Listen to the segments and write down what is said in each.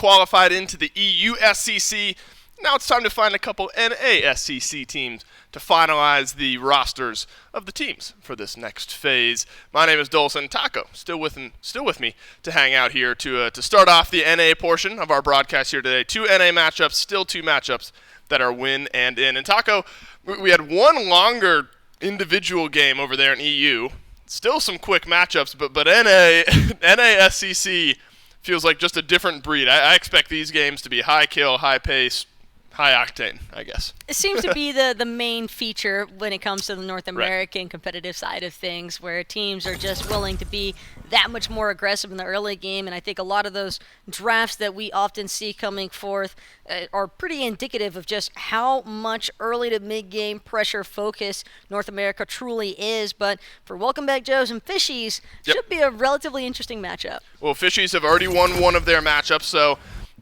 qualified into the EU SCC. Now it's time to find a couple NA SCC teams to finalize the rosters of the teams for this next phase. My name is Dolson. Taco still with me to hang out here to start off the NA portion of our broadcast here today. 2 NA matchups, still 2 matchups that are win and in. And Taco, we had one longer individual game over there in EU. Still some quick matchups, but NA SCC feels like just a different breed. I expect these games to be high kill, high pace, high octane, I guess. It seems to be the main feature when it comes to the North American competitive side of things, where teams are just willing to be that much more aggressive in the early game. And I think a lot of those drafts that we often see coming forth are pretty indicative of just how much early to mid-game pressure focus North America truly is. But for Welcome Back Joes and Fishies, should be a relatively interesting matchup. Well, Fishies have already won one of their matchups, so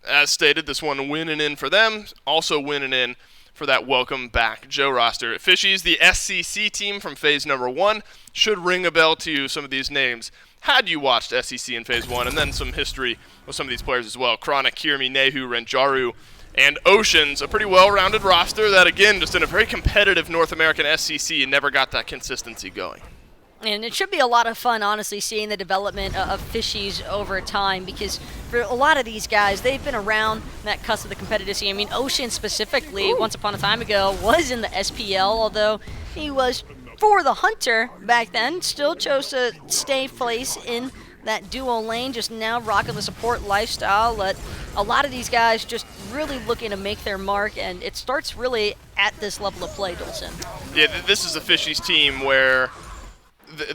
as stated, this one winning in for them, also winning in for that Welcome Back Joe roster. Fishies, the SCC team from phase number 1, should ring a bell to you, some of these names, had you watched SCC in phase 1, and then some history with some of these players as well. Chronic, Kirmi, Nehu, Renjaru, and Oceans, a pretty well-rounded roster that, again, just in a very competitive North American SCC, never got that consistency going. And it should be a lot of fun, honestly, seeing the development of Fishies over time, because for a lot of these guys, they've been around that cusp of the competitive scene. I mean, Ocean specifically, once upon a time ago, was in the SPL, although he was for the Hunter back then, still chose to stay place in that duo lane, just now rocking the support lifestyle. But a lot of these guys just really looking to make their mark, and it starts really at this level of play, Dolson. Yeah, this is a Fishies team where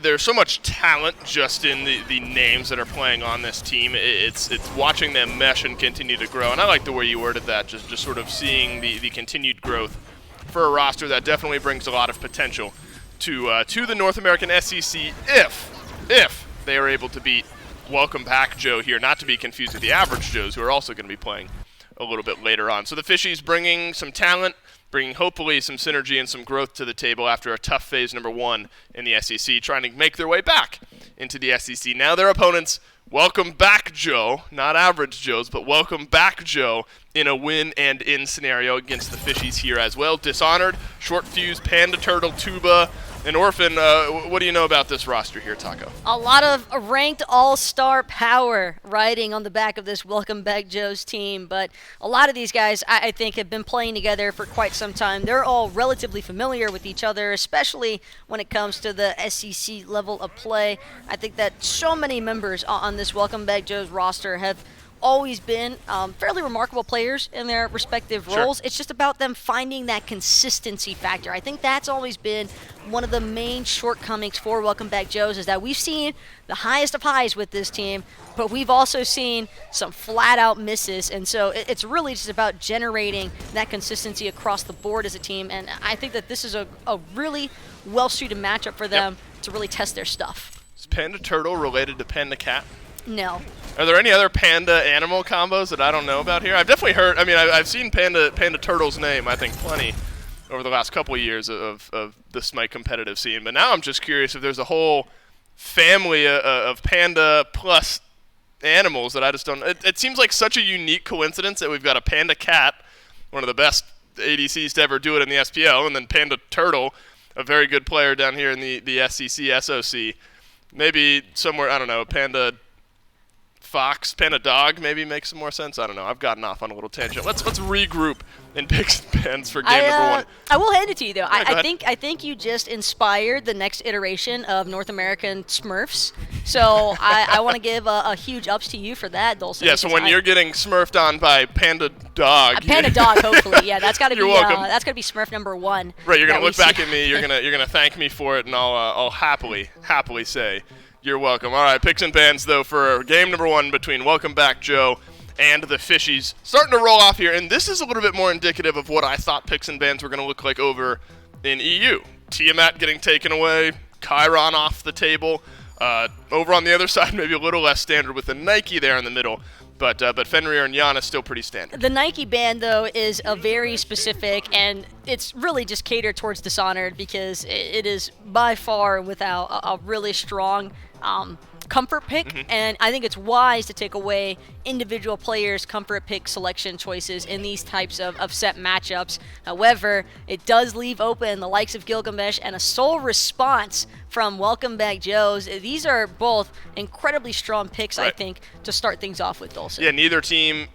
there's so much talent just in the names that are playing on this team. It's watching them mesh and continue to grow. And I like the way you worded that, just sort of seeing the continued growth for a roster that definitely brings a lot of potential to the North American SCC if they are able to beat Welcome Back Joe here, not to be confused with the average Joes, who are also going to be playing a little bit later on. So the Fishies bringing some talent, bringing hopefully some synergy and some growth to the table after a tough phase number 1 in the SEC, trying to make their way back into the SEC. Now their opponents, Welcome Back Joe, not average Joes, but Welcome Back Joe in a win and in scenario against the Fishies here as well. Dishonored, Short Fuse, Panda Turtle, Tuba, and Orphan. What do you know about this roster here, Taco? A lot of ranked all-star power riding on the back of this Welcome Back Joe's team, but a lot of these guys, I think, have been playing together for quite some time. They're all relatively familiar with each other, especially when it comes to the SEC level of play. I think that so many members on this Welcome Back Joe's roster have always been fairly remarkable players in their respective roles. Sure. It's just about them finding that consistency factor. I think that's always been one of the main shortcomings for Welcome Back Joe's, is that we've seen the highest of highs with this team, but we've also seen some flat-out misses. And so it's really just about generating that consistency across the board as a team. And I think that this is a really well-suited matchup for them to really test their stuff. Is Panda Turtle related to Panda Cat? No. Are there any other panda animal combos that I don't know about here? I've definitely heard, I've seen Panda Turtle's name, I think, plenty over the last couple of years of the Smite competitive scene. But now I'm just curious if there's a whole family of panda plus animals that I just don't. It seems like such a unique coincidence that we've got a Panda Cat, one of the best ADCs to ever do it in the SPL, and then Panda Turtle, a very good player down here in the SCC, SOC. Maybe somewhere, I don't know, Panda Fox, Panda Dog maybe makes some more sense. I don't know. I've gotten off on a little tangent. Let's regroup and pick some pens for game number 1. I will hand it to you, though. Yeah, I think you just inspired the next iteration of North American Smurfs. So I want to give a huge ups to you for that, Dolson. Yeah, so when you're getting smurfed on by Panda Dog. Panda Dog, hopefully. Yeah, that's got to be welcome. That's got to be Smurf number 1. Right, you're going to look back at me. You're gonna thank me for it, and I'll happily say you're welcome. All right, picks and pans, though, for game number 1 between Welcome Back Joe and the Fishies. Starting to roll off here, and this is a little bit more indicative of what I thought picks and pans were going to look like over in EU. Tiamat getting taken away, Chiron off the table. Over on the other side, maybe a little less standard with the Nike there in the middle. But Fenrir and Yana still pretty standard. The Nike band, though, is a very specific, and it's really just catered towards Dishonored because it is by far without a really strong comfort pick, and I think it's wise to take away individual players' comfort pick selection choices in these types of set matchups. However, it does leave open the likes of Gilgamesh and a Soul Response from Welcome Back Joe's. These are both incredibly strong picks, I think, to start things off with, Dolson. Yeah, neither team,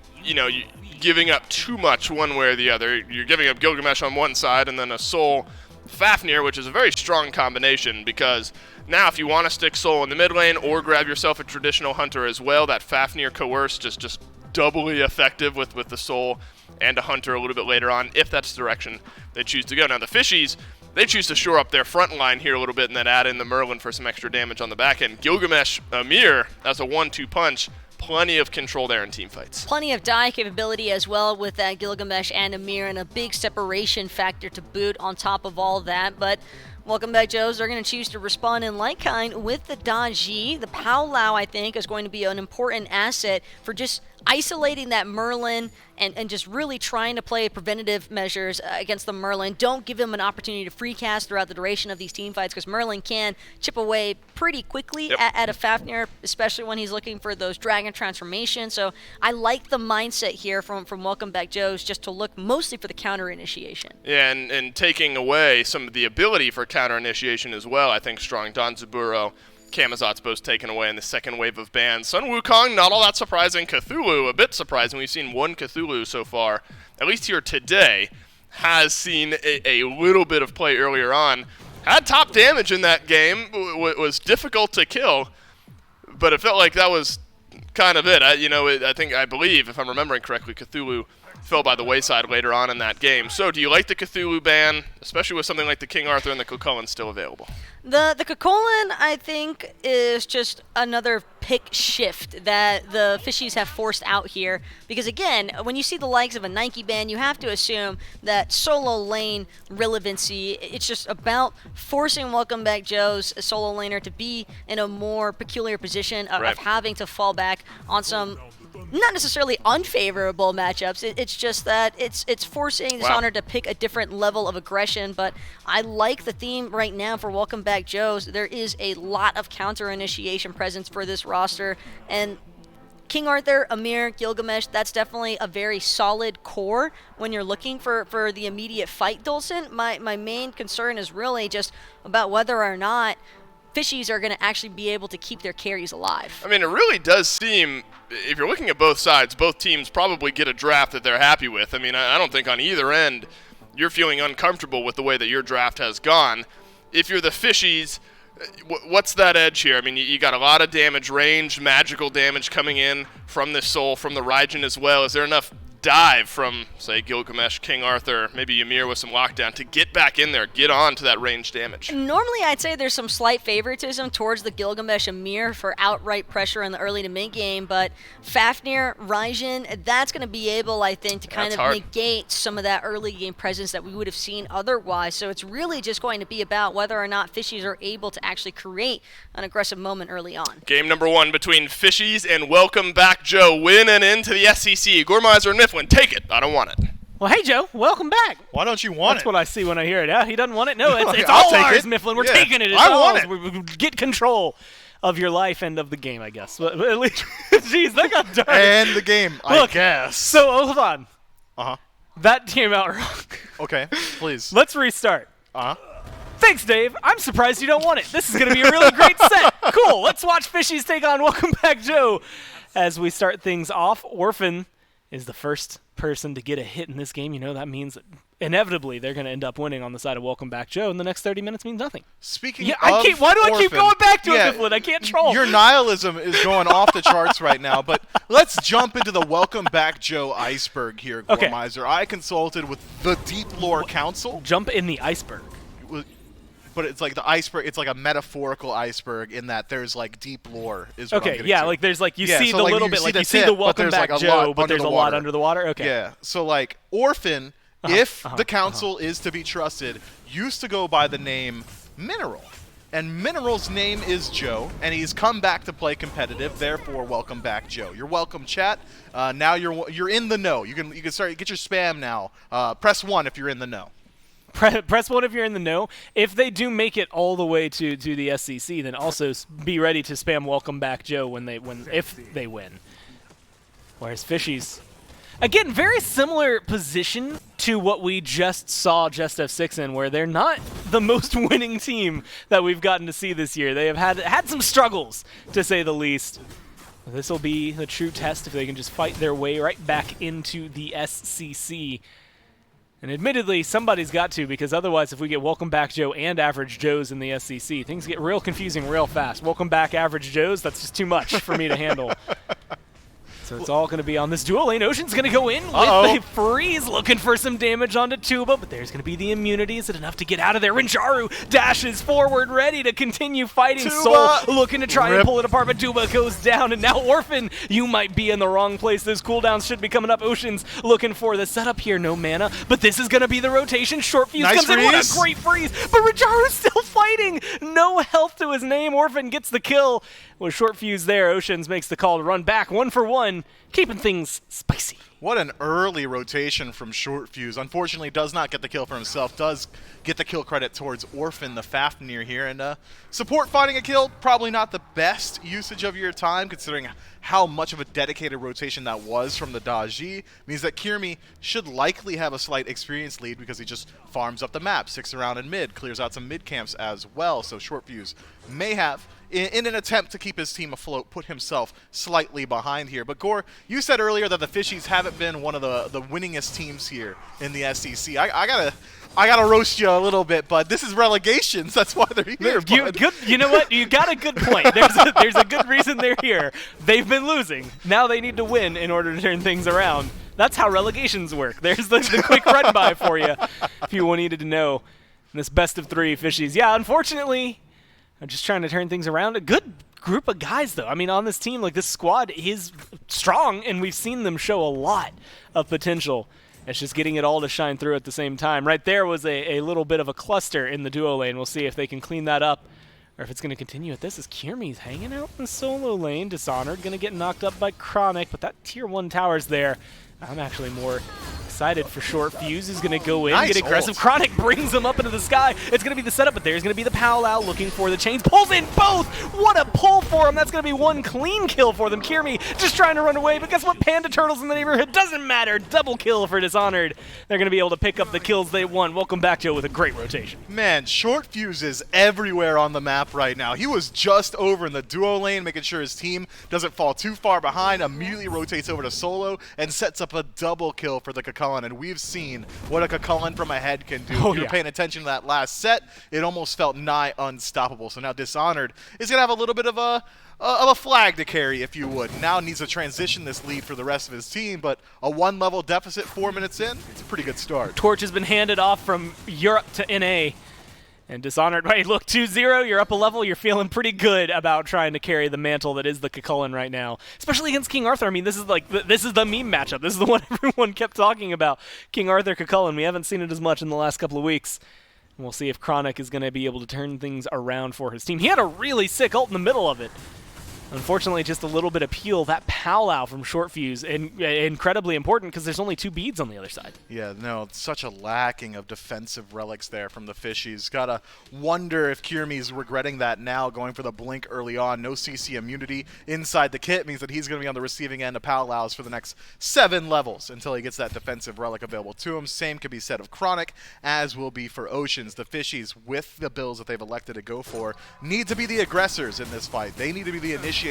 giving up too much one way or the other. You're giving up Gilgamesh on one side and then a Soul Fafnir, which is a very strong combination, because now if you want to stick Soul in the mid lane or grab yourself a traditional Hunter as well, that Fafnir Coerce just doubly effective with the Soul and a Hunter a little bit later on, if that's the direction they choose to go. Now the Fishies, they choose to shore up their front line here a little bit and then add in the Merlin for some extra damage on the back end. Gilgamesh, Amir, as a 1-2 punch, plenty of control there in team fights. Plenty of die capability as well with that Gilgamesh and Amir, and a big separation factor to boot on top of all that. But Welcome Back Joe's, they're going to choose to respond in like kind with the Daji. The Pow Lao, I think, is going to be an important asset for just isolating that Merlin and just really trying to play preventative measures against the Merlin. Don't give him an opportunity to free cast throughout the duration of these team fights, because Merlin can chip away pretty quickly at a Fafnir, especially when he's looking for those dragon transformations. So I like the mindset here from Welcome Back Joe's, just to look mostly for the counter initiation. Yeah, and taking away some of the ability for counter initiation as well. I think strong Danzaburo, Kamazot's both taken away in the second wave of bans. Sun Wukong, not all that surprising. Cthulhu, a bit surprising. We've seen one Cthulhu so far, at least here today, has seen a little bit of play earlier on. Had top damage in that game, was difficult to kill, but it felt like that was kind of it. I believe, if I'm remembering correctly, Cthulhu fell by the wayside later on in that game. So do you like the Cthulhu ban, especially with something like the King Arthur and the Cucullin still available? The Cucullin, I think, is just another pick shift that the Fishies have forced out here. Because, again, when you see the likes of a Nike ban, you have to assume that solo lane relevancy, it's just about forcing Welcome Back Joe's solo laner to be in a more peculiar position of having to fall back on some not necessarily unfavorable matchups. It's just that it's forcing Dishonored to pick a different level of aggression. But I like the theme right now for Welcome Back Joe's. There is a lot of counter initiation presence for this roster, and King Arthur, Amir, Gilgamesh, that's definitely a very solid core when you're looking for the immediate fight, Dolson. My main concern is really just about whether or not Fishies are going to actually be able to keep their carries alive. I mean, it really does seem, if you're looking at both sides, both teams probably get a draft that they're happy with. I mean, I don't think on either end you're feeling uncomfortable with the way that your draft has gone. If you're the Fishies, what's that edge here? I mean, you got a lot of damage, range, magical damage coming in from the Soul, from the Raijin as well. Is there enough dive from, say, Gilgamesh, King Arthur, maybe Ymir with some lockdown to get back in there, get on to that range damage? Normally, I'd say there's some slight favoritism towards the Gilgamesh Ymir for outright pressure in the early to mid game, but Fafnir, Raijin, that's going to be able, I think, to kind of negate some of that early game presence that we would have seen otherwise. So it's really just going to be about whether or not Fishies are able to actually create an aggressive moment early on. Game number 1 between Fishies and Welcome Back Joe. Win and into the SCC. Gormizer and Mifflin, take it. I don't want it. Well, hey, Joe, welcome back. Why don't you want That's it? what I see when I hear it. Yeah, he doesn't want it. No, it's I'll all take ours, it. Mifflin. We're Yeah. taking it. It's I all want ours. it. We get control of your life and of the game, I guess. But at least, jeez, that got dark. And the game, I guess. So, hold on. Uh-huh. That came out wrong. Okay, please. Let's restart. Uh-huh. Thanks, Dave. I'm surprised you don't want it. This is going to be a really great set. Cool. Let's watch Fishies take on Welcome Back Joe. As we start things off, Orphan is the first person to get a hit in this game. You know, that means that inevitably they're going to end up winning on the side of Welcome Back Joe, and the next 30 minutes means nothing. Speaking Yeah, of why do I keep Orphan, going back to yeah, it, Mifflin? I can't troll. Your nihilism is going off the charts right now, but let's jump into the Welcome Back Joe iceberg here, Okay. Gormizer. I consulted with the Deep Lore Council. Jump in the iceberg. But it's like the iceberg, it's like a metaphorical iceberg in that there's like deep lore is what I'm Okay, getting yeah, to. like there's like you Yeah, see so the like little you bit, see like the you see tip, the but Welcome there's Back like a Joe, lot but under there's the a lot water. under the water. Okay. Yeah, so like Orphan, if the council is to be trusted, used to go by the name Mineral. And Mineral's name is Joe, and he's come back to play competitive. Therefore, welcome back, Joe. You're welcome, chat. Now you're in the know. You can start get your spam now. Press 1 if you're in the know. Press 1 if you're in the know. If they do make it all the way to the SCC, then also be ready to spam Welcome Back Joe if they win. Whereas Fishies, again, very similar position to what we just saw Just F6 in, where they're not the most winning team that we've gotten to see this year. They have had some struggles, to say the least. This will be the true test if they can just fight their way right back into the SCC. And admittedly, somebody's got to, because otherwise if we get Welcome Back Joe and Average Joes in the SCC, things get real confusing real fast. Welcome Back Average Joes, that's just too much for me to handle. So it's all going to be on this dual lane. Ocean's going to go in with a freeze, looking for some damage onto Tuba, but there's going to be the immunity. Is it enough to get out of there? Rinjaru dashes forward, ready to continue fighting. Tuba! Soul looking to try and pull it apart, but Tuba goes down, and now Orphan, you might be in the wrong place. Those cooldowns should be coming up. Ocean's looking for the setup here. No mana, but this is going to be the rotation. Short Fuse comes in. What a great freeze, but Rinjaru's still fighting. No health to his name. Orphan gets the kill. With Short Fuse there, Oceans makes the call to run back 1-for-1, keeping things spicy. What an early rotation from Short Fuse. Unfortunately, does not get the kill for himself. Does get the kill credit towards Orphan, the Fafnir here. And support finding a kill, probably not the best usage of your time, considering how much of a dedicated rotation that was from the Daji. Means that Kirmi should likely have a slight experience lead because he just farms up the map, sticks around in mid, clears out some mid camps as well. So Short Fuse may have, in an attempt to keep his team afloat, put himself slightly behind here. But Gore, you said earlier that the Fishies haven't been one of the winningest teams here in the SCC. I gotta roast you a little bit, but this is Relegations. That's why they're here. You know what? You got a good point. There's a good reason they're here. They've been losing. Now they need to win in order to turn things around. That's how Relegations work. There's the quick run by for you, if you needed to know. In this best of 3 Fishies. Yeah, unfortunately, I'm just trying to turn things around. A good group of guys, though. I mean, on this team, like, this squad is strong, and we've seen them show a lot of potential. It's just getting it all to shine through at the same time. Right there was a little bit of a cluster in the duo lane. We'll see if they can clean that up, or if it's going to continue at this. As Kirmi's hanging out in the solo lane. Dishonored going to get knocked up by Chronic, but that tier 1 tower's there. I'm actually more excited for Short Fuse. Is going to go in, get aggressive. Ult. Chronic brings him up into the sky. It's going to be the setup, but there's going to be the Powwow looking for the chains. Pulls in both! What a pull for him! That's going to be 1 clean kill for them. Kirmi just trying to run away, but guess what? Panda Turtles in the neighborhood doesn't matter. Double kill for Dishonored. They're going to be able to pick up the kills they want. Welcome back, Joe, with a great rotation. Man, Short Fuse is everywhere on the map right now. He was just over in the duo lane, making sure his team doesn't fall too far behind, immediately rotates over to solo, and sets up a double kill for the Kakullan. And we've seen what a Kakullan from ahead can do. If you're paying attention to that last set, it almost felt nigh unstoppable. So now Dishonored is going to have a little bit of a flag to carry, if you would. Now needs to transition this lead for the rest of his team, but a 1-level deficit 4 minutes in, it's a pretty good start. Torch has been handed off from Europe to NA. And Dishonored, right, look, 2-0, you're up a level, you're feeling pretty good about trying to carry the mantle that is the Kakullan right now. Especially against King Arthur. I mean, this is like, this is the meme matchup. This is the one everyone kept talking about. King Arthur, Kakullan. We haven't seen it as much in the last couple of weeks. And we'll see if Chronic is going to be able to turn things around for his team. He had a really sick ult in the middle of it. Unfortunately, just a little bit of peel. That Powwow from Short Fuse, incredibly important because there's only 2 beads on the other side. Yeah, no, such a lacking of defensive relics there from the Fishies. Gotta wonder if Kirmi's regretting that now, going for the blink early on. No CC immunity inside the kit means that he's going to be on the receiving end of Powwows for the next 7 levels until he gets that defensive relic available to him. Same could be said of Chronic, as will be for Oceans. The Fishies, with the builds that they've elected to go for, need to be the aggressors in this fight. They need to be the initiators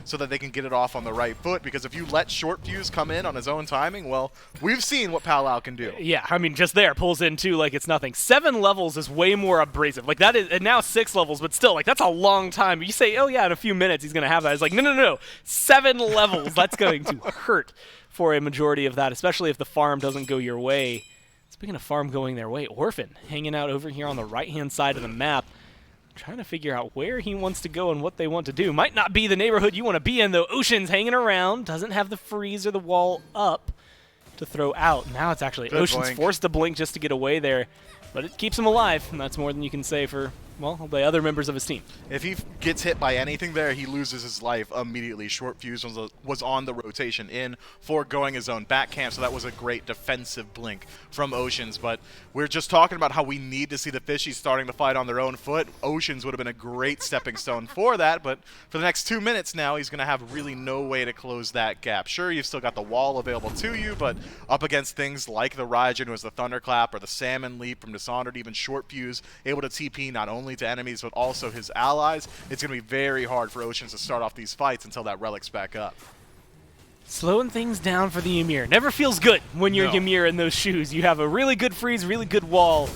so that they can get it off on the right foot, because if you let Short Fuse come in on his own timing, well, we've seen what Powwow can do. Yeah, I mean, just there, pulls in 2 like it's nothing. 7 levels is way more abrasive. Like, that is, and now 6 levels, but still, like, that's a long time. You say, oh yeah, in a few minutes he's going to have that. It's like, no. 7 levels, that's going to hurt for a majority of that, especially if the farm doesn't go your way. Speaking of farm going their way, Orphan hanging out over here on the right-hand side of the map, trying to figure out where he wants to go and what they want to do. Might not be the neighborhood you want to be in, though. Ocean's hanging around, doesn't have the freeze or the wall up to throw out. Now it's actually Ocean's forced to blink just to get away there, but it keeps him alive, and that's more than you can say for well, the other members of his team. If he gets hit by anything there, he loses his life immediately. Short Fuse was on the rotation in, foregoing his own back camp, so that was a great defensive blink from Oceans. But we're just talking about how we need to see the Fishies starting to fight on their own foot. Oceans would have been a great stepping stone for that, but for the next 2 minutes now, he's going to have really no way to close that gap. Sure, you've still got the wall available to you, but up against things like the Raijin, who has the Thunderclap, or the Salmon Leap from Dishonored, even Short Fuse, able to TP not only to enemies but also his allies, it's going to be very hard for Oceans to start off these fights until that relic's back up. Slowing things down for the Ymir. Never feels good when you're Ymir in those shoes. You have a really good freeze, really good wall,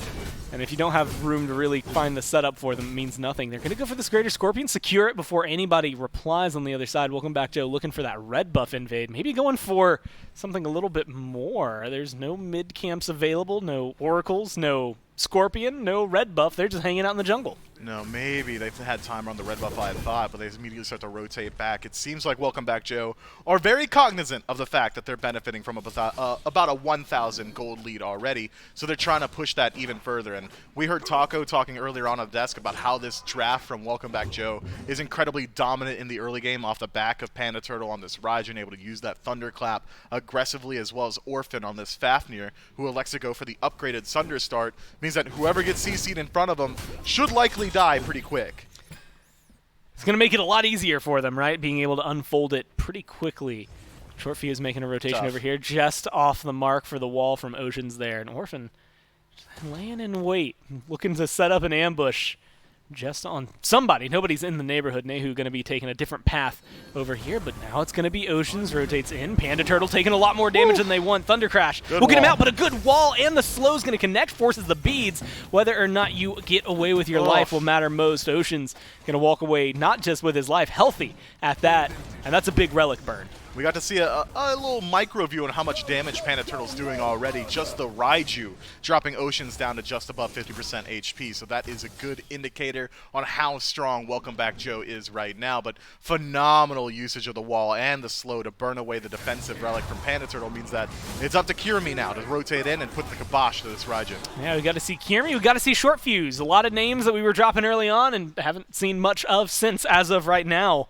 and if you don't have room to really find the setup for them, it means nothing. They're going to go for this Greater Scorpion, secure it before anybody replies on the other side. Welcome back, Joe, looking for that red buff invade. Maybe going for something a little bit more. There's no mid camps available, no oracles, no Scorpion, no red buff. They're just hanging out in the jungle. No, maybe they've had time on the red buff, I thought, but they immediately start to rotate back. It seems like Welcome Back Joe are very cognizant of the fact that they're benefiting from about a 1,000 gold lead already, so they're trying to push that even further. And we heard Taco talking earlier on the desk about how this draft from Welcome Back Joe is incredibly dominant in the early game off the back of Panda Turtle on this Raijin, able to use that Thunderclap aggressively, as well as Orphan on this Fafnir, who elects to go for the upgraded Sunder start. Means that whoever gets CC'd in front of them should likely die pretty quick. It's going to make it a lot easier for them, right? Being able to unfold it pretty quickly. Short Fuse making a rotation over here, just off the mark for the wall from Oceans there. And Orphan laying in wait, looking to set up an ambush just on somebody. Nobody's in the neighborhood. Nehu going to be taking a different path over here, but now it's going to be Oceans, rotates in. Panda Turtle taking a lot more damage than they want. Thunder Crash will get him out, but a good wall, and the slow's going to connect, forces the beads. Whether or not you get away with your life will matter most. Oceans going to walk away not just with his life, healthy at that, and that's a big relic burn. We got to see a little micro view on how much damage Panda Turtle's doing already. Just the Raiju dropping Oceans down to just above 50% HP. So that is a good indicator on how strong Welcome Back Joe is right now. But phenomenal usage of the wall and the slow to burn away the defensive relic from Panda Turtle means that it's up to Kirimi now to rotate in and put the kibosh to this Raiju. Yeah, we got to see Kirimi. We got to see Short Fuse. A lot of names that we were dropping early on and haven't seen much of since as of right now.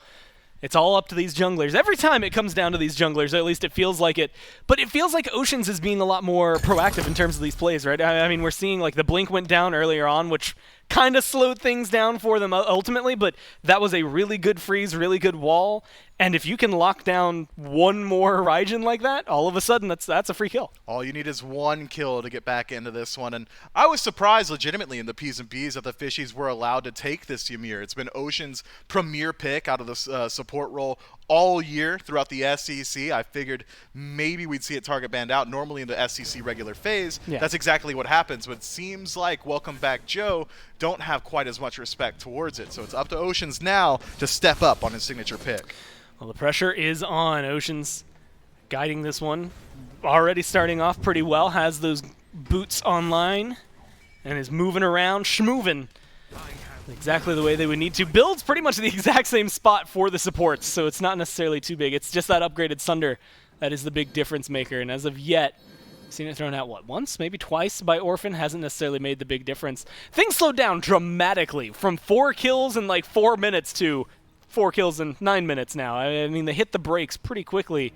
It's all up to these junglers. Every time it comes down to these junglers, or at least it feels like it. But it feels like Oceans is being a lot more proactive in terms of these plays, right? I mean, we're seeing like the blink went down earlier on, which kind of slowed things down for them ultimately, but that was a really good freeze, really good wall. And if you can lock down one more Raijin like that, all of a sudden that's a free kill. All you need is one kill to get back into this one. And I was surprised legitimately in the P's and B's that the Fishies were allowed to take this Ymir. It's been Ocean's premier pick out of the support role all year throughout the SCC. I figured maybe we'd see it target banned out. Normally in the SCC regular phase, that's exactly what happens. But it seems like Welcome Back Joe don't have quite as much respect towards it. So it's up to Oceans now to step up on his signature pick. Well, the pressure is on. Oceans guiding this one. Already starting off pretty well. Has those boots online and is moving around, schmoovin'. Exactly the way they would need to. Builds pretty much the exact same spot for the supports, so it's not necessarily too big. It's just that upgraded Sunder that is the big difference maker. And as of yet, seen it thrown out, what, once, maybe twice by Orphan, hasn't necessarily made the big difference. Things slowed down dramatically from 4 kills in like 4 minutes to 4 kills in 9 minutes now. I mean, they hit the brakes pretty quickly.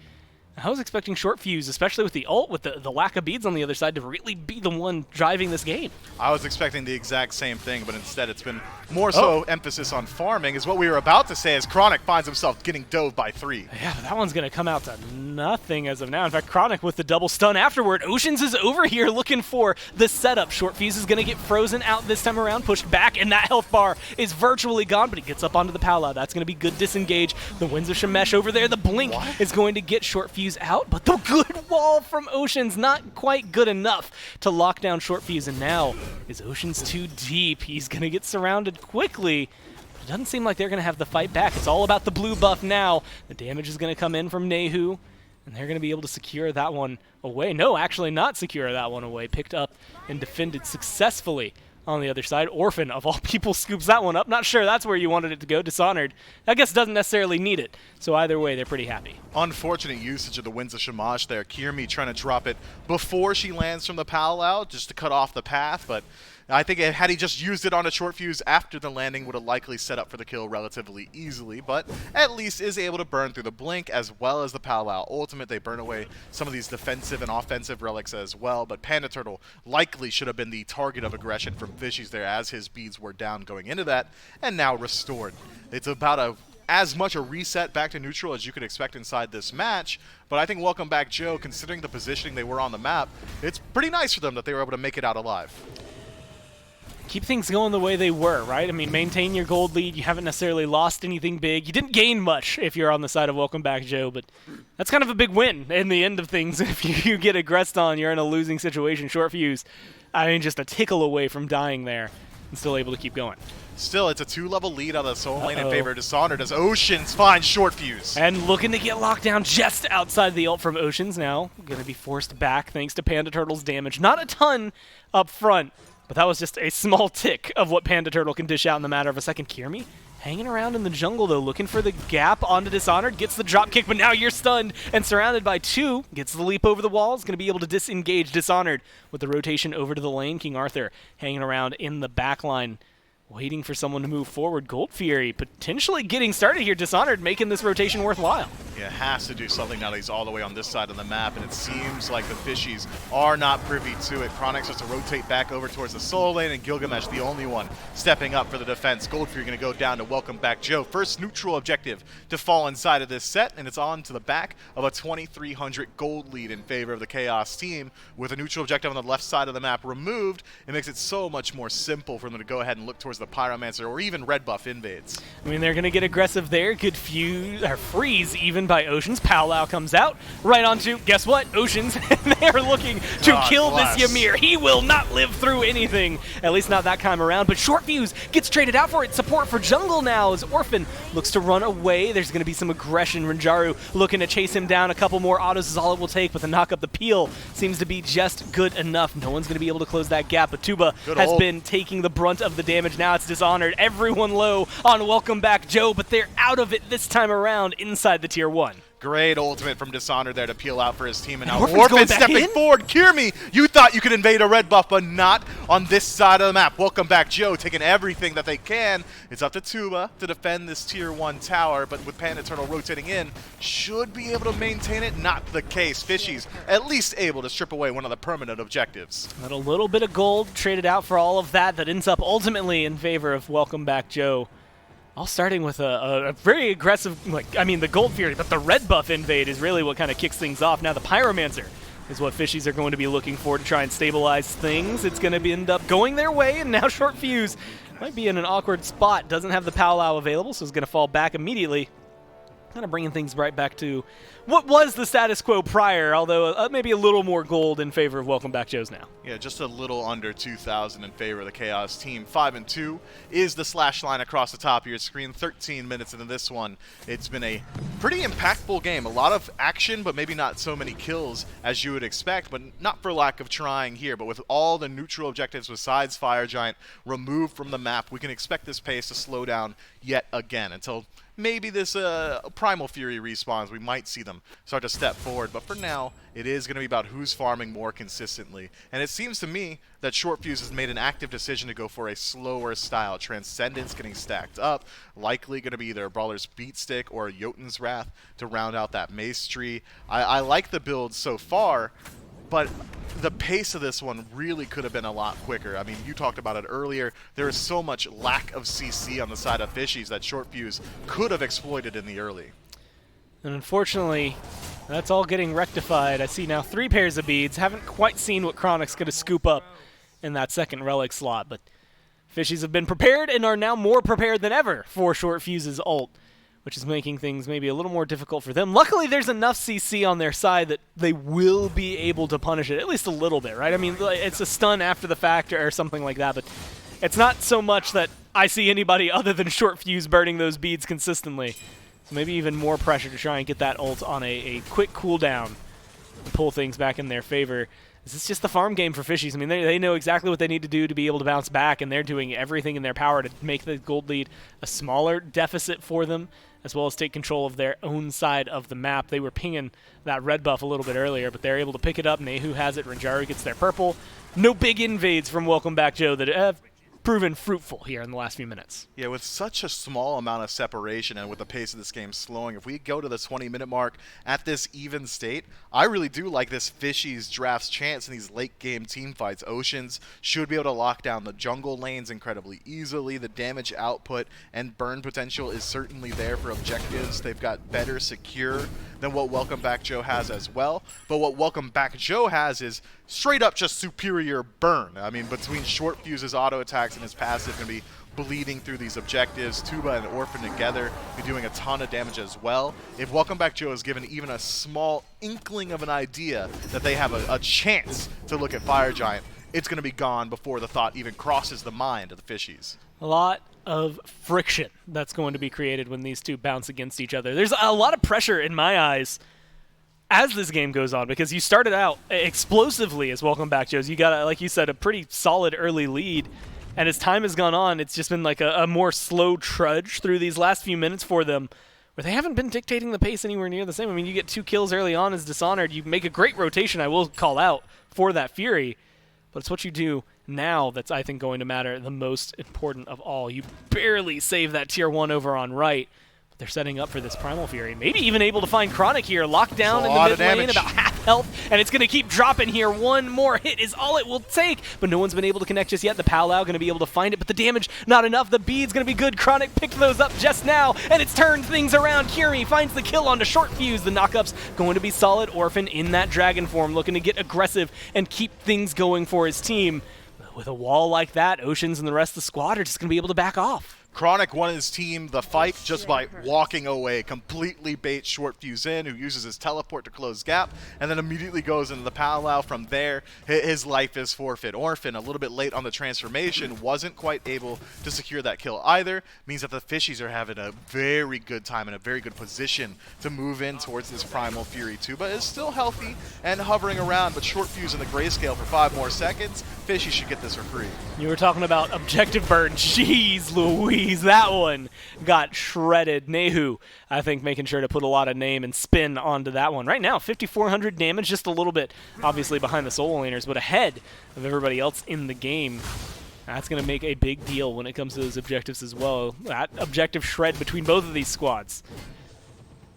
I was expecting Short Fuse, especially with the ult, with the lack of beads on the other side, to really be the one driving this game. I was expecting the exact same thing, but instead it's been more so emphasis on farming, is what we were about to say as Chronic finds himself getting dove by 3. Yeah, but that one's going to come out to nothing as of now. In fact, Chronic with the double stun afterward. Oceans is over here looking for the setup. Short Fuse is going to get frozen out this time around, pushed back, and that health bar is virtually gone, but he gets up onto the Pala. That's going to be good disengage. The Winds of Shemesh over there. The blink is going to get Short Fuse out, but the good wall from Oceans not quite good enough to lock down Short Fuse, and now is Oceans too deep. He's going to get surrounded quickly. It doesn't seem like they're going to have the fight back. It's all about the blue buff now. The damage is going to come in from Nehu, and they're going to be able to secure that one away. No, actually not secure that one away. Picked up and defended successfully on the other side. Orphan, of all people, scoops that one up. Not sure that's where you wanted it to go. Dishonored, I guess, doesn't necessarily need it. So either way, they're pretty happy. Unfortunate usage of the Winds of Shamash there. Kirimi trying to drop it before she lands from the Pal out just to cut off the path, but I think had he just used it on a short fuse after the landing, would have likely set up for the kill relatively easily, but at least is able to burn through the blink as well as the powwow ultimate. They burn away some of these defensive and offensive relics as well, but Panda Turtle likely should have been the target of aggression from Fishies there as his beads were down going into that, and now restored. It's about as much a reset back to neutral as you could expect inside this match, but I think Welcome Back Joe, considering the positioning they were on the map, it's pretty nice for them that they were able to make it out alive. Keep things going the way they were, right? I mean, maintain your gold lead. You haven't necessarily lost anything big. You didn't gain much if you're on the side of Welcome Back Joe, but that's kind of a big win in the end of things. If you get aggressed on, you're in a losing situation. Short fuse, I mean, just a tickle away from dying there and still able to keep going. Still, it's a 2-level lead out of the solo lane in favor of Dishonored as Oceans finds short fuse. And looking to get locked down just outside the ult from Oceans now. Going to be forced back thanks to Panda Turtle's damage. Not a ton up front, but that was just a small tick of what Panda Turtle can dish out in the matter of a second. Kirmi hanging around in the jungle, though, looking for the gap onto Dishonored. Gets the drop kick, but now you're stunned and surrounded by two. Gets the leap over the walls. Going to be able to disengage Dishonored with the rotation over to the lane. King Arthur hanging around in the back line, waiting for someone to move forward. Gold Fury potentially getting started here. Dishonored making this rotation worthwhile. Yeah, has to do something now that he's all the way on this side of the map, and it seems like the Fishies are not privy to it. Chronix has to rotate back over towards the solo lane, and Gilgamesh the only one stepping up for the defense. Gold Fury going to go down to Welcome Back Joe. First neutral objective to fall inside of this set, and it's on to the back of a 2,300 gold lead in favor of the Chaos team. With a neutral objective on the left side of the map removed, it makes it so much more simple for them to go ahead and look towards the Pyromancer or even red buff invades. I mean, they're going to get aggressive there. Good freeze even by Oceans. Powwow comes out right onto, guess what, Oceans. And they are looking to kill this Ymir. He will not live through anything, at least not that time around. But Short Fuse gets traded out for it. Support for jungle now as Orphan looks to run away. There's going to be some aggression. Rinjaru looking to chase him down. A couple more autos is all it will take, but the knock up the peel seems to be just good enough. No one's going to be able to close that gap, but Tuba has been taking the brunt of the damage. Now it's Dishonored. Everyone low on Welcome Back Joe, but they're out of it this time around inside the Tier 1. Great ultimate from Dishonored there to peel out for his team, and now Orphan stepping forward. Kirmi, you thought you could invade a red buff, but not on this side of the map. Welcome Back Joe taking everything that they can. It's up to Tuba to defend this Tier 1 tower, but with Panda Turtle rotating in, should be able to maintain it. Not the case. Fishies at least able to strip away one of the permanent objectives. But a little bit of gold traded out for all of that ends up ultimately in favor of Welcome Back Joe. All starting with a very aggressive, the Gold Fury, but the red buff invade is really what kind of kicks things off. Now the Pyromancer is what Fishies are going to be looking for to try and stabilize things. It's going to end up going their way, and now Short Fuse might be in an awkward spot. Doesn't have the powwow available, so it's going to fall back immediately. Kind of bringing things right back to what was the status quo prior, although maybe a little more gold in favor of Welcome Back Joe's now. Yeah, just a little under 2,000 in favor of the Chaos team. 5-2 is the slash line across the top of your screen. 13 minutes into this one. It's been a pretty impactful game. A lot of action, but maybe not so many kills as you would expect, but not for lack of trying here. But with all the neutral objectives besides Fire Giant removed from the map, we can expect this pace to slow down yet again until maybe this Primal Fury respawns. We might see them start to step forward, but for now, it is going to be about who's farming more consistently. And it seems to me that Short Fuse has made an active decision to go for a slower style. Transcendence getting stacked up, likely going to be either a Brawler's Beat Stick or a Jotun's Wrath to round out that Mace tree. I like the build so far, but the pace of this one really could have been a lot quicker. I mean, you talked about it earlier. There is so much lack of CC on the side of Fishies that Short Fuse could have exploited in the early. And unfortunately, that's all getting rectified. I see now 3 pairs of beads. Haven't quite seen what Chronix going to scoop up in that second relic slot, but Fishies have been prepared and are now more prepared than ever for Short Fuse's ult, which is making things maybe a little more difficult for them. Luckily, there's enough CC on their side that they will be able to punish it, at least a little bit, right? I mean, it's a stun after the fact or something like that, but it's not so much that I see anybody other than Short Fuse burning those beads consistently. So maybe even more pressure to try and get that ult on a quick cooldown and pull things back in their favor. This is just the farm game for Fishies. I mean, they know exactly what they need to do to be able to bounce back, and they're doing everything in their power to make the gold lead a smaller deficit for them, as well as take control of their own side of the map. They were pinging that red buff a little bit earlier, but they're able to pick it up. Nehu has it. Rinjaru gets their purple. no big invades from Welcome Back Joe that have proven fruitful here in the last few minutes. Yeah, with such a small amount of separation and with the pace of this game slowing, if we go to the 20-minute mark at this even state, I really do like this Fishies draft's chance in these late-game team fights. Oceans should be able to lock down the jungle lanes incredibly easily. The damage output and burn potential is certainly there for objectives. They've got better secure than what Welcome Back Joe has as well. But what Welcome Back Joe has is straight up just superior burn. I mean, between Short Fuse's auto attacks and his passive going to be bleeding through these objectives. Tuba and Orphan together be doing a ton of damage as well. If Welcome Back Joe is given even a small inkling of an idea that they have a chance to look at Fire Giant, it's going to be gone before the thought even crosses the mind of the Fishies. A lot of friction that's going to be created when these two bounce against each other. There's a lot of pressure in my eyes as this game goes on, because you started out explosively as Welcome Back Joes. You got, like you said, a pretty solid early lead, and as time has gone on, it's just been like a more slow trudge through these last few minutes for them, where they haven't been dictating the pace anywhere near the same. I mean, you get 2 kills early on as Dishonored. You make a great rotation, I will call out, for that Fury, but it's what you do now that's, I think, going to matter the most important of all. You barely save that tier 1 over on right. They're setting up for this Primal Fury. Maybe even able to find Chronic here. Locked down in the mid lane, about half health, and it's going to keep dropping here. One more hit is all it will take, but no one's been able to connect just yet. The Powwow going to be able to find it, but the damage, not enough. The bead's going to be good. Chronic picked those up just now, and it's turned things around. Curie finds the kill onto Short Fuse. The knockup's going to be solid. Orphan in that dragon form, looking to get aggressive and keep things going for his team. With a wall like that, Oceans and the rest of the squad are just going to be able to back off. Chronic won his team the fight just by walking away, completely baits Short Fuse in, who uses his teleport to close gap, and then immediately goes into the powwow. From there, his life is forfeit. Orphan, a little bit late on the transformation, wasn't quite able to secure that kill either. Means that the Fishies are having a very good time and a very good position to move in towards this Primal Fury. Tuba is still healthy and hovering around, but Short Fuse in the grayscale for 5 more seconds. Fishies should get this for free. You were talking about objective burn. Jeez Louise. That one got shredded. Nehu, I think, making sure to put a lot of name and spin onto that one. Right now, 5,400 damage, just a little bit, obviously, behind the solo laners, but ahead of everybody else in the game. That's going to make a big deal when it comes to those objectives as well. That objective shred between both of these squads.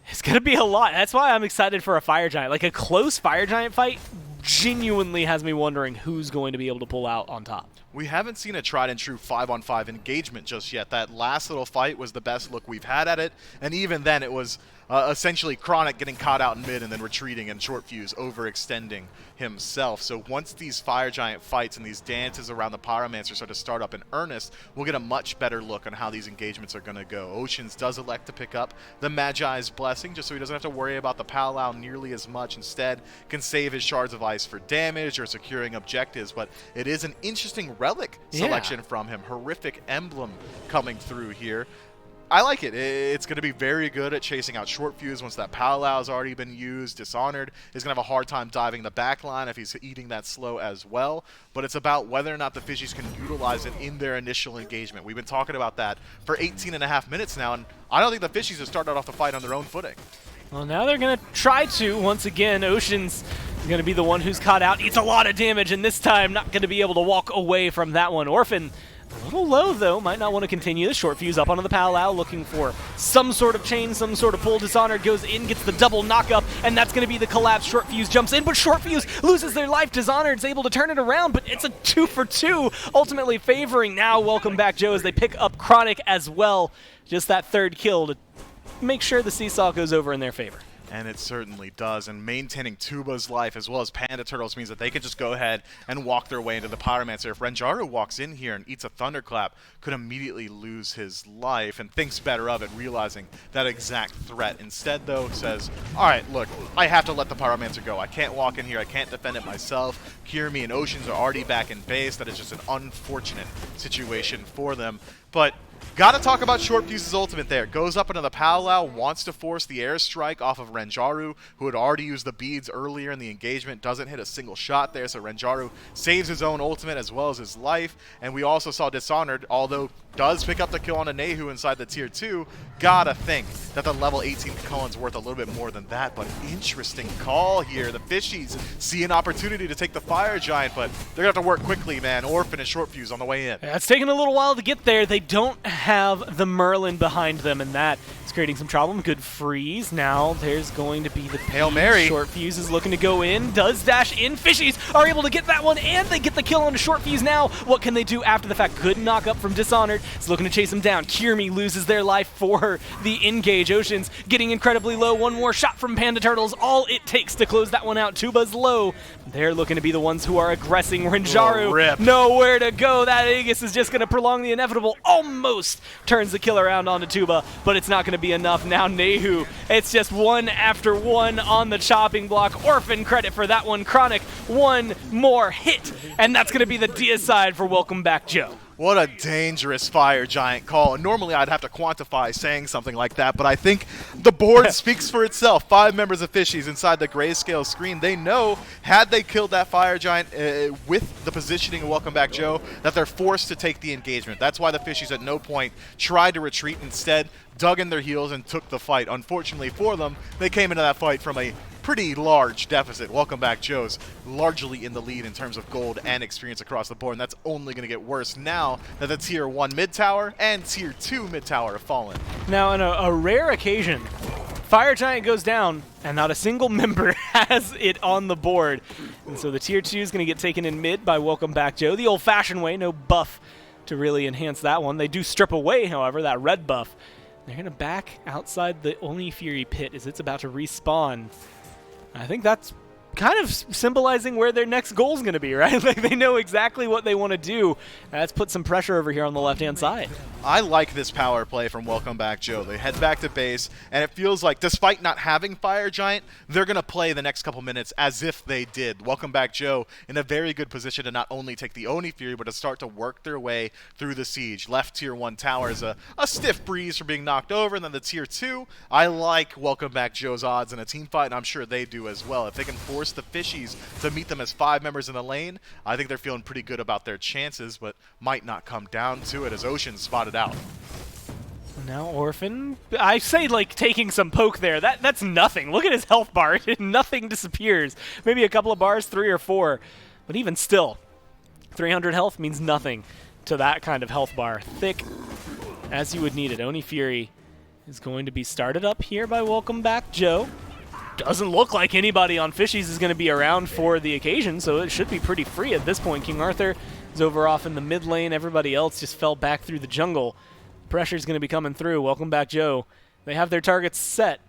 It's going to be a lot. That's why I'm excited for a Fire Giant. Like, a close Fire Giant fight genuinely has me wondering who's going to be able to pull out on top. We haven't seen a tried and true 5-on-5 engagement just yet. That last little fight was the best look we've had at it, and even then it was essentially Chronic getting caught out in mid and then retreating, and Short Fuse overextending himself. So once these Fire Giant fights and these dances around the Pyromancer start to start up in earnest, we'll get a much better look on how these engagements are going to go. Oceans does elect to pick up the Magi's Blessing just so he doesn't have to worry about the powwow nearly as much. Instead, can save his Shards of Ice for damage or securing objectives, but it is an interesting relic selection from him. Horrific Emblem coming through here. I like it. It's going to be very good at chasing out Short Fuse once that powwow has already been used. Dishonored is going to have a hard time diving the back line if he's eating that slow as well. But it's about whether or not the Fishies can utilize it in their initial engagement. We've been talking about that for 18.5 minutes now, and I don't think the Fishies have started off the fight on their own footing. Well, now they're going to try to. Once again, Oceans is going to be the one who's caught out. Eats a lot of damage, and this time not going to be able to walk away from that one. Orphan, a little low, though. Might not want to continue. The Short Fuse up onto the powwow, looking for some sort of chain, some sort of pull. Dishonored goes in, gets the double knockup, and that's going to be the collapse. Short Fuse jumps in, but Short Fuse loses their life. Dishonored's able to turn it around, but it's a 2-for-2, ultimately favoring now Welcome Back Joe as they pick up Chronic as well. Just that third kill to make sure the seesaw goes over in their favor. And it certainly does, and maintaining Tuba's life as well as Panda Turtles means that they can just go ahead and walk their way into the Pyromancer. If Renjaru walks in here and eats a Thunderclap, could immediately lose his life and thinks better of it, realizing that exact threat. Instead, though, says, all right, look, I have to let the Pyromancer go. I can't walk in here. I can't defend it myself. Kirimi and Oceans are already back in base. That is just an unfortunate situation for them. but gotta talk about Short Fuse's ultimate there. Goes up into the powwow, wants to force the airstrike off of Renjaru, who had already used the beads earlier in the engagement. Doesn't hit a single shot there, so Renjaru saves his own ultimate as well as his life. And we also saw Dishonored, although does pick up the kill on a Nehu inside the tier 2. Gotta think that the level 18 Cullen's worth a little bit more than that, but interesting call here. The Fishies see an opportunity to take the Fire Giant, but they're gonna have to work quickly, man. Orphan and Short Fuse on the way in. Yeah, it's taken a little while to get there. They don't have the Merlin behind them, and that is creating some problem. Good freeze. Now there's going to be the Hail Mary. Short Fuse is looking to go in. Does dash in. Fishies are able to get that one, and they get the kill on a Short Fuse now. What can they do after the fact? Good knock up from Dishonored. Is looking to chase him down. Kirmi loses their life for the engage. Ocean's getting incredibly low. One more shot from Panda Turtles. All it takes to close that one out. Tuba's low. They're looking to be the ones who are aggressing. Renjaru, nowhere to go. That Aegis is just going to prolong the inevitable. Almost turns the kill around onto Tuba, but it's not going to be enough. Now Nehu, it's just one after one on the chopping block. Orphan credit for that one. Chronic, one more hit, and that's going to be the deicide for Welcome Back Joe. What a dangerous Fire Giant call. And normally I'd have to quantify saying something like that, but I think the board speaks for itself. 5 members of Fishies inside the grayscale screen. They know, had they killed that Fire Giant with the positioning of Welcome Back Joe, that they're forced to take the engagement. That's why the Fishies at no point tried to retreat. Instead, dug in their heels and took the fight. Unfortunately for them, they came into that fight from a pretty large deficit. Welcome Back Joe's largely in the lead in terms of gold and experience across the board, and that's only going to get worse now that the Tier 1 mid tower and Tier 2 mid tower have fallen. Now, on a rare occasion, Fire Giant goes down, and not a single member has it on the board. And so the Tier 2 is going to get taken in mid by Welcome Back Joe, the old-fashioned way, no buff to really enhance that one. They do strip away, however, that red buff. They're going to back outside the Oni Fury pit as it's about to respawn. I think that's kind of symbolizing where their next goal is going to be, right? Like they know exactly what they want to do. That's put some pressure over here on the left-hand side. I like this power play from Welcome Back Joe. They head back to base, and it feels like despite not having Fire Giant, they're going to play the next couple minutes as if they did. Welcome Back Joe in a very good position to not only take the Oni Fury, but to start to work their way through the siege. Left Tier 1 tower is a stiff breeze for being knocked over, and then the Tier 2, I like Welcome Back Joe's odds in a team fight, and I'm sure they do as well. If they can force the Fishies to meet them as 5 members in the lane, I think they're feeling pretty good about their chances, but might not come down to it as Ocean spotted out. Now Orphan, I say like taking some poke there. That's nothing. Look at his health bar. Nothing disappears. Maybe a couple of bars, 3 or 4. But even still, 300 health means nothing to that kind of health bar. Thick as you would need it. Oni Fury is going to be started up here by Welcome Back Joe. Doesn't look like anybody on Fishies is going to be around for the occasion, so it should be pretty free at this point. King Arthur is over off in the mid lane. Everybody else just fell back through the jungle. Pressure's going to be coming through. Welcome Back Joe. They have their targets set.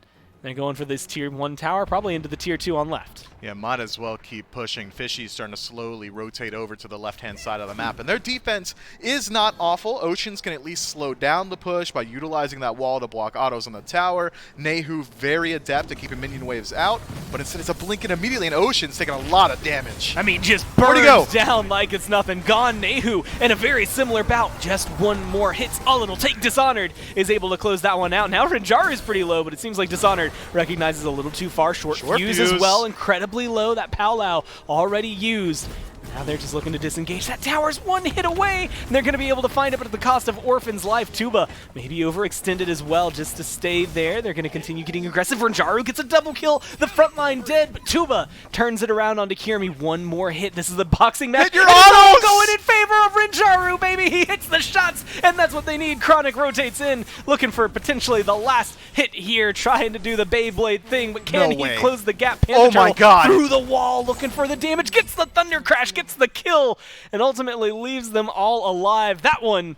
They're going for this Tier 1 tower, probably into the Tier 2 on left. Yeah, might as well keep pushing. Fishies starting to slowly rotate over to the left-hand side of the map. And their defense is not awful. Oceans can at least slow down the push by utilizing that wall to block autos on the tower. Nehu very adept at keeping minion waves out, but instead it's a blinking immediately, and Ocean's taking a lot of damage. I mean, just burns down like it's nothing. Gone Nehu in a very similar bout. Just one more hits. All it'll take. Dishonored is able to close that one out. Now Renjaru is pretty low, but it seems like Dishonored recognizes a little too far. Short fuse as well. Incredibly low. That powwow already used. Now they're just looking to disengage. That tower's one hit away, and they're going to be able to find it, but at the cost of Orphan's life. Tuba maybe overextended as well just to stay there. They're going to continue getting aggressive. Renjaru gets a double kill. The front line dead, but Tuba turns it around onto Kirmi. One more hit. This is the boxing match. Hit your autos! Going in favor of Renjaru, baby. He hits the shots, and that's what they need. Chronic rotates in, looking for potentially the last hit here, trying to do the Beyblade thing, but can he close the gap? Oh my God. Through the wall, looking for the damage. Gets the Thunder Crash, gets the kill, and ultimately leaves them all alive. That one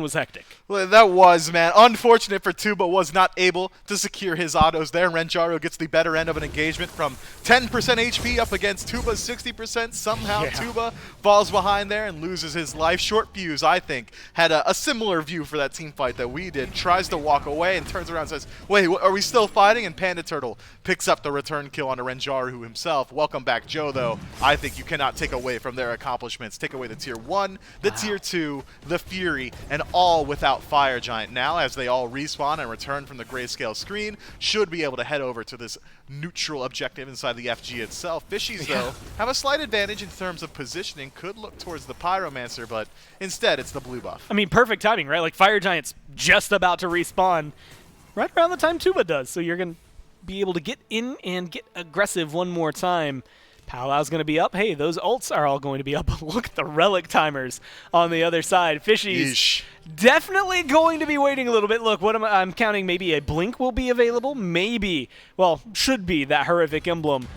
was hectic. Well, that was, man. Unfortunate for Tuba, was not able to secure his autos there. Renjaru gets the better end of an engagement from 10% HP up against Tuba's 60%. Somehow Tuba falls behind there and loses his life. Short Fuse, I think, had a similar view for that team fight that we did. Tries to walk away and turns around and says, wait, are we still fighting? And Panda Turtle picks up the return kill onto Renjaru himself. Welcome Back Joe, though. I think you cannot take away from their accomplishments. Take away the Tier 1, the Tier 2, the Fury, and all without Fire Giant. Now, as they all respawn and return from the grayscale screen, should be able to head over to this neutral objective inside the FG itself. Fishies, though, have a slight advantage in terms of positioning, could look towards the Pyromancer, but instead it's the blue buff. I mean, perfect timing, right? Like, Fire Giant's just about to respawn right around the time Tuba does, so you're going to be able to get in and get aggressive one more time. Powlow's going to be up. Hey, those ults are all going to be up. Look at the relic timers on the other side. Fishies definitely going to be waiting a little bit. Look, what I'm counting, maybe a blink will be available. Maybe, well, should be that horrific emblem.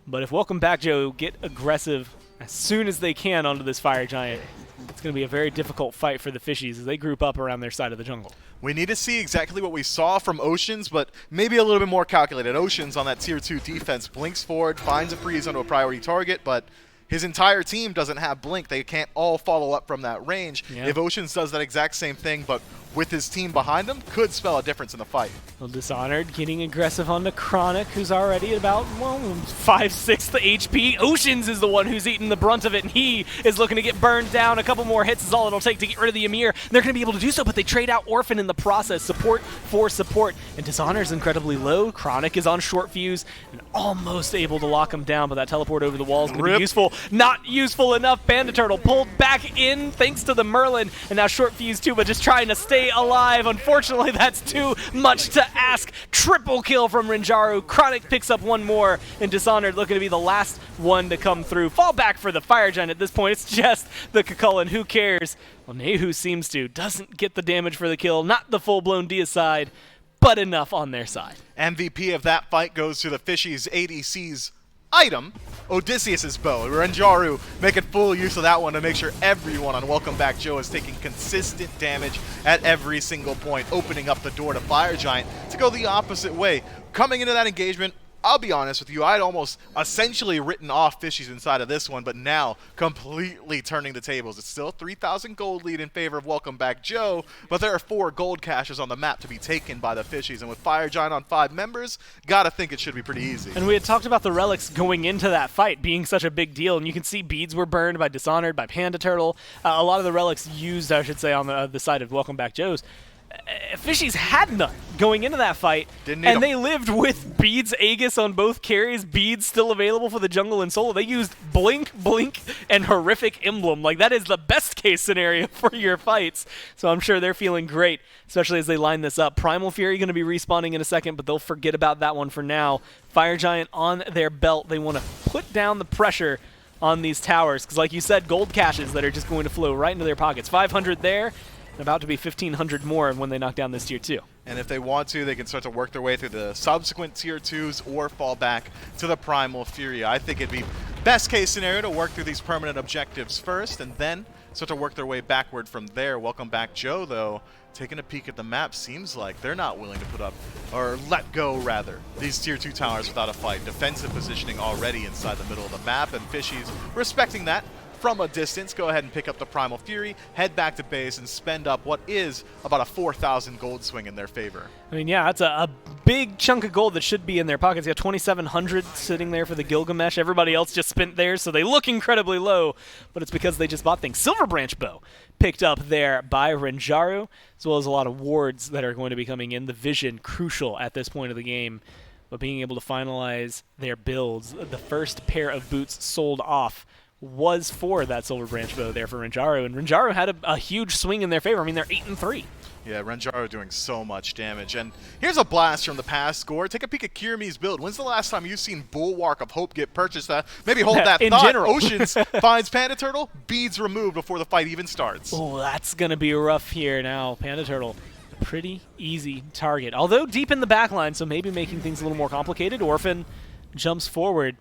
But if Welcome Back Joe get aggressive as soon as they can onto this Fire Giant, it's going to be a very difficult fight for the Fishies as they group up around their side of the jungle. We need to see exactly what we saw from Oceans, but maybe a little bit more calculated. Oceans on that Tier 2 defense blinks forward, finds a freeze onto a priority target, but his entire team doesn't have blink. They can't all follow up from that range. Yeah. If Oceans does that exact same thing, but with his team behind him, could spell a difference in the fight. Well, Dishonored getting aggressive onto Chronic, who's already at about, well, 5/6 HP. Oceans is the one who's eating the brunt of it, and he is looking to get burned down. A couple more hits is all it'll take to get rid of the Ymir. They're going to be able to do so, but they trade out Orphan in the process. Support for support. And Dishonored's incredibly low. Chronic is on short fuse and almost able to lock him down, but that teleport over the wall is going to be useful. Not useful enough. Bandit Turtle pulled back in thanks to the Merlin, and now short fuse too, but just trying to stay alive. Unfortunately, that's too much to ask. Triple kill from Rinjaru. Chronic picks up one more, and Dishonored looking to be the last one to come through. Fall back for the Fire Giant at this point. It's just the Cucullin. Who cares? Well, Nehu seems to. Doesn't get the damage for the kill. Not the full-blown deicide, but enough on their side. MVP of that fight goes to the Fishies ADC's item, Odysseus's bow. Renjaru making full use of that one to make sure everyone on Welcome Back Joe is taking consistent damage at every single point, opening up the door to Fire Giant to go the opposite way. Coming into that engagement, I'll be honest with you, I'd almost essentially written off Fishies inside of this one, but now completely turning the tables. It's still 3,000 gold lead in favor of Welcome Back Joe, but there are 4 gold caches on the map to be taken by the Fishies, and with Fire Giant on 5 members, gotta think it should be pretty easy. And we had talked about the relics going into that fight being such a big deal, and you can see beads were burned by Dishonored, by Panda Turtle. A lot of the relics used, I should say, on the side of Welcome Back Joe's. Fishies had none going into that fight, and they lived with Beads Aegis on both carries, Beads still available for the jungle and solo. They used Blink, and Horrific Emblem. Like, that is the best case scenario for your fights, so I'm sure they're feeling great, especially as they line this up. Primal Fury going to be respawning in a second, but they'll forget about that one for now. Fire Giant on their belt. They want to put down the pressure on these towers, because like you said, gold caches that are just going to flow right into their pockets. 500 there. About to be 1,500 more when they knock down this Tier 2. And if they want to, they can start to work their way through the subsequent Tier 2s or fall back to the Primal Fury. I think it'd be best case scenario to work through these permanent objectives first and then start to work their way backward from there. Welcome Back Joe, though, taking a peek at the map, seems like they're not willing to put up, or let go rather, these Tier 2 towers without a fight. Defensive positioning already inside the middle of the map, and Fishies respecting that. From a distance, go ahead and pick up the Primal Fury, head back to base, and spend up what is about a 4,000 gold swing in their favor. I mean, yeah, that's a big chunk of gold that should be in their pockets. You got 2,700 sitting there for the Gilgamesh. Everybody else just spent theirs, so they look incredibly low, but it's because they just bought things. Silver Branch Bow picked up there by Rinjaru, as well as a lot of wards that are going to be coming in. The vision, crucial at this point of the game, but being able to finalize their builds. The first pair of boots sold off was for that Silver Branch Bow there for Rinjaru, and Rinjaru had a huge swing in their favor. I mean, they're 8-3. Yeah, Rinjaru doing so much damage. And here's a blast from the past score. Take a peek at Kirimi's build. When's the last time you've seen Bulwark of Hope get purchased? Maybe hold that in thought. General. Oceans finds Panda Turtle, beads removed before the fight even starts. Oh, that's going to be rough here now. Panda Turtle, a pretty easy target. Although deep in the back line, so maybe making things a little more complicated. Orphan jumps forward.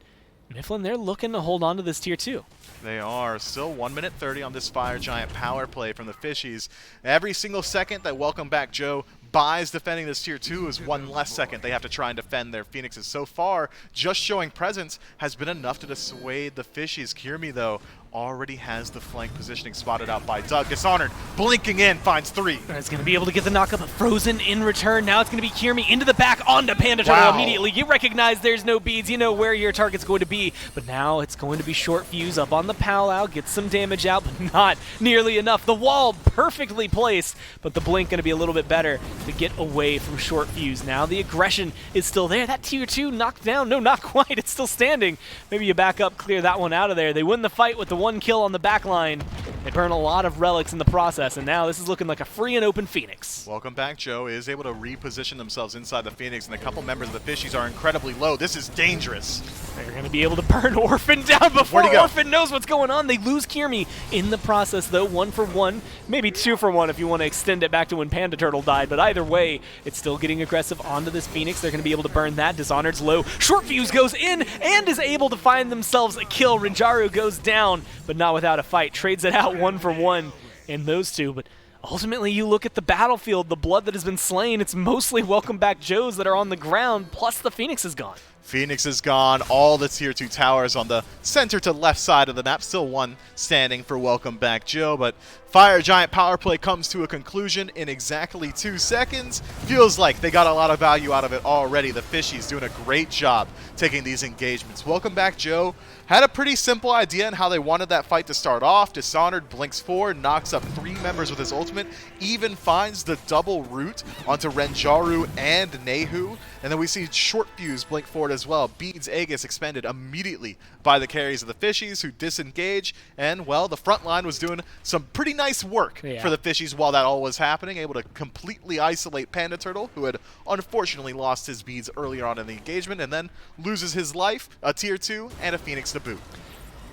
Mifflin, they're looking to hold on to this Tier 2. They are. Still 1 minute 30 on this Fire Giant power play from the Fishies. Every single second that Welcome Back Joe buys defending this Tier 2 is one less second they have to try and defend their Phoenixes. So far, just showing presence has been enough to dissuade the Fishies. Kirimi, though, already has the flank positioning spotted out by Doug. Dishonored, blinking in, finds 3. It's going to be able to get the knockup, but Frozen in return. Now it's going to be Kiermi into the back onto Panda Turtle Wow. immediately. You recognize there's no beads. You know where your target's going to be. But now it's going to be Short Fuse up on the Powwow. Gets some damage out, but not nearly enough. The wall perfectly placed, but the blink going to be a little bit better to get away from Short Fuse. Now the aggression is still there. That tier 2 knocked down. No, not quite. It's still standing. Maybe you back up, clear that one out of there. They win the fight with the 1 kill on the back line. They burn a lot of relics in the process, and now this is looking like a free and open Phoenix. Welcome Back Joe is able to reposition themselves inside the Phoenix, and a couple members of the Fishies are incredibly low. This is dangerous. They're going to be able to burn Orphan down before Where'd he go? Orphan knows what's going on. They lose Kiermi in the process, though. 1 for 1, maybe 2 for 1 if you want to extend it back to when Panda Turtle died. But either way, it's still getting aggressive onto this Phoenix. They're going to be able to burn that. Dishonored's low. Short Fuse goes in and is able to find themselves a kill. Rinjaru goes down, but not without a fight. Trades it out 1 for 1 in those two. But ultimately, you look at the battlefield, the blood that has been slain, it's mostly Welcome Back Joes that are on the ground, plus the Phoenix is gone. Phoenix is gone. All the tier 2 towers on the center to left side of the map. Still 1 standing for Welcome Back Joe, but Fire Giant power play comes to a conclusion in exactly 2 seconds. Feels like they got a lot of value out of it already. The Fishies doing a great job taking these engagements. Welcome Back Joe had a pretty simple idea on how they wanted that fight to start off. Dishonored blinks forward, knocks up 3 members with his ultimate, even finds the double root onto Renjaru and Nehu. And then we see Short Fuse blink forward as well. Beads Aegis expended immediately by the carries of the Fishies, who disengage. And, well, the front line was doing some pretty nice work for the Fishies while that all was happening, able to completely isolate Panda Turtle, who had unfortunately lost his beads earlier on in the engagement, and then loses his life, a tier 2, and a Phoenix to boot.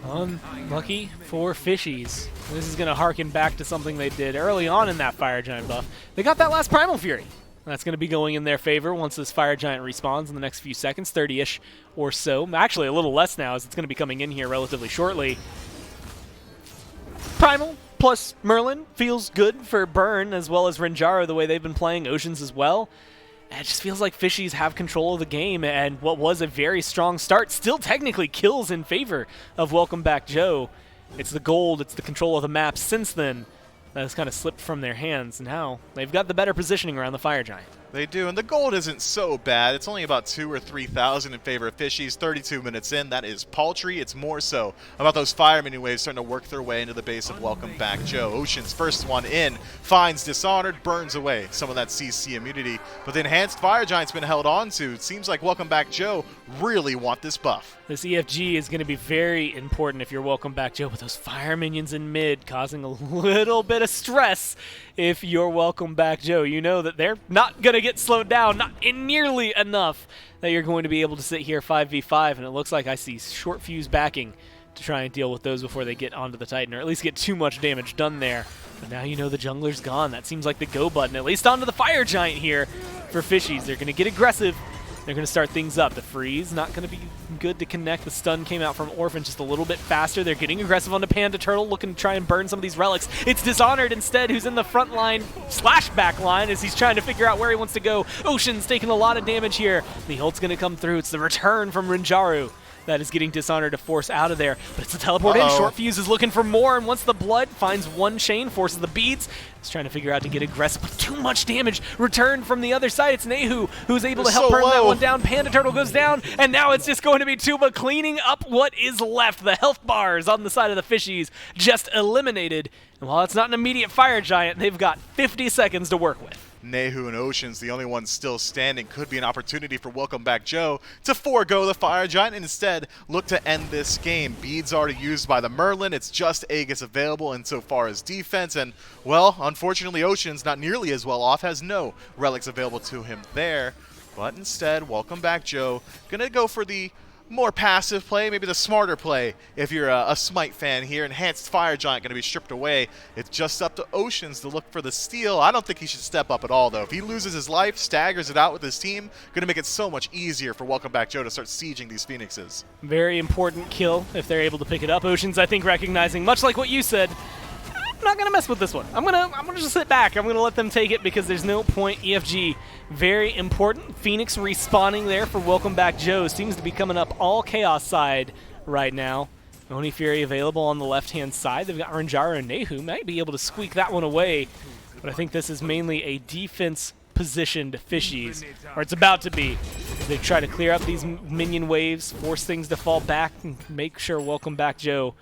Unlucky for Fishies. This is going to harken back to something they did early on in that Fire Giant buff. They got that last Primal Fury. That's going to be going in their favor once this Fire Giant respawns in the next few seconds, 30-ish or so. Actually, a little less now, as it's going to be coming in here relatively shortly. Primal plus Merlin feels good for Burn, as well as Renjaro, the way they've been playing Oceans as well. And it just feels like Fishies have control of the game, and what was a very strong start still technically kills in favor of Welcome Back Joe. It's the gold, it's the control of the map since then that has kind of slipped from their hands. Now they've got the better positioning around the Fire Giant. They do, and the gold isn't so bad. It's only about 2,000 or 3,000 in favor of Fishies. 32 minutes in, that is paltry. It's more so about those fire mini waves starting to work their way into the base of Welcome Back Joe. Ocean's first one in, finds Dishonored, burns away some of that CC immunity, but the enhanced Fire Giant's been held on to. It seems like Welcome Back Joe really want this buff. This EFG is going to be very important if you're Welcome Back Joe, with those fire minions in mid causing a little bit of stress. If you're Welcome Back Joe, you know that they're not going to get slowed down, not in nearly enough that you're going to be able to sit here 5v5, and it looks like I see Short Fuse backing to try and deal with those before they get onto the Titan, or at least get too much damage done there. But now you know the jungler's gone. That seems like the go button, at least onto the Fire Giant here for Fishies. They're going to get aggressive. They're going to start things up. The freeze, not going to be good to connect. The stun came out from Orphan just a little bit faster. They're getting aggressive onto Panda Turtle, looking to try and burn some of these relics. It's Dishonored instead, who's in the front line / back line as he's trying to figure out where he wants to go. Ocean's taking a lot of damage here. The ult's going to come through. It's the return from Rinjaru that is getting Dishonored to force out of there. But it's a teleport in. Short Fuse is looking for more, and once the blood finds one chain, forces the beads. He's trying to figure out to get aggressive, but too much damage. Return from the other side. It's Nehu who's able to help burn that one down. Panda Turtle goes down, and now it's just going to be Tuba cleaning up what is left. The health bars on the side of the Fishies just eliminated. And while it's not an immediate Fire Giant, they've got 50 seconds to work with. Nehu and Ocean's the only ones still standing. Could be an opportunity for Welcome Back Joe to forego the Fire Giant and instead look to end this game. Beads already used by the Merlin. It's just Aegis available insofar as defense. And, well, unfortunately, Ocean's not nearly as well off, has no relics available to him there. But instead, Welcome Back Joe gonna go for the more passive play, maybe the smarter play if you're a Smite fan here. Enhanced Fire Giant going to be stripped away. It's just up to Oceans to look for the steal. I don't think he should step up at all, though. If he loses his life, staggers it out with his team, going to make it so much easier for Welcome Back Joe to start sieging these Phoenixes. Very important kill if they're able to pick it up. Oceans, I think, recognizing, much like what you said, I'm not going to mess with this one. I'm gonna just sit back. I'm going to let them take it because there's no point. EFG, very important. Phoenix respawning there for Welcome Back Joe. Seems to be coming up all Chaos side right now. Oni Fury available on the left-hand side. They've got Renjaro and Nehu. Might be able to squeak that one away, but I think this is mainly a defense-positioned Fishies, or it's about to be. They try to clear up these minion waves, force things to fall back, and make sure Welcome Back Joe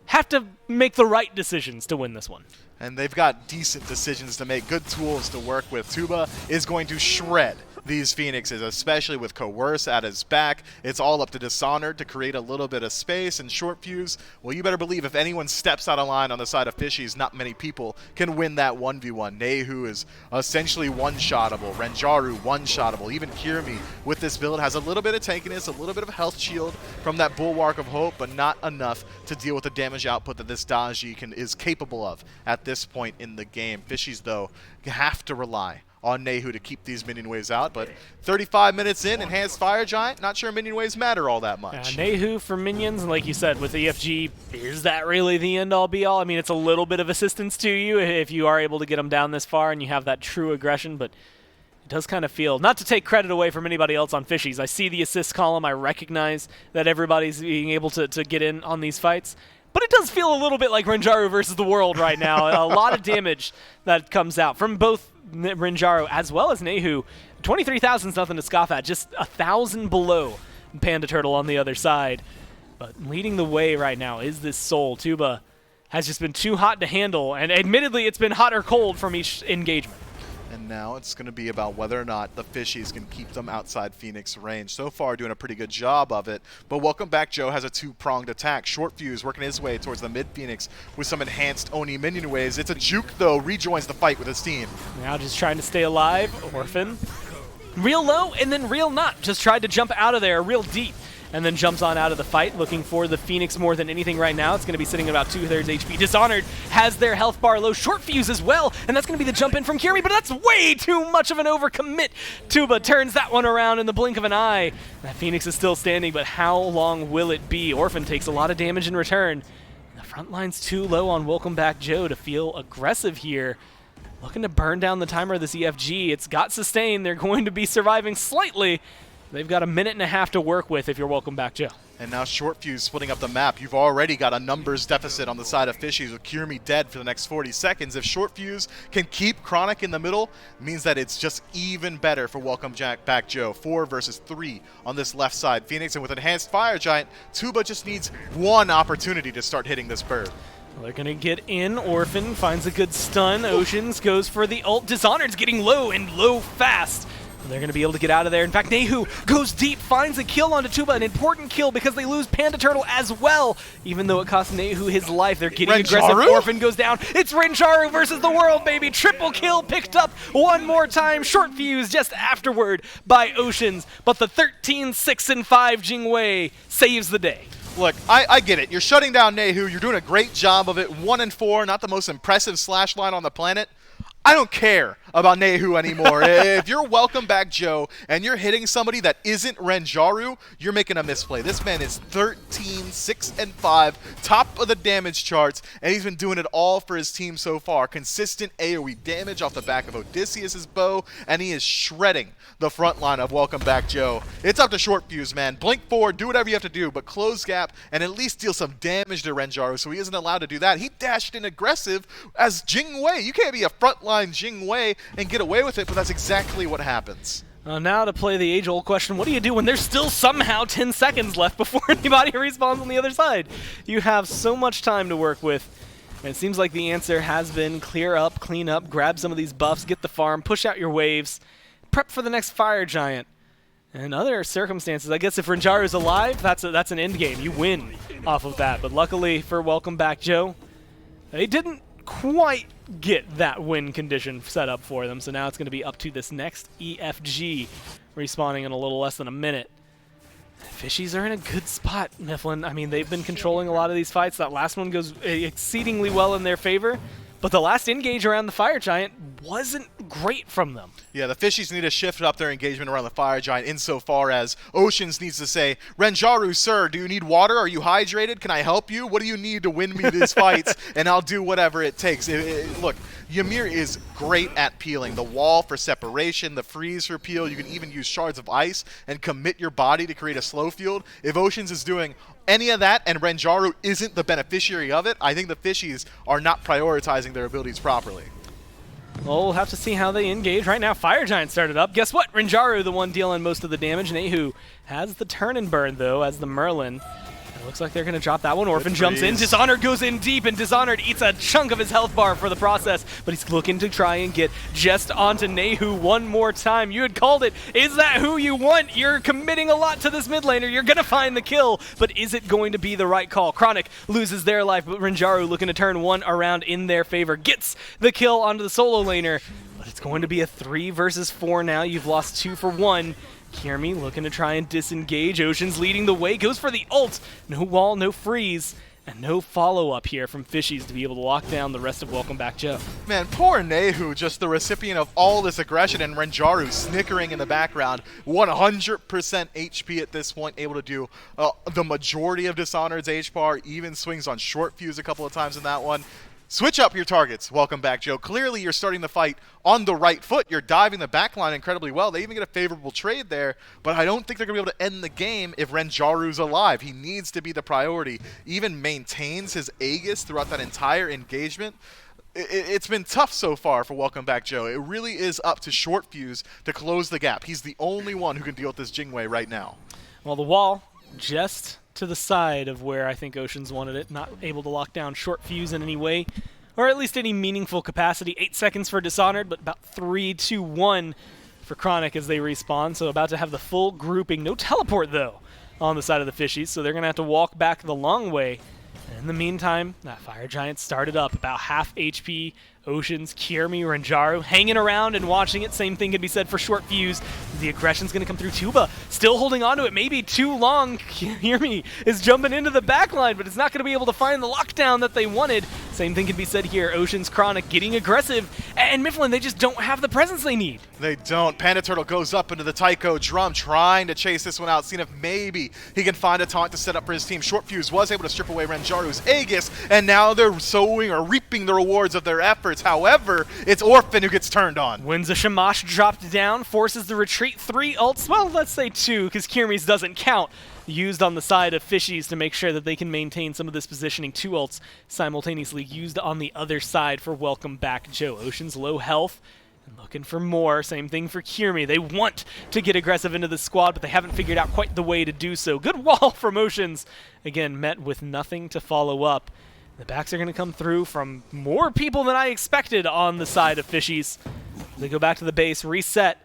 have to make the right decisions to win this one. And they've got decent decisions to make, good tools to work with. Tuba is going to shred these Phoenixes, especially with Coerce at his back. It's all up to Dishonored to create a little bit of space, and Short Fuse, well, you better believe if anyone steps out of line on the side of Fishies, not many people can win that 1v1. Nehu is essentially one-shottable. Renjaru, one-shottable. Even Kirimi with this build has a little bit of tankiness, a little bit of health shield from that Bulwark of Hope, but not enough to deal with the damage output that this Daji is capable of at this point in the game. Fishies, though, have to rely on Nehu to keep these minion waves out, but 35 minutes in, Enhanced Fire Giant, not sure minion waves matter all that much. Nehu for minions, and like you said, with EFG, is that really the end-all be-all? I mean, it's a little bit of assistance to you if you are able to get them down this far and you have that true aggression, but it does kind of feel, not to take credit away from anybody else on Fishies, I see the assist column, I recognize that everybody's being able to get in on these fights, but it does feel a little bit like Renjaru versus the world right now. A lot of damage that comes out from both Renjaru as well as Nehu. 23,000 is nothing to scoff at, just 1,000 below Panda Turtle on the other side. But leading the way right now is this Soul. Tuba has just been too hot to handle, and admittedly it's been hot or cold from each engagement. And now it's going to be about whether or not the Fishies can keep them outside Phoenix range. So far, doing a pretty good job of it. But Welcome Back Joe has a two-pronged attack. Short Fuse working his way towards the mid-Phoenix with some enhanced Oni minion waves. It's a juke, though. Rejoins the fight with his team. Now just trying to stay alive. Orphan. Real low and then real not. Just tried to jump out of there real deep. And then jumps on out of the fight, looking for the Phoenix more than anything right now. It's going to be sitting at about 2/3 HP. Dishonored has their health bar low. Short Fuse as well, and that's going to be the jump in from Kirimi, but that's way too much of an overcommit. Tuba turns that one around in the blink of an eye. That Phoenix is still standing, but how long will it be? Orphan takes a lot of damage in return. The front line's too low on Welcome Back Joe to feel aggressive here. Looking to burn down the timer of this EFG. It's got sustain. They're going to be surviving slightly. They've got a minute and a half to work with if you're Welcome Back Joe. And now Short Fuse splitting up the map. You've already got a numbers deficit on the side of Fishies with Kirimi dead for the next 40 seconds. If Short Fuse can keep Chronic in the middle, it means that it's just even better for Welcome Back Joe. 4 versus 3 on this left side. Phoenix, and with Enhanced Fire Giant, Tuba just needs one opportunity to start hitting this bird. Well, they're going to get in. Orphan finds a good stun. Oceans goes for the ult. Dishonored's getting low and low fast. They're going to be able to get out of there. In fact, Nehu goes deep, finds a kill onto Tuba, an important kill because they lose Panda Turtle as well. Even though it costs Nehu his life, they're getting aggressive. Orphan goes down. It's Renjaru versus the world, baby. Triple kill picked up one more time. Short Fuse just afterward by Oceans. But the 13-6-5 Jingwei saves the day. Look, I get it. You're shutting down Nehu. You're doing a great job of it. 1-4, not the most impressive slash line on the planet. I don't care about Nehu anymore. If you're Welcome Back Joe and you're hitting somebody that isn't Renjaru, you're making a misplay. This man is 13-6-5, top of the damage charts, and he's been doing it all for his team so far. Consistent AoE damage off the back of Odysseus' bow, and he is shredding the front line of Welcome Back Joe. It's up to Short Fuse, man. Blink forward, do whatever you have to do, but close gap and at least deal some damage to Renjaru, so he isn't allowed to do that. He dashed in aggressive as Jingwei. You can't be a frontline Jingwei and get away with it, but that's exactly what happens. Now to play the age-old question, what do you do when there's still somehow 10 seconds left before anybody respawns on the other side? You have so much time to work with, and it seems like the answer has been clear up, clean up, grab some of these buffs, get the farm, push out your waves, prep for the next Fire Giant. And other circumstances, I guess if Renjaru's alive, that's an end game. You win off of that. But luckily for Welcome Back Joe, they didn't quite get that win condition set up for them. So now it's going to be up to this next EFG respawning in a little less than a minute. Fishies are in a good spot, Mifflin. I mean, they've been controlling a lot of these fights. That last one goes exceedingly well in their favor. But the last engage around the Fire Giant wasn't great from them. Yeah, the Fishies need to shift up their engagement around the Fire Giant insofar as Oceans needs to say, Renjaru, sir, do you need water? Are you hydrated? Can I help you? What do you need to win me these fights? And I'll do whatever it takes. Look, Ymir is great at peeling. The wall for separation, the freeze for peel. You can even use shards of ice and commit your body to create a slow field. If Oceans is doing any of that and Renjaru isn't the beneficiary of it, I think the Fishies are not prioritizing their abilities properly. Well, we'll have to see how they engage. Right now, Fire Giant started up. Guess what? Renjaru, the one dealing most of the damage. Nehu has the turn and burn, though, as the Merlin. It looks like they're going to drop that one. Orphan jumps in. Dishonored goes in deep, and Dishonored eats a chunk of his health bar for the process, but he's looking to try and get just onto Nehu one more time. You had called it. Is that who you want? You're committing a lot to this mid laner. You're going to find the kill, but is it going to be the right call? Chronic loses their life, but Renjaru looking to turn one around in their favor. Gets the kill onto the solo laner, but it's going to be a 3 versus 4 now. You've lost 2 for 1. Kiermi looking to try and disengage. Ocean's leading the way, goes for the ult. No wall, no freeze, and no follow-up here from Fishies to be able to lock down the rest of Welcome Back Joe. Man, poor Nehu, just the recipient of all this aggression, and Renjaru snickering in the background. 100% HP at this point, able to do the majority of Dishonored's H-bar, even swings on short fuse a couple of times in that one. Switch up your targets. Welcome back, Joe. Clearly, you're starting the fight on the right foot. You're diving the backline incredibly well. They even get a favorable trade there, but I don't think they're going to be able to end the game if Renjaru's alive. He needs to be the priority. Even maintains his Aegis throughout that entire engagement. It's been tough so far for Welcome Back Joe. It really is up to Short Fuse to close the gap. He's the only one who can deal with this Jingwei right now. Well, the wall just to the side of where I think Oceans wanted it, not able to lock down Short Fuse in any way, or at least any meaningful capacity. 8 seconds for Dishonored, but about 3, 2, 1 for Chronic as they respawn, so about to have the full grouping. No teleport, though, on the side of the Fishies, so they're going to have to walk back the long way. And in the meantime, that Fire Giant started up, about half HP. Oceans, Kiermi, Renjaru hanging around and watching it. Same thing could be said for Short Fuse. The aggression's going to come through. Tuba still holding on to it, maybe too long. Kiermi is jumping into the backline, but it's not going to be able to find the lockdown that they wanted. Same thing can be said here. Oceans, Chronic getting aggressive, and Mifflin, they just don't have the presence they need. They don't. Panda Turtle goes up into the Taiko drum, trying to chase this one out, seeing if maybe he can find a taunt to set up for his team. Short Fuse was able to strip away Renjaru's Aegis, and now they're sowing or reaping the rewards of their efforts. However, it's Orphan who gets turned on. Wins a Shamash dropped down, forces the retreat. 3 ults, well, let's say 2, because Kiermi's doesn't count. Used on the side of Fishies to make sure that they can maintain some of this positioning. 2 ults simultaneously used on the other side for Welcome Back Joe. Ocean's low health and looking for more. Same thing for Kiermi. They want to get aggressive into the squad, but they haven't figured out quite the way to do so. Good wall from Oceans. Again, met with nothing to follow up. The backs are going to come through from more people than I expected on the side of Fishies. They go back to the base, reset,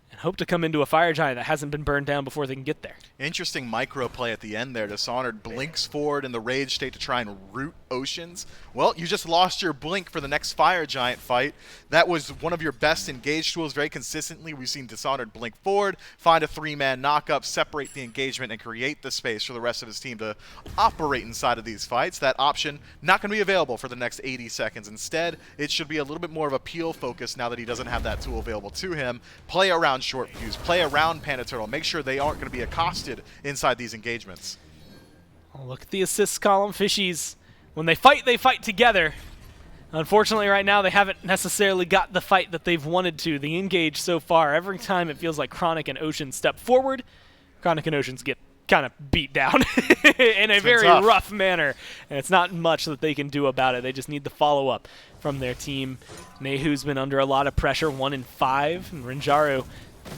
and hope to come into a Fire Giant that hasn't been burned down before they can get there. Interesting micro play at the end there. Dishonored blinks forward in the rage state to try and root Oceans. Well, you just lost your blink for the next Fire Giant fight. That was one of your best engaged tools very consistently. We've seen Dishonored blink forward, find a 3-man knockup, separate the engagement, and create the space for the rest of his team to operate inside of these fights. That option not going to be available for the next 80 seconds. Instead, it should be a little bit more of a peel focus now that he doesn't have that tool available to him. Play around Short Fuse, play around Panda Turtle, make sure they aren't going to be accosted inside these engagements. Oh, look at the assists column. Fishies, when they fight together. Unfortunately, right now, they haven't necessarily got the fight that they've wanted to. The engage so far, every time it feels like Chronic and Ocean step forward, Chronic and Oceans get kind of beat down in a very rough manner. And it's not much that they can do about it. They just need the follow-up from their team. Nehu's been under a lot of pressure, 1 in 5, and Renjaru,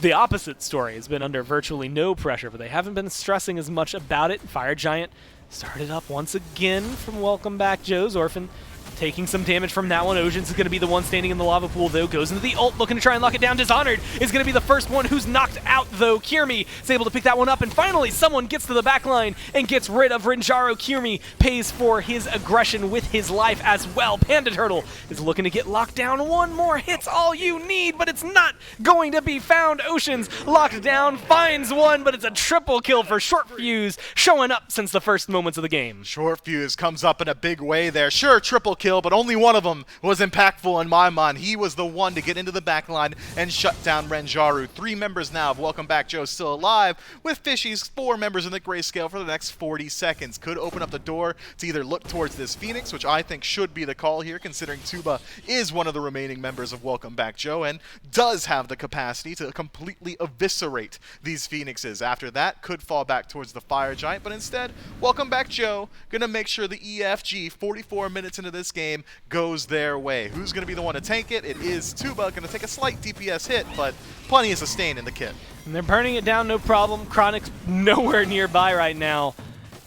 the opposite story, has been under virtually no pressure, but they haven't been stressing as much about it. Fire Giant started up once again from Welcome Back Joe's Orphan. Taking some damage from that one. Oceans is going to be the one standing in the lava pool, though. Goes into the ult, looking to try and lock it down. Dishonored is going to be the first one who's knocked out, though. Kiermi is able to pick that one up, and finally someone gets to the back line and gets rid of Renjaru. Kiermi pays for his aggression with his life as well. Panda Turtle is looking to get locked down. One more hit's all you need, but it's not going to be found. Oceans locked down, finds one, but it's a triple kill for Short Fuse, showing up since the first moments of the game. Short Fuse comes up in a big way there. Sure, triple kill kill, but only one of them was impactful in my mind. He was the one to get into the back line and shut down Renjaru. 3 members now of Welcome Back Joe still alive, with Fishies 4 members in the grayscale for the next 40 seconds. Could open up the door to either look towards this Phoenix, which I think should be the call here, considering Tuba is one of the remaining members of Welcome Back Joe and does have the capacity to completely eviscerate these Phoenixes. After that, could fall back towards the Fire Giant, but instead, Welcome Back Joe gonna make sure the EFG 44 minutes into this game goes their way. Who's gonna be the one to tank it? It is Tuba, gonna take a slight DPS hit, but plenty of sustain in the kit. And they're burning it down, no problem. Chronic's nowhere nearby right now.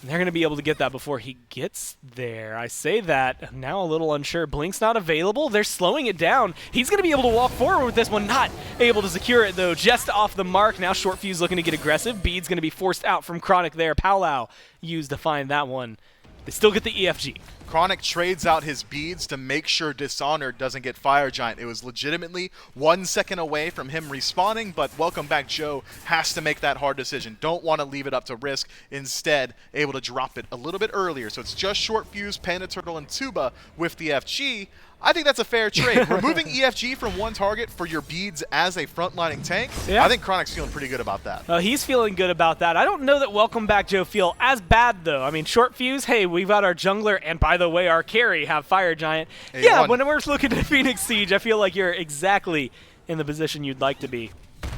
And they're going to be able to get that before he gets there. I say that, I'm now a little unsure. Blink's not available. They're slowing it down. He's going to be able to walk forward with this one. Not able to secure it, though. Just off the mark. Now Short Fuse looking to get aggressive. Bede's going to be forced out from Chronic there. Powwow used to find that one. They still get the EFG. Chronic trades out his beads to make sure Dishonored doesn't get Fire Giant. It was legitimately 1 second away from him respawning, but Welcome Back Joe has to make that hard decision. Don't want to leave it up to risk. Instead, able to drop it a little bit earlier. So it's just Short Fuse, Panda Turtle, and Tuba with the FG. I think that's a fair trade. Removing EFG from one target for your beads as a frontlining tank, yeah. I think Chronic's feeling pretty good about that. He's feeling good about that. I don't know that Welcome Back Joe feel as bad, though. I mean, Short Fuse, hey, we've got our jungler, and by the way, our carry have Fire Giant. Yeah, when we're looking at Phoenix Siege, I feel like you're exactly in the position you'd like to be.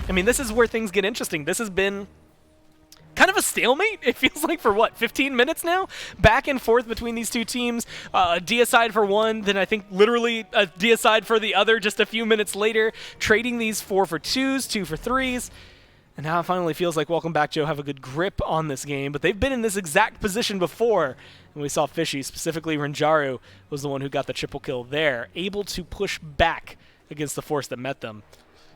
I mean, this is where things get interesting. This has been kind of a stalemate, it feels like, for what, 15 minutes now? Back and forth between these two teams. A deicide for one, then I think literally a deicide for the other just a few minutes later, trading these 4 for 2s, 2 for 3s. And now it finally feels like Welcome Back Joe have a good grip on this game, but they've been in this exact position before. And we saw Fishies, specifically Renjaru, was the one who got the triple kill there, able to push back against the force that met them.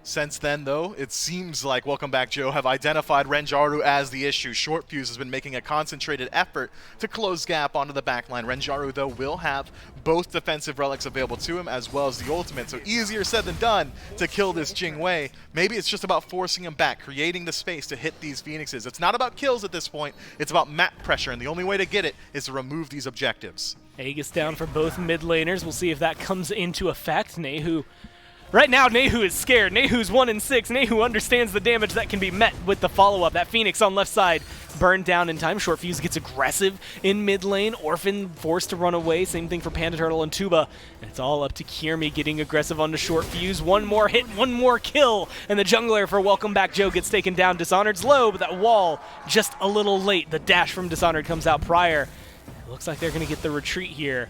Since then, though, it seems like Welcome Back Joe have identified Renjaru as the issue. Short Fuse has been making a concentrated effort to close gap onto the backline. Renjaru, though, will have both defensive relics available to him as well as the ultimate, so easier said than done to kill this Jing Wei. Maybe it's just about forcing him back, creating the space to hit these Phoenixes. It's not about kills at this point, it's about map pressure, and the only way to get it is to remove these objectives. Aegis down for both mid laners. We'll see if that comes into effect. Nehu. Right now, Nehu is scared. Nehu's 1-6. Nehu understands the damage that can be met with the follow-up. That Phoenix on left side burned down in time. Short Fuse gets aggressive in mid lane. Orphan forced to run away. Same thing for Panda Turtle and Tuba. And it's all up to Kiermi getting aggressive onto Short Fuse. One more hit, one more kill. And the jungler for Welcome Back Joe gets taken down. Dishonored's low, but that wall just a little late. The dash from Dishonored comes out prior. It looks like they're going to get the retreat here,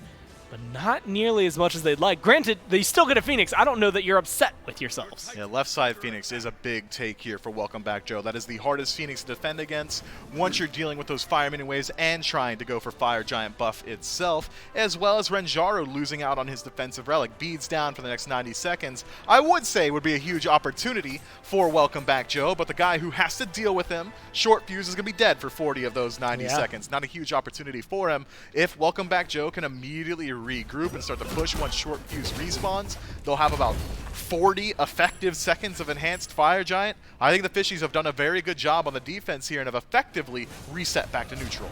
but not nearly as much as they'd like. Granted, they still get a Phoenix. I don't know that you're upset with yourselves. Yeah, left side Phoenix is a big take here for Welcome Back Joe. That is the hardest Phoenix to defend against once you're dealing with those Fire Minion waves and trying to go for Fire Giant buff itself, as well as Renjaru losing out on his defensive relic. Beads down for the next 90 seconds. I would say would be a huge opportunity for Welcome Back Joe, but the guy who has to deal with him, Short Fuse, is going to be dead for 40 of those 90 seconds. Not a huge opportunity for him. If Welcome Back Joe can immediately regroup and start to push once Short Fuse respawns, they'll have about 40 effective seconds of enhanced Fire Giant. I think the Fishies have done a very good job on the defense here and have effectively reset back to neutral.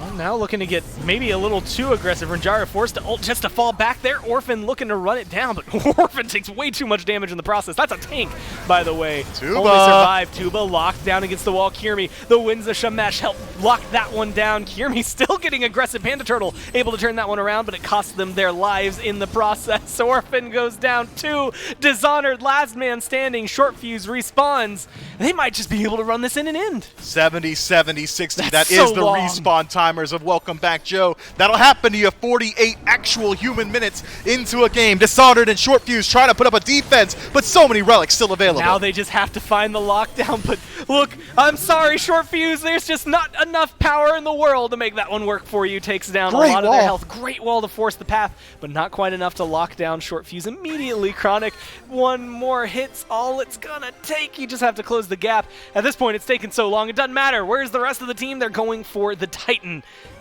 Well, now looking to get maybe a little too aggressive. Renjara forced to ult just to fall back there. Orphan looking to run it down, but Orphan takes way too much damage in the process. That's a tank, by the way. Tuba. Only survived. Tuba locked down against the wall. Kiermi, the Winds of Shamash, helped lock that one down. Kiermi still getting aggressive. Panda Turtle able to turn that one around, but it cost them their lives in the process. Orphan goes down too. Dishonored, last man standing. Short Fuse respawns. They might just be able to run this in and end. 70, 70, 60. That's That is so the long. respawn timers of Welcome Back Joe. That'll happen to you 48 actual human minutes into a game. Dishonored and Short Fuse trying to put up a defense, but so many relics still available. Now they just have to find the lockdown, but look, I'm sorry, Short Fuse, there's just not enough power in the world to make that one work for you. Takes down a lot of their health. Great wall to force the path, but not quite enough to lock down Short Fuse immediately. Chronic, one more hit's all it's gonna take. You just have to close the gap. At this point, it's taken so long, it doesn't matter. Where's the rest of the team? They're going for the Titan.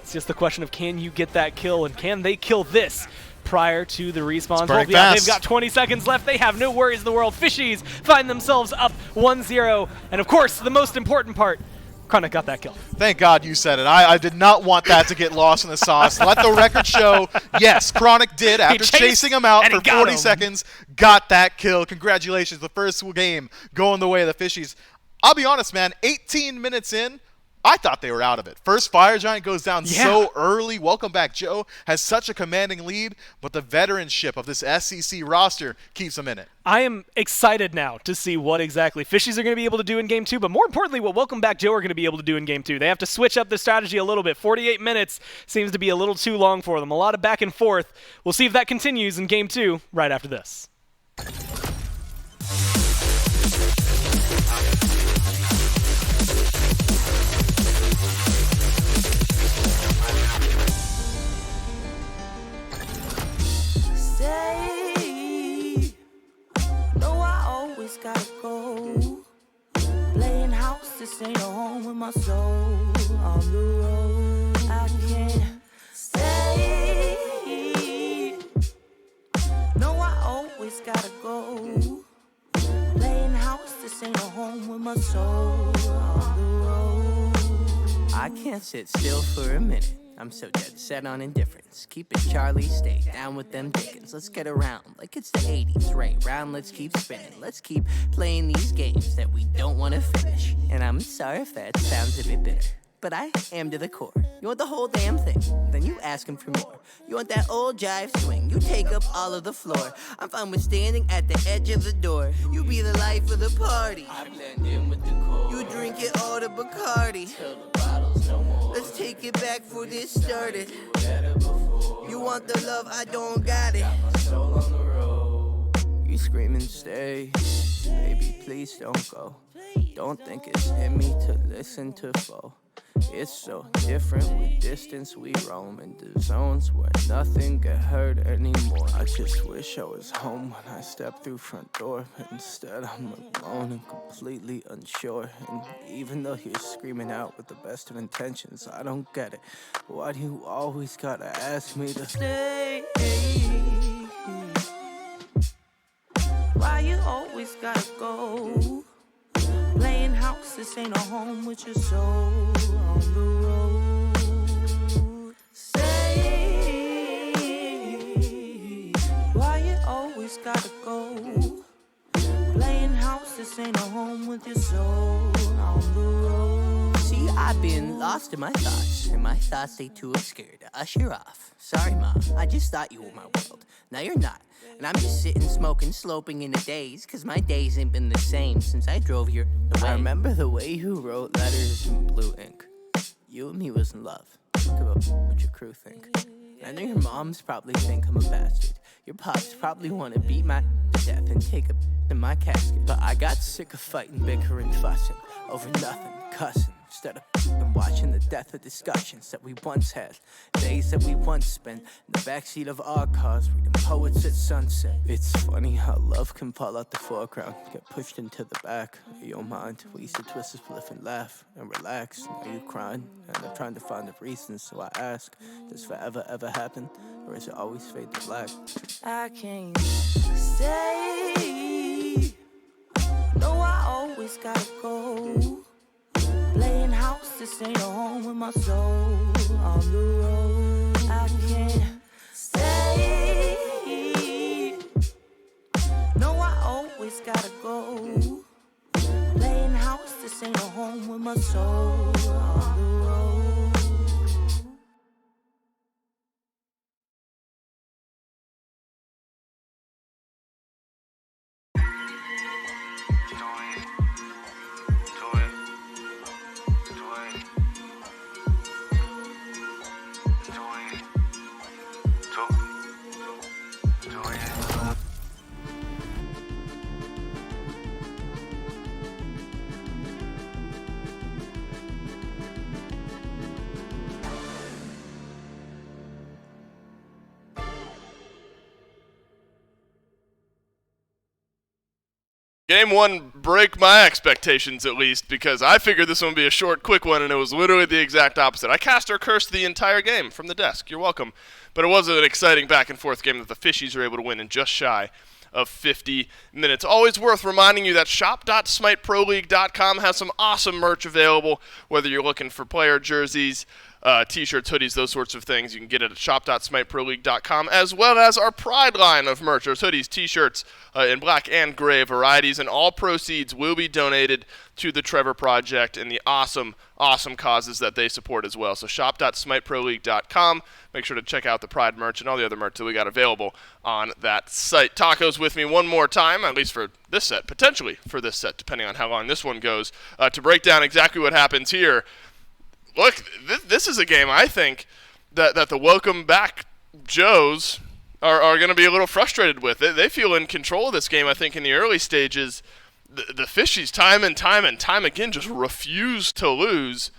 It's just the question of, can you get that kill, and can they kill this prior to the respawns? Well, yeah, they've got 20 seconds left. They have no worries in the world. Fishies find themselves up 1-0. And of course, the most important part, Chronic got that kill. Thank God you said it. I did not want that to get lost in the sauce. Let the record show, yes, Chronic did, after chasing him out for 40 seconds, got that kill. Congratulations, the first game going the way of the Fishies. I'll be honest, man, 18 minutes in, I thought they were out of it. First Fire Giant goes down so early. Welcome Back Joe has such a commanding lead, but the veteranship of this SCC roster keeps them in it. I am excited now to see what exactly Fishies are going to be able to do in Game 2, but more importantly, what Welcome Back Joe are going to be able to do in Game 2. They have to switch up the strategy a little bit. 48 minutes seems to be a little too long for them. A lot of back and forth. We'll see if that continues in Game 2 right after this. Gotta go. Playing house, this ain't a home with my soul. On the road, I can't stay. No, I always gotta go. Playing house, this ain't a home with my soul. On the road, I can't sit still for a minute. I'm so dead set on indifference. Keep it Charlie, stay down with them Dickens. Let's get around like it's the 80s, right round, let's keep spinning. Let's keep playing these games that we don't want to finish. And I'm sorry if that sounds a bit bitter, but I am to the core. You want the whole damn thing, then you ask him for more. You want that old jive swing, you take up all of the floor. I'm fine with standing at the edge of the door. You be the life of the party, I blend in with the core. You drink it all to Bacardi till the bottles no more. Let's take it back for this started. You want the love, I don't got it. Got my soul on the road. You screaming stay, baby please don't go. Don't think it's in me to listen to foe. It's so different with distance we roam into zones where nothing get hurt anymore. I just wish I was home when I stepped through front door, but instead I'm alone and completely unsure. And even though you're screaming out with the best of intentions, I don't get it. Why do you always gotta ask me to stay? Why you always gotta go? Playing house, this ain't a home with your soul. On the road, say, why you always gotta go? Playing house, this ain't a home with your soul. On the road. See, I've been lost in my thoughts, and my thoughts they too obscure to usher off. Sorry, Mom, I just thought you were my world. Now you're not. And I'm just sitting, smoking, sloping in a daze, cause my days ain't been the same since I drove here away. I remember the way you wrote letters in blue ink. You and me was in love. Think about what your crew think. I know your moms probably think I'm a bastard. Your pops probably wanna beat my to death and take a in my casket. But I got sick of fighting, bickering, fussing over nothing, cussing. Instead of watching the death of discussions that we once had, days that we once spent in the backseat of our cars, reading poets at sunset. It's funny how love can fall out the foreground, get pushed into the back of your mind. We used to twist a spliff and laugh and relax. Now you crying, and I'm trying to find the reasons. So I ask, does forever ever happen, or is it always fade to black? I can't stay. No, I always gotta go. Playing house, this ain't a home with my soul. On the road, I can't stay. No, I always gotta go. Playing house, this ain't a home with my soul. On the road. Game 1 break my expectations, at least, because I figured this one would be a short, quick one, and it was literally the exact opposite. I cast or cursed the entire game from the desk. You're welcome. But it was an exciting back-and-forth game that the Fishies were able to win in just shy of 50 minutes. Always worth reminding you that shop.smiteproleague.com has some awesome merch available, whether you're looking for player jerseys, t-shirts, hoodies, those sorts of things. You can get it at shop.smiteproleague.com, as well as our Pride line of merch. There's hoodies, t-shirts in black and gray varieties, and all proceeds will be donated to the Trevor Project and the awesome causes that they support as well. So shop.smiteproleague.com. Make sure to check out the Pride merch and all the other merch that we got available on that site. Taco's with me one more time, at least for this set, potentially for this set, depending on how long this one goes, to break down exactly what happens here. Look, this is a game I think that the Welcome Back Joes are going to be a little frustrated with. They feel in control of this game, I think, in the early stages. The Fishies time and time again just refuse to lose,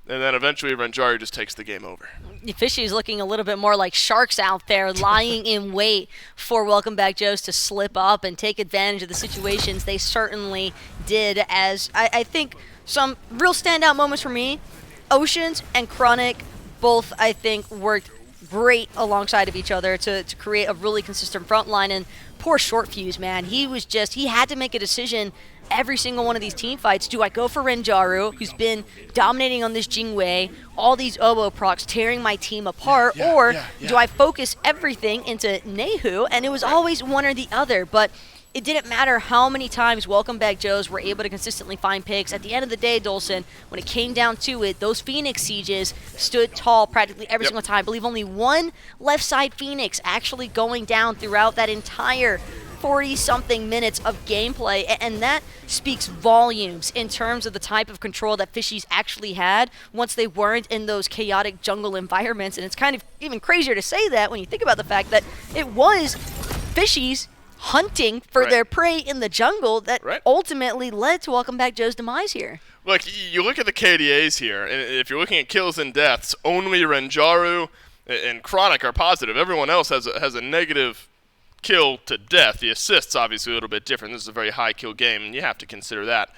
and then eventually Renjari just takes the game over. Fishies looking a little bit more like sharks out there, lying in wait for Welcome Back Joes to slip up and take advantage of the situations. They certainly did, as I think some real standout moments for me. Oceans and Chronic both, I think, worked great alongside of each other to create a really consistent front line. And poor Short Fuse, man. He had to make a decision every single one of these team fights. Do I go for Renjaru, who's been dominating on this Jingwei, all these oboe procs tearing my team apart, or do I focus everything into Nehu? And it was always one or the other. But it didn't matter how many times Welcome Back Joes were able to consistently find picks. At the end of the day, Dolson, when it came down to it, those Phoenix Sieges stood tall practically every single time. I believe only one left side Phoenix actually going down throughout that entire 40-something minutes of gameplay, and that speaks volumes in terms of the type of control that Fishies actually had once they weren't in those chaotic jungle environments. And it's kind of even crazier to say that when you think about the fact that it was Fishies hunting for their prey in the jungle that ultimately led to Welcome Back Joe's demise here. Look, you look at the KDAs here, and if you're looking at kills and deaths, only Renjaru and Chronic are positive. Everyone else has a negative kill to death. The assists, obviously, a little bit different. This is a very high kill game, and you have to consider that.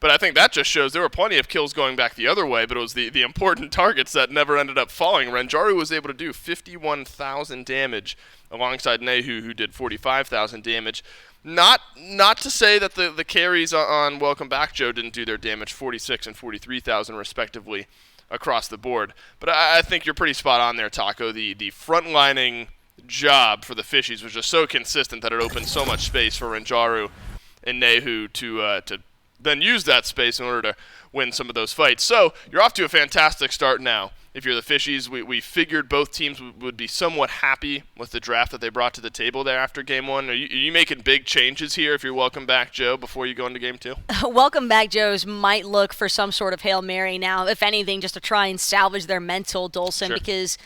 But I think that just shows there were plenty of kills going back the other way, but it was the important targets that never ended up falling. Renjaru was able to do 51,000 damage alongside Nehu, who did 45,000 damage. Not to say that the carries on Welcome Back Joe didn't do their damage, 46 and 43,000 respectively across the board. But I think you're pretty spot on there, Taco. The frontlining job for the Fishies was just so consistent that it opened so much space for Renjaru and Nehu to then use that space in order to win some of those fights. So you're off to a fantastic start now. If you're the Fishies, we figured both teams would be somewhat happy with the draft that they brought to the table there after Game 1. Are you making big changes here if you're Welcome Back Joe before you go into Game 2? Welcome Back Joes might look for some sort of Hail Mary now, if anything, just to try and salvage their mental, Dolson, because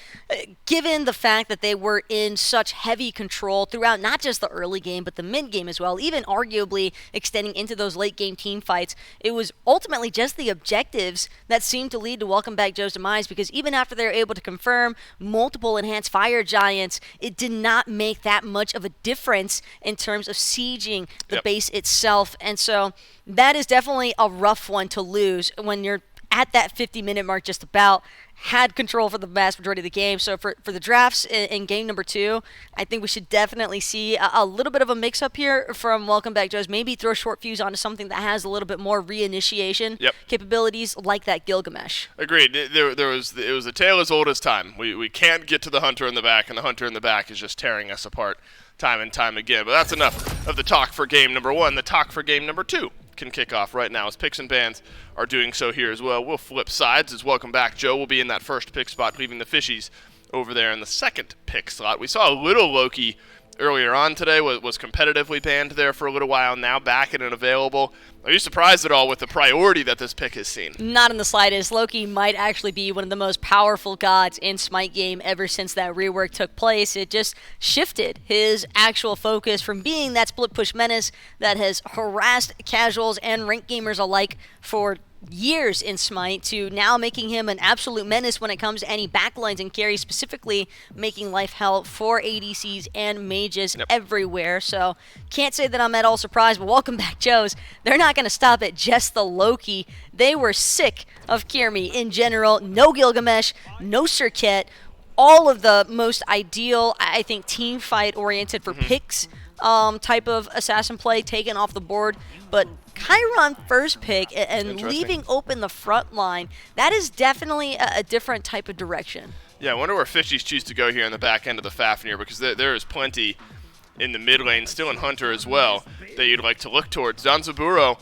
given the fact that they were in such heavy control throughout not just the early game, but the mid-game as well, even arguably extending into those late-game team fights, it was ultimately just the objectives that seemed to lead to Welcome Back Joe's demise, because even after they were able to confirm multiple enhanced fire giants, it did not make that much of a difference in terms of sieging the base itself. And so that is definitely a rough one to lose when you're at that 50-minute mark just about, had control for the vast majority of the game. So for the drafts in game number 2, I think we should definitely see a little bit of a mix-up here from Welcome Back Joe's. Maybe throw Short Fuse onto something that has a little bit more reinitiation capabilities, like that Gilgamesh. Agreed. It was a tale as old as time. We can't get to the Hunter in the back, and the Hunter in the back is just tearing us apart time and time again. But that's enough of the talk for game number 1. The talk for game number 2 can kick off right now as picks and bans are doing so here as well. We'll flip sides as Welcome Back Joe will be in that first pick spot, leaving the Fishies over there in the second pick slot. We saw a little Loki earlier on today, was competitively banned there for a little while, now back and available. Are you surprised at all with the priority that this pick has seen? Not in the slightest. Loki might actually be one of the most powerful gods in Smite game ever since that rework took place. It just shifted his actual focus from being that split push menace that has harassed casuals and ranked gamers alike for years in Smite to now making him an absolute menace when it comes to any backlines and carries, specifically making life hell for ADCs and mages everywhere. So can't say that I'm at all surprised, but Welcome Back Joes, they're not going to stop at just the Loki. They were sick of Kirmi in general. No Gilgamesh, no Circuit. all of the most ideal, I think, team fight oriented for picks type of assassin play taken off the board. But Chiron first pick and leaving open the front line, that is definitely a different type of direction. Yeah, I wonder where Fishies choose to go here in the back end of the Fafnir, because there is plenty in the mid lane, still in Hunter as well, that you'd like to look towards. Danzaburo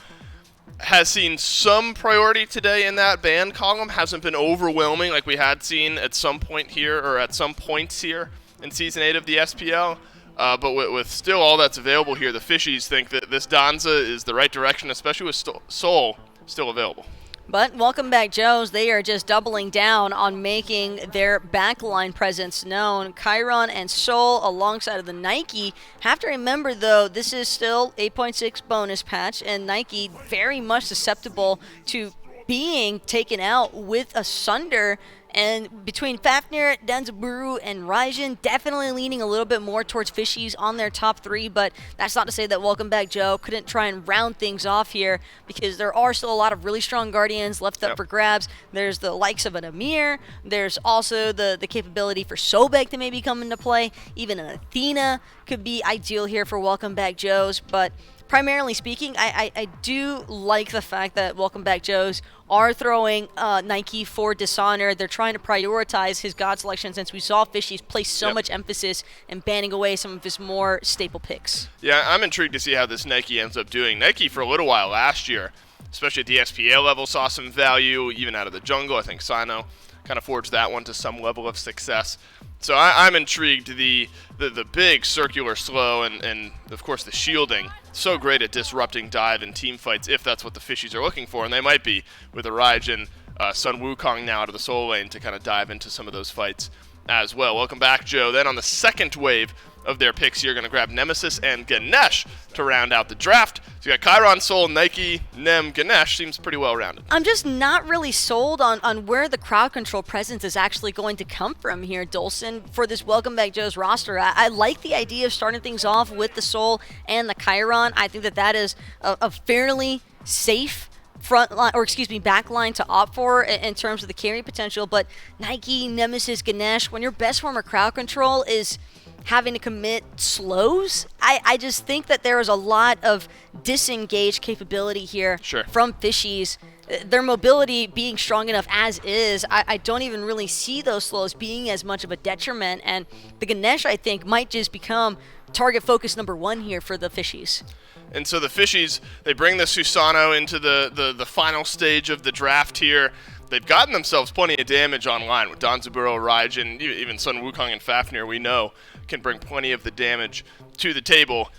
has seen some priority today in that ban column, hasn't been overwhelming like we had seen at some point here, or at some points here in Season 8 of the SPL. But with still all that's available here, the Fishies think that this Danza is the right direction, especially with Soul still available. But Welcome Back Joes, they are just doubling down on making their backline presence known. Chiron and Soul alongside of the Nike. Have to remember, though, this is still 8.6 bonus patch, and Nike very much susceptible to being taken out with a Sunder. And between Fafnir, Danzaburu, and Raijin, definitely leaning a little bit more towards Fishies on their top three, but that's not to say that Welcome Back Joe couldn't try and round things off here, because there are still a lot of really strong Guardians left up for grabs. There's the likes of an Amir. There's also the capability for Sobek to maybe come into play. Even an Athena could be ideal here for Welcome Back Joes, but primarily speaking, I do like the fact that Welcome Back Joes are throwing Nike for Dishonor. They're trying to prioritize his God selection, since we saw Fishies place so much emphasis in banning away some of his more staple picks. Yeah, I'm intrigued to see how this Nike ends up doing. Nike, for a little while last year, especially at the SPA level, saw some value, even out of the jungle. I think Sino kind of forged that one to some level of success. So I'm intrigued. The big circular slow and of course the shielding, so great at disrupting dive and team fights if that's what the Fishies are looking for, and they might be with a Raijin, Sun Wukong now out of the soul lane to kind of dive into some of those fights as well. Welcome back, Joe. Then on the second wave of their picks here, going to grab Nemesis and Ganesh to round out the draft. So you got Chiron, Soul, Nike, Nem, Ganesh. Seems pretty well rounded. I'm just not really sold on where the crowd control presence is actually going to come from here, Dolson, for this Welcome Back Joe's roster. I like the idea of starting things off with the Soul and the Chiron. I think that is a fairly safe front line, or excuse me, back line to opt for in terms of the carry potential. But Nike, Nemesis, Ganesh, when your best form of crowd control is having to commit slows, I just think that there is a lot of disengaged capability here from Fishies. Their mobility being strong enough as is, I don't even really see those slows being as much of a detriment. And the Ganesh, I think, might just become target focus number one here for the Fishies. And so the Fishies, they bring the Susano into the final stage of the draft here. They've gotten themselves plenty of damage online with Danzaburo, Raijin, even Sun Wukong and Fafnir, we know, can bring plenty of the damage to the table.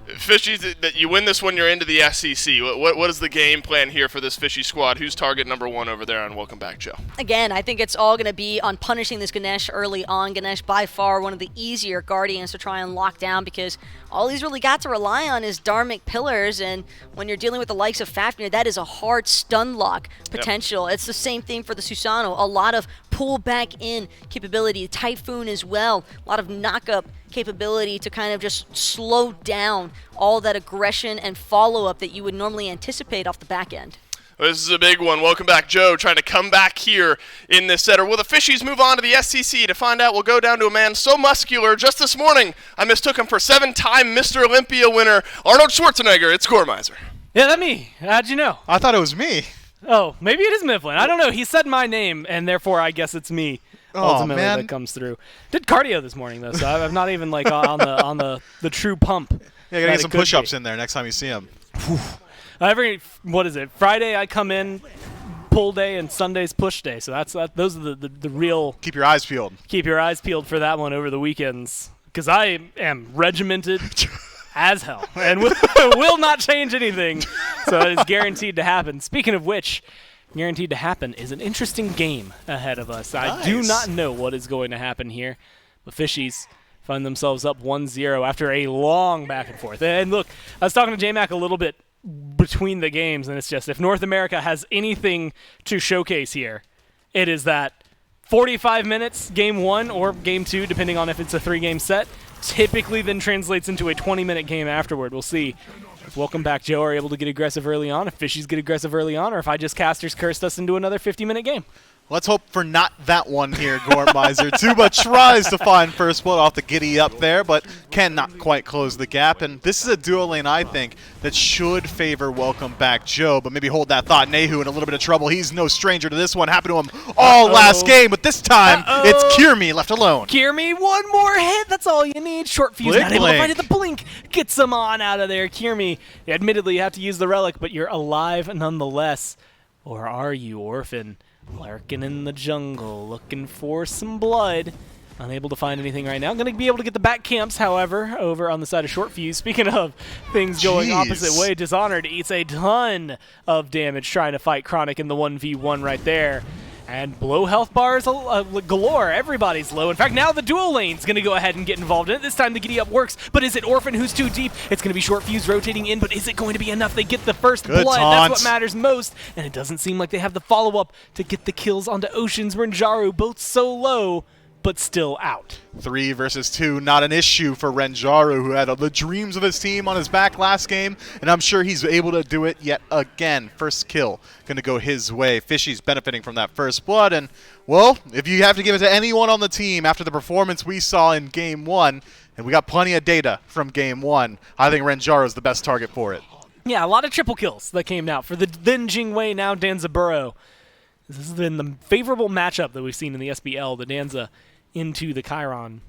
Fishies, that you win this when you're into the SCC. What is the game plan here for this Fishy squad? Who's target number one over there on Welcome Back, Joe? Again, I think it's all going to be on punishing this Ganesh early on. Ganesh, by far, one of the easier Guardians to try and lock down, because all he's really got to rely on is Dharmic Pillars, and when you're dealing with the likes of Fafnir, that is a hard stun lock potential. It's the same thing for the Susano. A lot of pull back in capability. Typhoon as well. A lot of knock-up capability to kind of just slow down all that aggression and follow-up that you would normally anticipate off the back end. This is a big one. Welcome back, Joe, trying to come back here in this set. Or will the Fishies move on to the SCC? To find out, we'll go down to a man so muscular. Just this morning, I mistook him for 7-time Mr. Olympia winner Arnold Schwarzenegger. It's Gormizer. Yeah, that's me. How'd you know? I thought it was me. Oh, maybe it is Mifflin. I don't know. He said my name, and therefore I guess it's me. Ultimately, man. that comes through. Did cardio this morning though, so I'm not even like on the true pump. Yeah, you gotta get some push-ups in there next time you see him. What is it? Friday I come in, pull day, and Sunday's push day. So those are the real. Keep your eyes peeled. Keep your eyes peeled for that one over the weekends, because I am regimented as hell and will not change anything. So it is guaranteed to happen. Speaking of which, guaranteed to happen is an interesting game ahead of us. Nice. I do not know what is going to happen here. The Fishies find themselves up 1-0 after a long back and forth. And look, I was talking to J-Mac a little bit between the games, and it's just, if North America has anything to showcase here, it is that 45 minutes game one or game two, depending on if it's a 3-game set, typically then translates into a 20-minute game afterward. We'll see if Welcome Back Joe are able to get aggressive early on, if Fishies get aggressive early on, or if I just Casters cursed us into another 50-minute game. Let's hope for not that one here, Gormizer. Tuba tries to find first blood off the giddy up there, but cannot quite close the gap. And this is a duo lane, I think, that should favor Welcome Back Joe, but maybe hold that thought. Nehu in a little bit of trouble. He's no stranger to this one. Happened to him all last game, but this time it's Kierme left alone. Kierme, one more hit. That's all you need. Short fuse, not able to find it. The blink gets him on out of there. Kierme, admittedly, you have to use the relic, but you're alive nonetheless. Or are you, Orphan? Lurking in the jungle, looking for some blood. Unable to find anything right now. Going to be able to get the back camps, however, over on the side of Short Fuse. Speaking of things going opposite way, Dishonored eats a ton of damage trying to fight Chronic in the 1v1 right there. And low health bars galore. Everybody's low. In fact, now the dual lane's going to go ahead and get involved in it. This time the giddy up works, but is it Orphan who's too deep? It's going to be Short Fuse rotating in, but is it going to be enough? They get the first blood. That's what matters most. And it doesn't seem like they have the follow-up to get the kills onto Oceans. Renjaru both so low, but still out. 3 versus 2, not an issue for Renjaru, who had the dreams of his team on his back last game, and I'm sure he's able to do it yet again. First kill going to go his way. Fishies benefiting from that first blood, and, well, if you have to give it to anyone on the team after the performance we saw in Game 1, and we got plenty of data from Game 1, I think Renjaru is the best target for it. Yeah, a lot of triple kills that came out for the then Jingwei, now Danzaburo. This has been the favorable matchup that we've seen in the SBL, the Danza into the Chiron.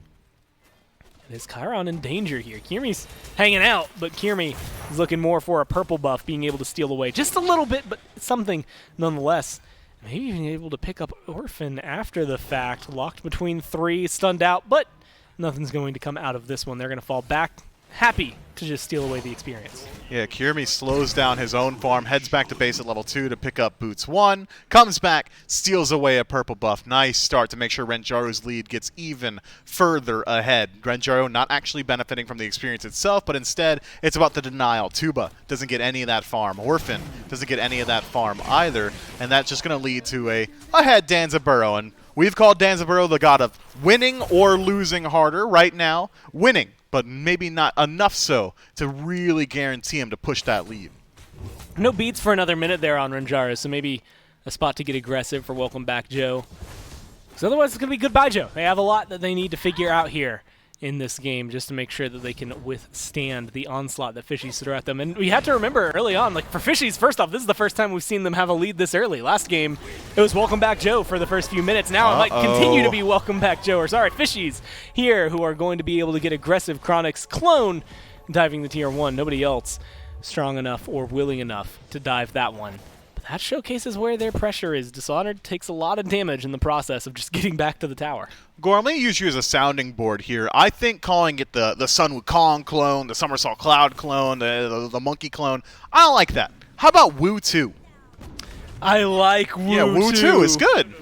Is Chiron in danger here? Kierme's hanging out, but Kierme is looking more for a purple buff, being able to steal away just a little bit, but something nonetheless. Maybe even able to pick up Orphan after the fact. Locked between 3, stunned out, but nothing's going to come out of this one. They're going to fall back, happy to just steal away the experience. Yeah, Kierme slows down his own farm, heads back to base at level 2 to pick up Boots 1, comes back, steals away a purple buff. Nice start to make sure Renjaru's lead gets even further ahead. Renjaru not actually benefiting from the experience itself, but instead it's about the denial. Tuba doesn't get any of that farm. Orphan doesn't get any of that farm either, and that's just going to lead to a ahead Danzaburo. And we've called Danzaburo the god of winning or losing harder. Right now, winning, but maybe not enough so to really guarantee him to push that lead. No beats for another minute there on Renjaru, so maybe a spot to get aggressive for Welcome Back Joe. Because otherwise it's going to be goodbye Joe. They have a lot that they need to figure out here in this game just to make sure that they can withstand the onslaught that Fishies throw at them. And we have to remember early on, like for Fishies, first off, this is the first time we've seen them have a lead this early. Last game, it was Welcome Back Joe for the first few minutes. Now it might continue to be Welcome Back Joe, or sorry, Fishies here, who are going to be able to get aggressive. Chronic's clone diving the tier 1. Nobody else strong enough or willing enough to dive that one. But that showcases where their pressure is. Dishonored takes a lot of damage in the process of just getting back to the tower. Gore, I'm going to use you as a sounding board here. I think calling it the Sun Wukong clone, the Somersault Cloud clone, the Monkey clone, I don't like that. How about Wu 2? I like Wu 2. Yeah, Wu 2 is good.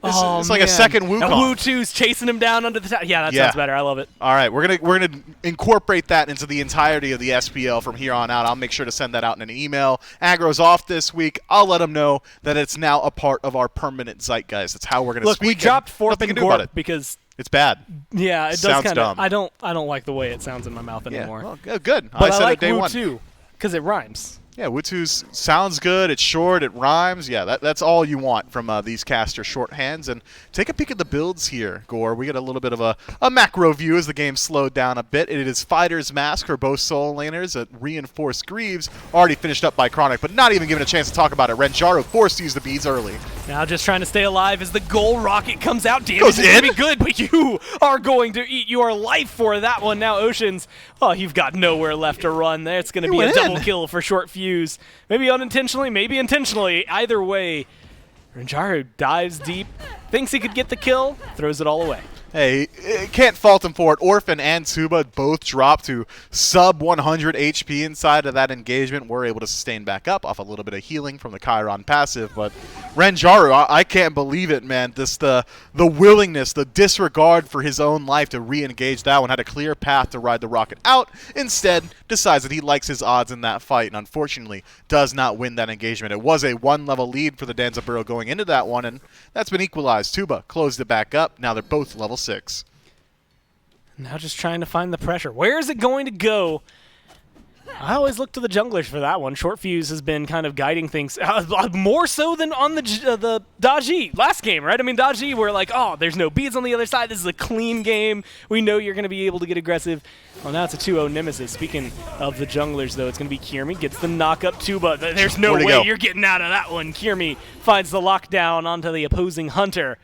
It's like a second Wukong. And Wu 2's chasing him down under the tower. Yeah, that sounds better. I love it. All right, we're gonna incorporate that into the entirety of the SPL from here on out. I'll make sure to send that out in an email. Aggro's off this week. I'll let them know that it's now a part of our permanent zeitgeist. That's how we're gonna speak. Look, we dropped Forp and Gorp because it's bad. Yeah, it sounds does kind of. dumb. I don't like the way it sounds in my mouth anymore. Yeah, well, good. But I said like it day Wu one. 2 because it rhymes. Yeah, Wutu's sounds good. It's short. It rhymes. Yeah, that's all you want from these caster shorthands. And take a peek at the builds here, Gore. We get a little bit of a macro view as the game slowed down a bit. It is Fighter's Mask for both soul laners. Reinforced Greaves already finished up by Chronic, but not even given a chance to talk about it. Renjaru forced to use the beads early. Now just trying to stay alive as the gold rocket comes out. Damage is going to be good, but you are going to eat your life for that one. Now Oceans, you've got nowhere left to run. It's going to be a double kill for Short Fuse. Maybe unintentionally, maybe intentionally. Either way, Renjaru dives deep, thinks he could get the kill, throws it all away. Hey, can't fault him for it. Orphan and Tuba both dropped to sub 100 HP inside of that engagement. We're able to sustain back up off a little bit of healing from the Chiron passive. But Renjaru, I can't believe it, man. The willingness, the disregard for his own life to re-engage that one. Had a clear path to ride the rocket out. Instead, decides that he likes his odds in that fight, and unfortunately does not win that engagement. It was a one-level lead for the Danzaburo going into that one, and that's been equalized. Tuba closed it back up. Now they're both level 6. Now just trying to find the pressure. Where is it going to go? I always look to the junglers for that one. Short Fuse has been kind of guiding things more so than on the Daji last game, right? I mean, Daji, we're like, oh, there's no beads on the other side. This is a clean game. We know you're going to be able to get aggressive. Well, now it's a 2-0 Nemesis. Speaking of the junglers, though, it's going to be Kiermi. Gets the knock-up too, but there's no way you're getting out of that one. Kiermi finds the lockdown onto the opposing Hunter.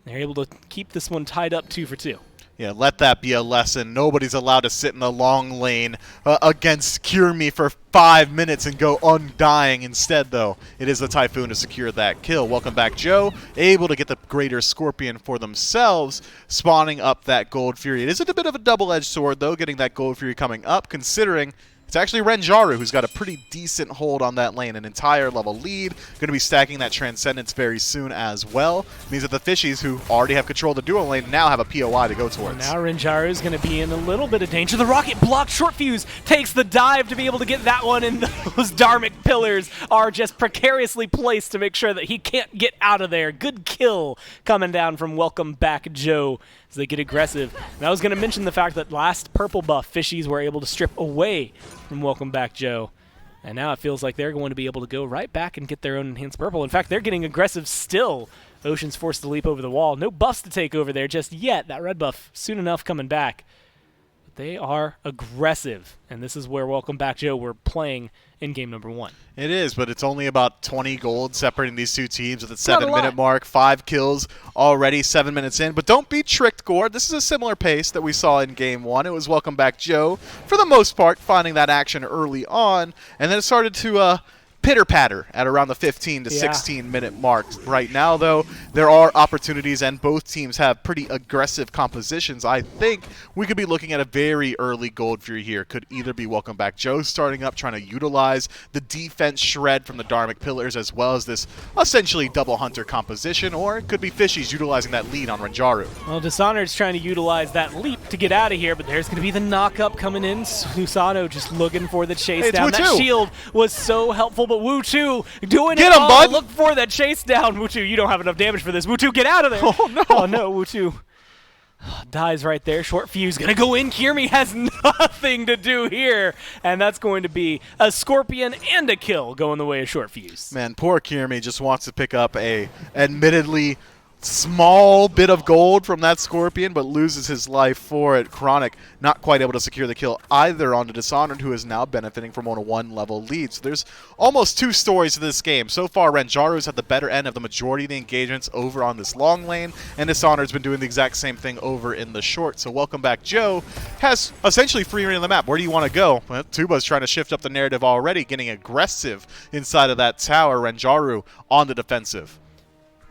They're able to keep this one tied up 2 for 2. Yeah, let that be a lesson. Nobody's allowed to sit in the long lane against Cure Me for 5 minutes and go undying. Instead, though, it is the Typhoon to secure that kill. Welcome back, Joe. Able to get the Greater Scorpion for themselves, spawning up that Gold Fury. It is a bit of a double-edged sword, though, getting that Gold Fury coming up, considering it's actually Renjaru who's got a pretty decent hold on that lane, an entire level lead. Going to be stacking that Transcendence very soon as well. Means that the Fishies, who already have control of the dual lane, now have a POI to go towards. Now Renjaru is going to be in a little bit of danger. The rocket blocked. Short Fuse takes the dive to be able to get that one, and those Dharmic pillars are just precariously placed to make sure that he can't get out of there. Good kill coming down from Welcome Back Joe as they get aggressive. And I was going to mention the fact that last purple buff, Fishies were able to strip away from Welcome Back Joe. And now it feels like they're going to be able to go right back and get their own enhanced purple. In fact, they're getting aggressive still. Ocean's forced to leap over the wall. No buffs to take over there just yet. That red buff soon enough coming back. But they are aggressive. And this is where Welcome Back Joe were playing in game number 1. It is, but it's only about 20 gold separating these two teams at the 7-minute mark. 5 kills already, 7 minutes in. But don't be tricked, Gord. This is a similar pace that we saw in Game 1. It was Welcome Back Joe, for the most part, finding that action early on. And then it started to pitter-patter at around the 15 to 16-minute mark. Right now, though, there are opportunities, and both teams have pretty aggressive compositions. I think we could be looking at a very early Gold Fury here. Could either be Welcome Back Joe starting up, trying to utilize the defense shred from the Dharmic Pillars, as well as this essentially double Hunter composition, or it could be Fishies utilizing that lead on Renjaru. Well, Dishonored's trying to utilize that leap to get out of here, but there's going to be the knock-up coming in. Susano just looking for the chase down. That shield was so helpful, but Wu-Chu doing it all. Bud. Look for that chase down. Wu-Chu, you don't have enough damage for this. Wu-Chu, get out of there. Oh, no. Oh, no, Wu-Chu dies right there. Short Fuse going to go in. Kiermi has nothing to do here, and that's going to be a Scorpion and a kill going the way of Short Fuse. Man, poor Kiermi just wants to pick up a admittedly small bit of gold from that Scorpion, but loses his life for it. Chronic not quite able to secure the kill either on the Dishonored, who is now benefiting from a 1-level lead. So there's almost 2 stories to this game. So far, Renjaru's had the better end of the majority of the engagements over on this long lane, and Dishonored's been doing the exact same thing over in the short. So Welcome Back Joe has essentially free reign of the map. Where do you want to go? Well, Tuba's trying to shift up the narrative already, getting aggressive inside of that tower. Renjaru on the defensive.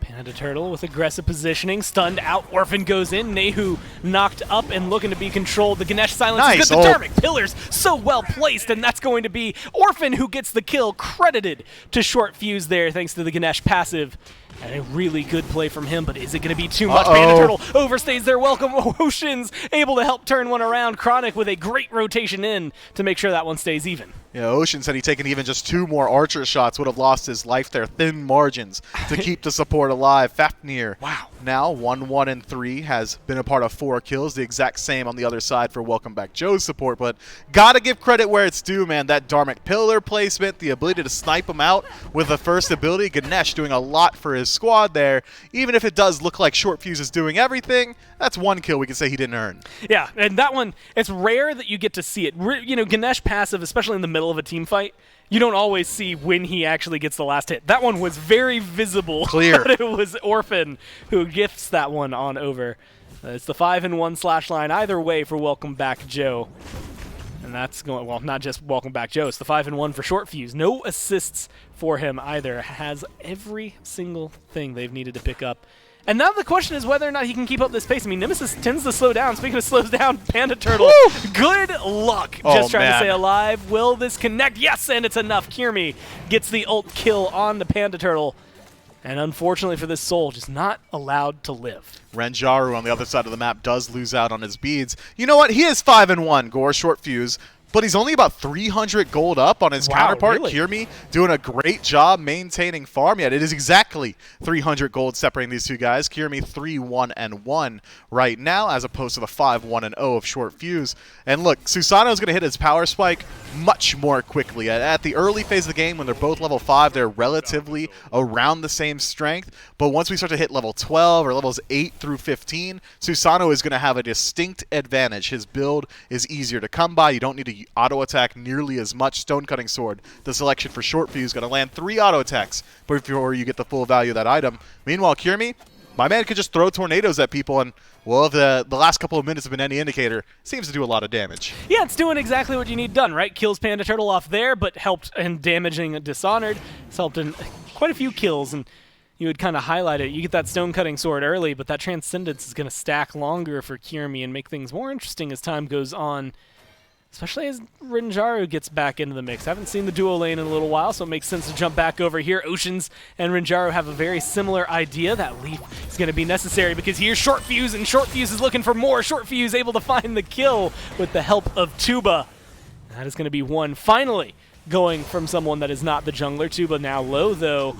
Panda Turtle with aggressive positioning, stunned out. Orphan goes in. Nehu knocked up and looking to be controlled. The Ganesh silence is good. The Dharmic Pillars so well placed, and that's going to be Orphan who gets the kill. Credited to Short Fuse there thanks to the Ganesh passive. And a really good play from him, but is it going to be too much? Panda Turtle overstays their welcome. Ocean's able to help turn one around. Chronic with a great rotation in to make sure that one stays even. Yeah, Ocean said he'd taken even just 2 more Archer shots, would have lost his life there. Thin margins to keep the support alive. Fafnir, wow, now 1-1-3, has been a part of 4 kills. The exact same on the other side for Welcome Back Joe's support, but gotta give credit where it's due, man. That Dharmic Pillar placement, the ability to snipe him out with the first ability. Ganesh doing a lot for his squad there. Even if it does look like Short Fuse is doing everything, that's 1 kill we can say he didn't earn. Yeah, and that one, it's rare that you get to see it. You know, Ganesh passive, especially in the middle of a team fight, you don't always see when he actually gets the last hit. That one was very visible. Clear. But it was Orphan who gifts that one on over. It's the 5-in-1 slash line either way for Welcome Back Joe. And that's going, well, not just Welcome Back Joe, it's the 5-in-1 for Short Fuse. No assists for him either. Has every single thing they've needed to pick up. And now the question is whether or not he can keep up this pace. I mean, Nemesis tends to slow down. Speaking of slows down, Panda Turtle, good luck. Just trying to stay alive. Will this connect? Yes, and it's enough. Kiermi gets the ult kill on the Panda Turtle. And unfortunately for this soul, just not allowed to live. Renjaru on the other side of the map does lose out on his beads. You know what? He is 5-1. Gore, Short Fuse, but he's only about 300 gold up on his counterpart. Really? Kiermi doing a great job maintaining farm, yet it is exactly 300 gold separating these two guys. Kiermi 3-1-1 right now, as opposed to the 5-1-0 of Short Fuse. And look, Susano's going to hit his power spike much more quickly. At the early phase of the game, when they're both level 5, they're relatively around the same strength. But once we start to hit level 12 or levels 8 through 15, Susano is going to have a distinct advantage. His build is easier to come by. You don't need to auto attack nearly as much. Stone Cutting Sword, the selection for Short Fuse, going to land 3 auto attacks before you get the full value of that item. Meanwhile, Kiermi, my man could just throw tornadoes at people, and well, the last couple of minutes have been any indicator, seems to do a lot of damage. Yeah, it's doing exactly what you need done, right? Kills Panda Turtle off there, but helped in damaging Dishonored. It's helped in quite a few kills, and you would kind of highlight it. You get that Stone Cutting Sword early, but that Transcendence is going to stack longer for Kiermi and make things more interesting as time goes on, especially as Rinjaru gets back into the mix. Haven't seen the duo lane in a little while, so it makes sense to jump back over here. Oceans and Rinjaru have a very similar idea. That leap is going to be necessary because here's Short Fuse, and Short Fuse is looking for more. Short Fuse able to find the kill with the help of Tuba. That is going to be one finally going from someone that is not the jungler. Tuba now low, though.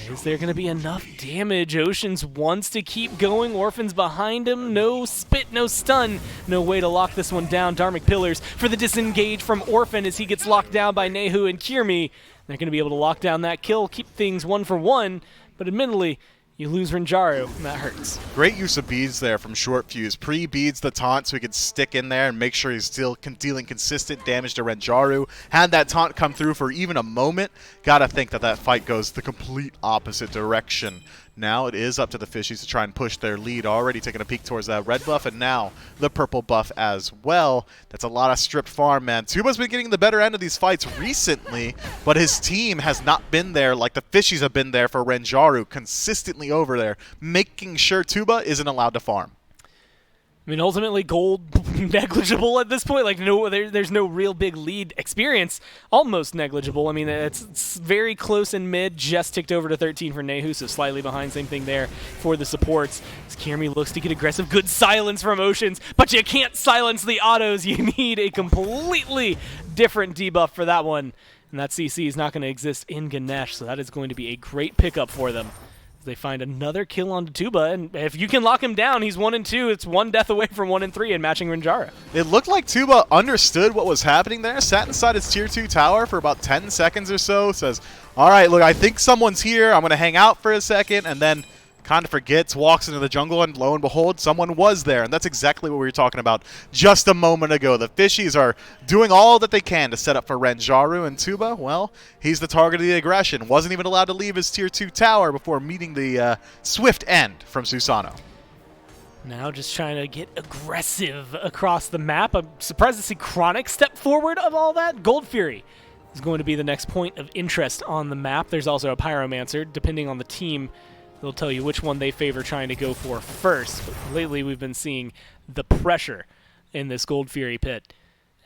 Is there going to be enough damage? Oceans wants to keep going. Orphan's behind him. No spit, no stun. No way to lock this one down. Dharmic Pillars for the disengage from Orphan as he gets locked down by Nehu and Kiermi. They're going to be able to lock down that kill, keep things 1 for 1, but admittedly, you lose Rinjaru, and that hurts. Great use of beads there from Short Fuse. Pre-beads the taunt so he could stick in there and make sure he's still dealing consistent damage to Rinjaru. Had that taunt come through for even a moment, gotta think that that fight goes the complete opposite direction. Now it is up to the Fishies to try and push their lead, already taking a peek towards that red buff, and now the purple buff as well. That's a lot of stripped farm, man. Tuba's been getting the better end of these fights recently, but his team has not been there like the Fishies have been there for Rinjaru, consistently over there, making sure Tuba isn't allowed to farm. I mean, ultimately, gold negligible at this point. Like, there's no real big lead experience. Almost negligible. I mean, it's very close in mid. Just ticked over to 13 for Nehu, so slightly behind. Same thing there for the supports. As Kiermi looks to get aggressive. Good silence from Oceans, but you can't silence the autos. You need a completely different debuff for that one. And that CC is not going to exist in Ganesh, so that is going to be a great pickup for them. They find another kill on Tuba, and if you can lock him down, he's 1 and 2. It's 1 death away from 1 and 3 and matching Rinjaru. It looked like Tuba understood what was happening there, sat inside his tier 2 tower for about 10 seconds or so, says, all right, look, I think someone's here. I'm going to hang out for a second, and then kind of forgets, walks into the jungle, and lo and behold, someone was there. And that's exactly what we were talking about just a moment ago. The Fishies are doing all that they can to set up for Rinjaru, and Tuba, well, he's the target of the aggression. Wasn't even allowed to leave his tier 2 tower before meeting the swift end from Susano. Now just trying to get aggressive across the map. I'm surprised to see Chronic step forward of all that. Gold Fury is going to be the next point of interest on the map. There's also a Pyromancer, depending on the team. They'll tell you which one they favor trying to go for first. But lately, we've been seeing the pressure in this Gold Fury pit.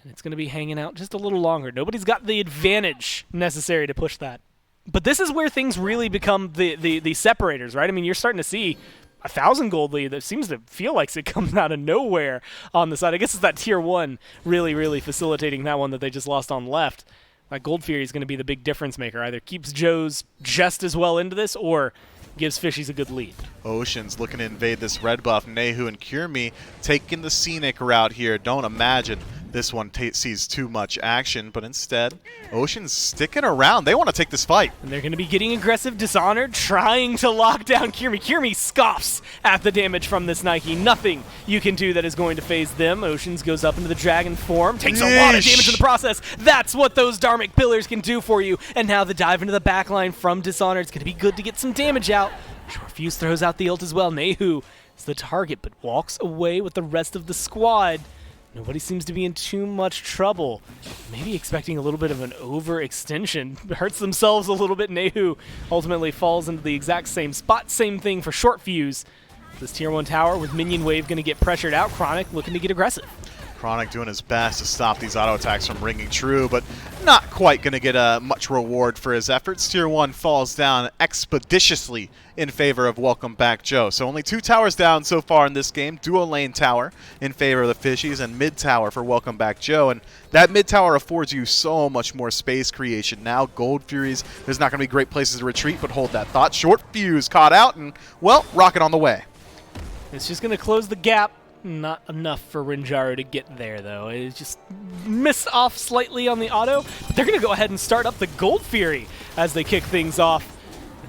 And it's going to be hanging out just a little longer. Nobody's got the advantage necessary to push that. But this is where things really become the separators, right? I mean, you're starting to see 1,000 gold lead that seems to feel like it comes out of nowhere on the side. I guess it's that tier 1 really facilitating that one that they just lost on left. Like Gold Fury is going to be the big difference maker. Either keeps Joe's just as well into this or gives Fishies a good lead. Oceans looking to invade this red buff. Nehu and Kiermi taking the scenic route here. Don't imagine this one sees too much action, but instead, Ocean's sticking around. They want to take this fight. And they're going to be getting aggressive. Dishonored trying to lock down Kiermi. Kiermi scoffs at the damage from this Nike. Nothing you can do that is going to phase them. Oceans goes up into the dragon form. Takes a lot of damage in the process. That's what those Dharmic Pillars can do for you. And now the dive into the backline from Dishonored is going to be good to get some damage out. Short Fuse throws out the ult as well. Nehu is the target, but walks away with the rest of the squad. Nobody seems to be in too much trouble. Maybe expecting a little bit of an overextension. Hurts themselves a little bit. Nehu ultimately falls into the exact same spot. Same thing for Short Fuse. This tier 1 tower with minion wave going to get pressured out. Chronic looking to get aggressive. Chronic doing his best to stop these auto attacks from ringing true, but not quite going to get much reward for his efforts. Tier 1 falls down expeditiously in favor of Welcome Back Joe. So only 2 towers down so far in this game. Dual lane tower in favor of the Fishies and mid tower for Welcome Back Joe. And that mid tower affords you so much more space creation. Now Gold Furies, there's not going to be great places to retreat, but hold that thought. Short fuse caught out and, well, rocket on the way. It's just going to close the gap. Not enough for Renjaro to get there, though. It just missed off slightly on the auto. But they're going to go ahead and start up the Gold Fury as they kick things off.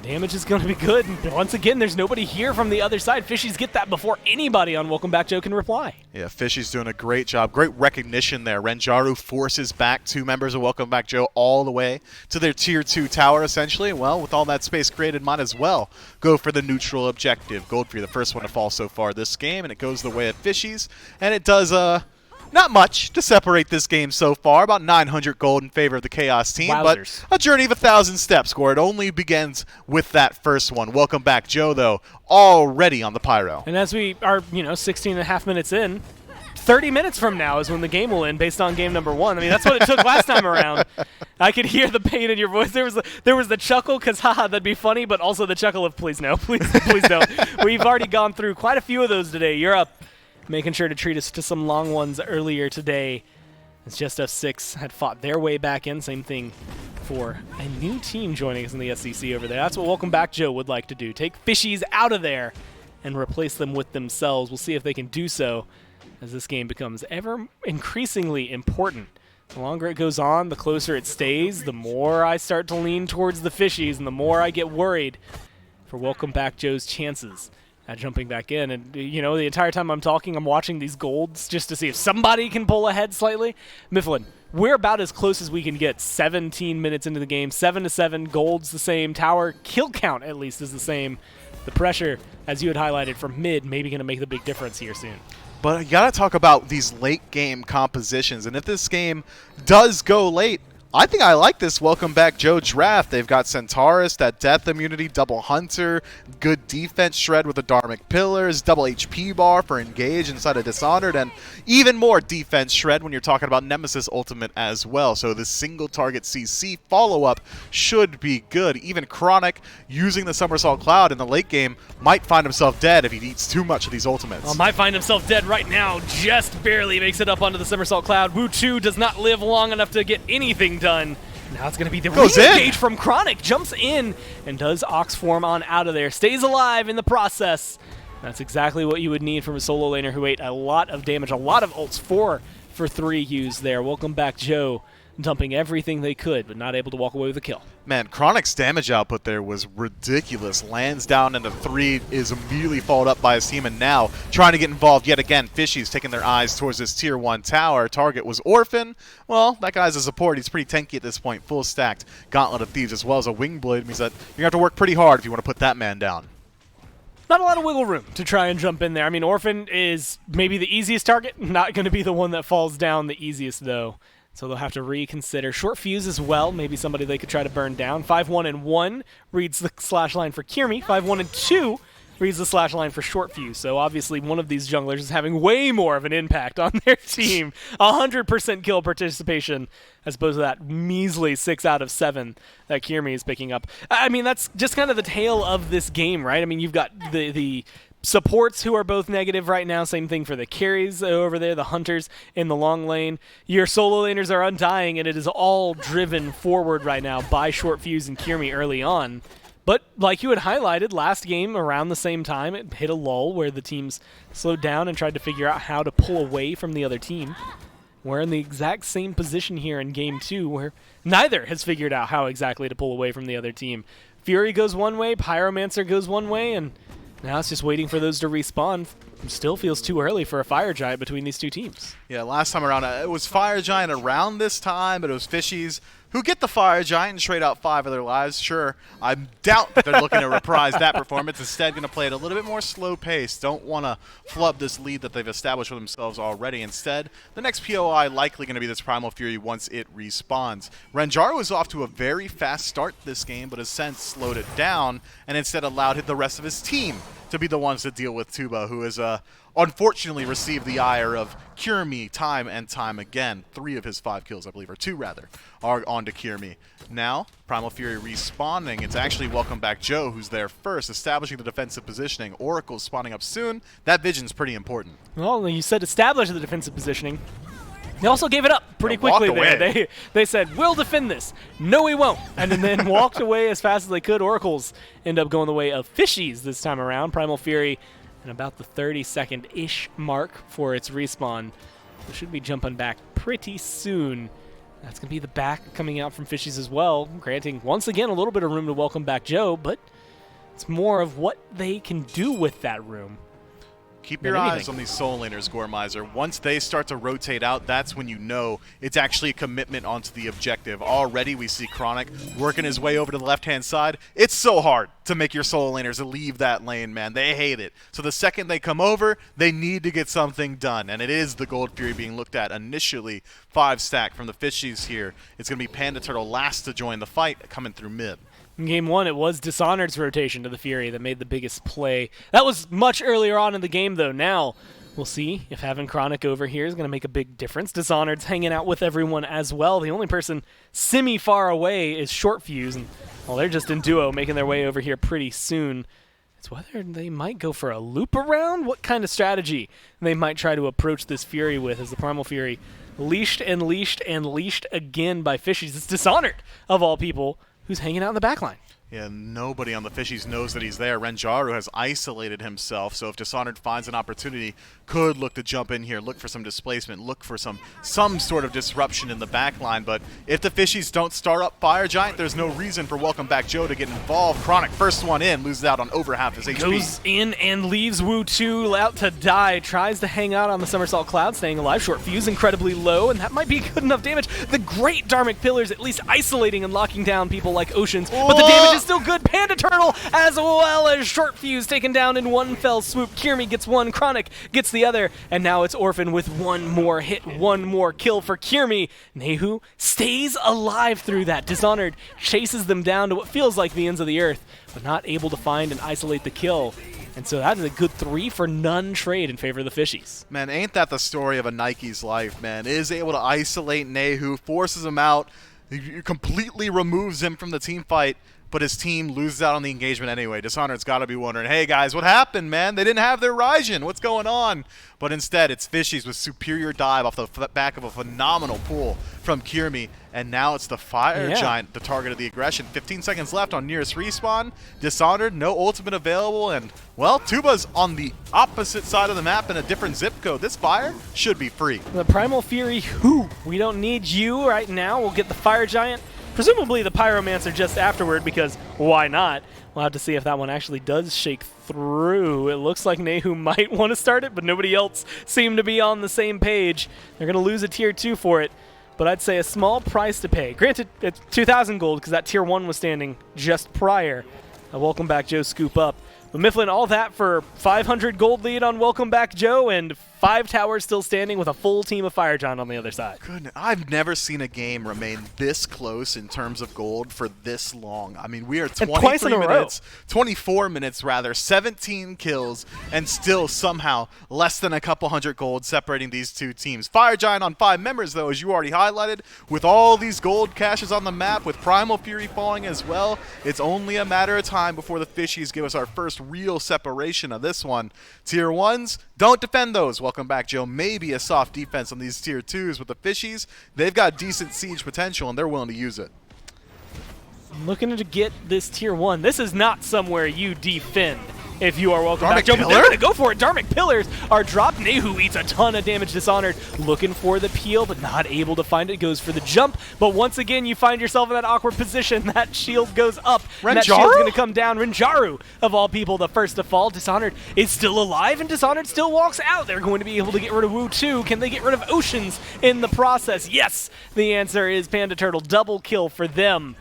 The damage is going to be good. And once again, there's nobody here from the other side. Fishies get that before anybody on Welcome Back Joe can reply. Yeah, Fishies doing a great job. Great recognition there. Renjaro forces back 2 members of Welcome Back Joe all the way to their Tier 2 tower, essentially. Well, with all that space created, might as well go for the neutral objective. Gold Fury, the first one to fall so far this game, and it goes the way of Fishies. And it does not much to separate this game so far. About 900 gold in favor of the Chaos team, Wowzers. but a journey of 1,000 steps, where it only begins with that first one. Welcome Back Joe, though, already on the Pyro. And as we are, 16 and a half minutes in, 30 minutes from now is when the game will end based on game number 1. I mean, that's what it took last time around. I could hear the pain in your voice. There was the chuckle because, haha, that'd be funny, but also the chuckle of, please no, please don't. We've already gone through quite a few of those today. You're up, making sure to treat us to some long ones earlier today. It's Just Us 6 had fought their way back in. Same thing for a new team joining us in the SCC over there. That's what Welcome Back Joe would like to do. Take Fishies out of there and replace them with themselves. We'll see if they can do so as this game becomes ever increasingly important. The longer it goes on, the closer it stays, the more I start to lean towards the Fishies and the more I get worried for Welcome Back Joe's chances at jumping back in. And, the entire time I'm talking, I'm watching these golds just to see if somebody can pull ahead slightly. Mifflin, we're about as close as we can get. 17 minutes into the game, 7-7, gold's the same, tower kill count at least is the same. The pressure, as you had highlighted, from mid, maybe going to make the big difference here soon. But you got to talk about these late game compositions. And if this game does go late, I think I like this Welcome Back Joe draft. They've got Centaurus, that death immunity, double Hunter, good defense shred with the Dharmic Pillars, double HP bar for Engage inside of Dishonored, and even more defense shred when you're talking about Nemesis Ultimate as well. So the single target CC follow-up should be good. Even Chronic, using the Somersault Cloud in the late game, might find himself dead if he eats too much of these ultimates. Well, might find himself dead right now. Just barely makes it up onto the Somersault Cloud. Wu Chu does not live long enough to get anything done. Now it's going to be the re-engage from Chronic. Jumps in and does Ox Form on out of there. Stays alive in the process. That's exactly what you would need from a solo laner who ate a lot of damage, a lot of ults. 4 for 3 used there. Welcome Back Joe, dumping everything they could, but not able to walk away with a kill. Man, Chronic's damage output there was ridiculous. Lands down into 3, is immediately followed up by his team, and now trying to get involved yet again. Fishies taking their eyes towards this Tier 1 tower. Target was Orphan. Well, that guy's a support. He's pretty tanky at this point. Full stacked Gauntlet of Thieves as well as a Wing Blade. Means that you're going to have to work pretty hard if you want to put that man down. Not a lot of wiggle room to try and jump in there. I mean, Orphan is maybe the easiest target. Not going to be the one that falls down the easiest, though. So they'll have to reconsider. Short fuse as well. Maybe somebody they could try to burn down. 5-1-1 reads the slash line for Kirmi. 5-1-2 reads the slash line for short fuse. So obviously one of these junglers is having way more of an impact on their team. 100% kill participation as opposed to that measly 6 out of 7 that Kirmi is picking up. I mean, that's just kind of the tale of this game, right? I mean, you've got the supports who are both negative right now. Same thing for the carries over there, the hunters in the long lane. Your solo laners are undying, and it is all driven forward right now by Short Fuse and Kirmi early on. But like you had highlighted, last game around the same time, it hit a lull where the teams slowed down and tried to figure out how to pull away from the other team. We're in the exact same position here in Game 2 where neither has figured out how exactly to pull away from the other team. Fury goes one way, Pyromancer goes one way, and now it's just waiting for those to respawn. Still feels too early for a Fire Giant between these two teams. Yeah, last time around, it was Fire Giant around this time, but it was Fishies who get the Fire Giant and trade out 5 of their lives. Sure, I doubt that they're looking to reprise that performance. Instead, going to play it a little bit more slow pace. Don't want to flub this lead that they've established for themselves already. Instead, the next POI likely going to be this Primal Fury once it respawns. Renjaro was off to a very fast start this game, but has since slowed it down and instead allowed the rest of his team to be the ones to deal with Tuba, who has unfortunately received the ire of Cure Me time and time again. 3 of his 5 kills, I believe, or 2 rather, are on to Cure Me. Now, Primal Fury respawning. It's actually Welcome Back Joe who's there first, establishing the defensive positioning. Oracle's spawning up soon. That vision's pretty important. Well, you said establish the defensive positioning. They also gave it up pretty Yeah, walk quickly there. away. They said, we'll defend this. No, we won't. And then walked away as fast as they could. Oracles end up going the way of Fishies this time around. Primal Fury in about the 30-second-ish mark for its respawn. We should be jumping back pretty soon. That's going to be the back coming out from Fishies as well, granting, once again, a little bit of room to Welcome Back Joe, but it's more of what they can do with that room. Keep your eyes on these soul laners, Gormizer. Once they start to rotate out, that's when you know it's actually a commitment onto the objective. Already we see Chronic working his way over to the left-hand side. It's so hard to make your soul laners leave that lane, man. They hate it. So the second they come over, they need to get something done. And it is the Gold Fury being looked at initially. 5 stack from the Fishies here. It's going to be Panda Turtle last to join the fight, coming through mid. In Game 1, it was Dishonored's rotation to the Fury that made the biggest play. That was much earlier on in the game, though. Now, we'll see if having Chronic over here is going to make a big difference. Dishonored's hanging out with everyone as well. The only person semi-far away is Short Fuse, and well, they're just in duo, making their way over here pretty soon. It's whether they might go for a loop around, what kind of strategy they might try to approach this Fury with, as the Primal Fury leashed and leashed and leashed again by Fishies. It's Dishonored, of all people, who's hanging out in the backline. Yeah, nobody on the Fishies knows that he's there. Renjaru has isolated himself, so if Dishonored finds an opportunity, could look to jump in here, look for some displacement, look for some sort of disruption in the backline. But if the Fishies don't start up Fire Giant, there's no reason for Welcome Back Joe to get involved. Chronic, first one in, loses out on over half his HP. Goes in and leaves Wu 2 out to die. Tries to hang out on the Somersault Cloud, staying alive. Short Fuse incredibly low, and that might be good enough damage. The great Dharmic Pillars at least isolating and locking down people like Oceans, but the damage is still good. Panda Turtle as well as Short Fuse taken down in one fell swoop. Kirmi gets one, Chronic gets the other, and now it's Orphan with one more hit, one more kill for Kirmi. Nehu stays alive through that. Dishonored chases them down to what feels like the ends of the earth, but not able to find and isolate the kill. And so that is a good 3-for-none trade in favor of the Fishies. Man, ain't that the story of a Nike's life, man? Is able to isolate Nehu, forces him out, completely removes him from the team fight, but his team loses out on the engagement anyway. Dishonored's got to be wondering, hey guys, what happened, man? They didn't have their Raijin. What's going on? But instead, it's Fishies with superior dive off the back of a phenomenal pull from Kirmi, and now it's the Fire Giant, the target of the aggression. 15 seconds left on nearest respawn. Dishonored, no ultimate available, and, well, Tuba's on the opposite side of the map in a different zip code. This Fire should be free. The Primal Fury, who? We don't need you right now. We'll get the Fire Giant. Presumably the Pyromancer just afterward, because why not? We'll have to see if that one actually does shake through. It looks like Nehu might want to start it, but nobody else seemed to be on the same page. They're going to lose a Tier 2 for it, but I'd say a small price to pay. Granted, it's 2,000 gold because that Tier 1 was standing just prior. A Welcome Back Joe scoop up. But Mifflin, all that for 500 gold lead on Welcome Back Joe, and 5 towers still standing with a full team of Fire Giant on the other side. Goodness, I've never seen a game remain this close in terms of gold for this long. I mean, we are 23 minutes, 24 minutes rather, 17 kills, and still somehow less than a couple hundred gold separating these two teams. Fire Giant on 5 members, though, as you already highlighted, with all these gold caches on the map, with Primal Fury falling as well. It's only a matter of time before the Fishies give us our first real separation of this one. Tier 1s, don't defend those. Welcome Back Joe. Maybe a soft defense on these Tier 2s with the Fishies. They've got decent siege potential, and they're willing to use it. I'm looking to get this Tier 1. This is not somewhere you defend. If you are Welcome Back Joe, but they're going to go for it. Dharmic Pillars are dropped. Nehu eats a ton of damage. Dishonored looking for the peel, but not able to find it. Goes for the jump, but once again, you find yourself in that awkward position. That shield goes up, and that shield's going to come down. Renjaru, of all people, the first to fall. Dishonored is still alive, and Dishonored still walks out. They're going to be able to get rid of Wu 2. Can they get rid of Oceans in the process? Yes! The answer is Panda Turtle. Double kill for them.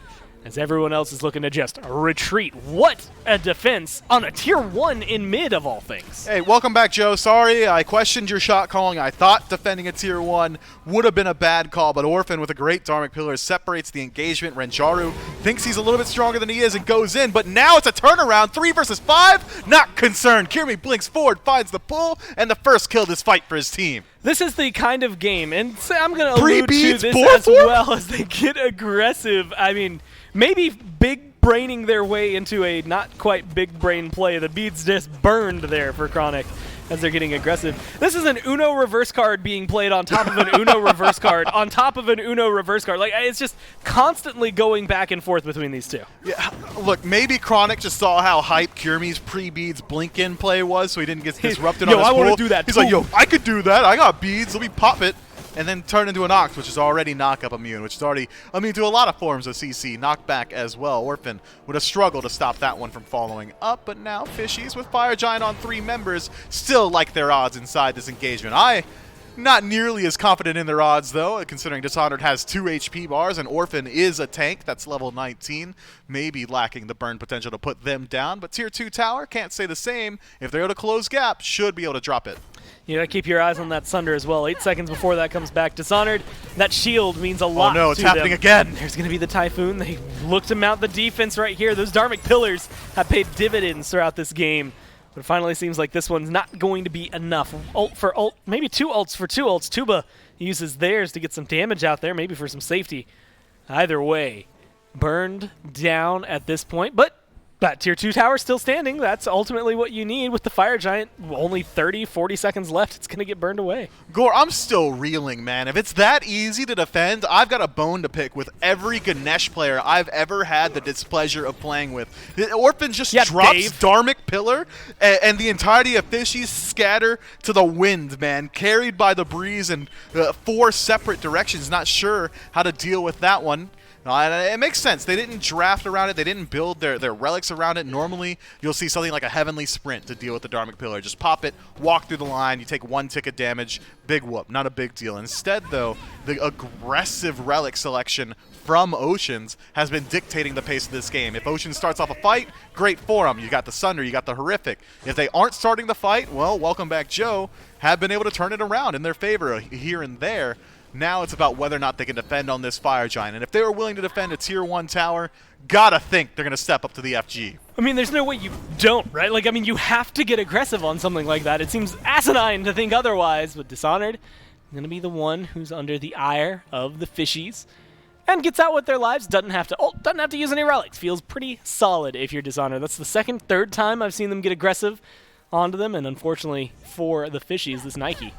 as everyone else is looking to just retreat. What a defense on a tier 1 in mid of all things. Hey, welcome back, Joe. Sorry, I questioned your shot calling. I thought defending a tier 1 would have been a bad call, but Orphan with a great Dharmic Pillar separates the engagement. Renjaru thinks he's a little bit stronger than he is and goes in, but now it's a turnaround. 3 versus 5, not concerned. Kirmi blinks forward, finds the pull, and the first kill this fight for his team. This is the kind of game, and I'm going to allude to beads, this four, as four? well as they get aggressive. I mean, maybe big braining their way into a not quite big brain play. The beads just burned there for Chronic as they're getting aggressive. This is an Uno reverse card being played on top of an Uno reverse card on top of an Uno reverse card. Like, it's just constantly going back and forth between these two. Yeah, look, maybe Chronic just saw how hype Kirmi's pre-beads blink-in play was, so he didn't get disrupted on his I want pull. to do that. He's like, yo, I could do that. I got beads. Let me pop it. And then turn into an Ox, which is already knock-up immune, which is already immune to a lot of forms of CC. Knockback as well. Orphan would have struggled to stop that one from following up, but now Fishies with Fire Giant on 3 members still like their odds inside this engagement. Not nearly as confident in their odds, though, considering Dishonored has 2 HP bars and Orphan is a tank that's level 19, maybe lacking the burn potential to put them down. But Tier 2 Tower can't say the same. If they're able to close gap, should be able to drop it. You gotta keep your eyes on that Sunder as well. 8 seconds before that comes back. Dishonored, that shield means a lot. Oh no, it's to happening them. again. There's gonna be the Typhoon. They look to mount the defense right here. Those Dharmic Pillars have paid dividends throughout this game. But it finally seems like this one's not going to be enough. Ult for ult, maybe 2 ults for 2 ults. Tuba uses theirs to get some damage out there, maybe for some safety. Either way, burned down at this point, but that Tier 2 tower still standing. That's ultimately what you need with the Fire Giant. Only 30, 40 seconds left. It's going to get burned away. Gore, I'm still reeling, man. If it's that easy to defend, I've got a bone to pick with every Ganesh player I've ever had the displeasure of playing with. The Orphan just drops Dave. Dharmic Pillar, and the entirety of Fishies scatter to the wind, man. Carried by the breeze in 4 separate directions. Not sure how to deal with that one. No, it makes sense. They didn't draft around it. They didn't build their relics around it. Normally, you'll see something like a Heavenly Sprint to deal with the Dharmic Pillar. Just pop it, walk through the line, you take 1 tick of damage, big whoop. Not a big deal. Instead, though, the aggressive relic selection from Oceans has been dictating the pace of this game. If Oceans starts off a fight, great for them. You got the Sunder, you got the Horrific. If they aren't starting the fight, well, welcome back, Joe, have been able to turn it around in their favor here and there. Now it's about whether or not they can defend on this Fire Giant. And if they were willing to defend a Tier 1 tower, gotta think they're going to step up to the FG. I mean, there's no way you don't, right? Like, I mean, you have to get aggressive on something like that. It seems asinine to think otherwise, but Dishonored going to be the one who's under the ire of the Fishies and gets out with their lives. Doesn't have to use any relics. Feels pretty solid if you're Dishonored. That's the second, third time I've seen them get aggressive onto them, and unfortunately for the Fishies, this Nike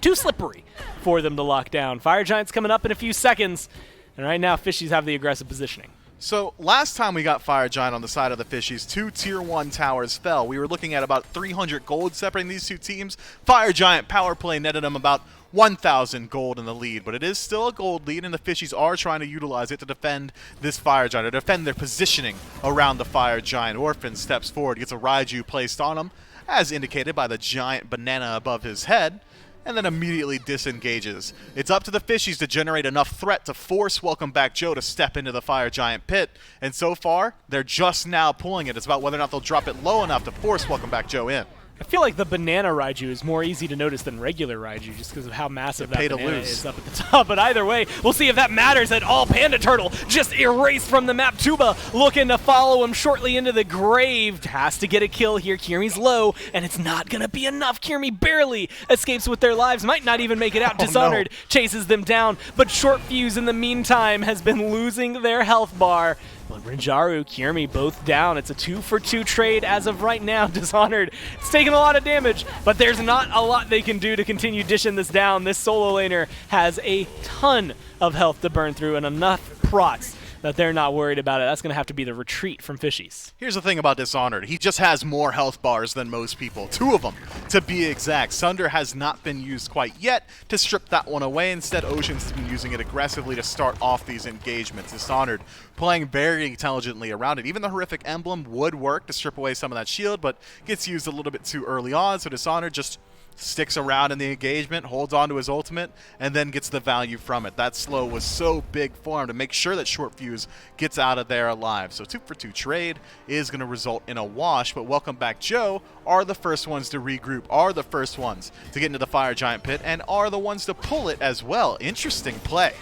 too slippery for them to lock down. Fire Giant's coming up in a few seconds, and right now Fishies have the aggressive positioning. So last time we got Fire Giant on the side of the Fishies, 2 Tier 1 towers fell. We were looking at about 300 gold separating these 2 teams. Fire Giant power play netted them about 1,000 gold in the lead, but it is still a gold lead, and the Fishies are trying to utilize it to defend this Fire Giant, to defend their positioning around the Fire Giant. Orphan steps forward, gets a Raiju placed on him, as indicated by the giant banana above his head, and then immediately disengages. It's up to the Fishies to generate enough threat to force Welcome Back Joe to step into the Fire Giant pit, and so far, they're just now pulling it. It's about whether or not they'll drop it low enough to force Welcome Back Joe in. I feel like the banana Raiju is more easy to notice than regular Raiju just because of how massive that banana is up at the top. But either way, we'll see if that matters at all. Panda Turtle just erased from the map. Tuba looking to follow him shortly into the grave. Has to get a kill here. Kirmi's low, and it's not going to be enough. Kirmi barely escapes with their lives. Might not even make it out. Dishonored chases them down, but Short Fuse in the meantime has been losing their health bar. But Renjaru, Kirmi both down. It's a 2-for-2 trade as of right now. Dishonored, it's taking a lot of damage, but there's not a lot they can do to continue dishing this down. This solo laner has a ton of health to burn through and enough procs that they're not worried about it. That's going to have to be the retreat from Fishies. Here's the thing about Dishonored. He just has more health bars than most people. 2 of them, to be exact. Sunder has not been used quite yet to strip that one away. Instead, Oceans has been using it aggressively to start off these engagements. Dishonored playing very intelligently around it. Even the Horrific Emblem would work to strip away some of that shield, but gets used a little bit too early on, so Dishonored just sticks around in the engagement, holds on to his ultimate, and then gets the value from it. That slow was so big for him to make sure that Short Fuse gets out of there alive. So 2-for-2 trade is going to result in a wash, but Welcome Back Joe are the first ones to regroup, are the first ones to get into the Fire Giant pit, and are the ones to pull it as well. Interesting play.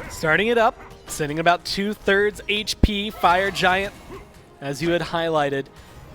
Starting it up, sitting about 2/3 HP, Fire Giant, as you had highlighted,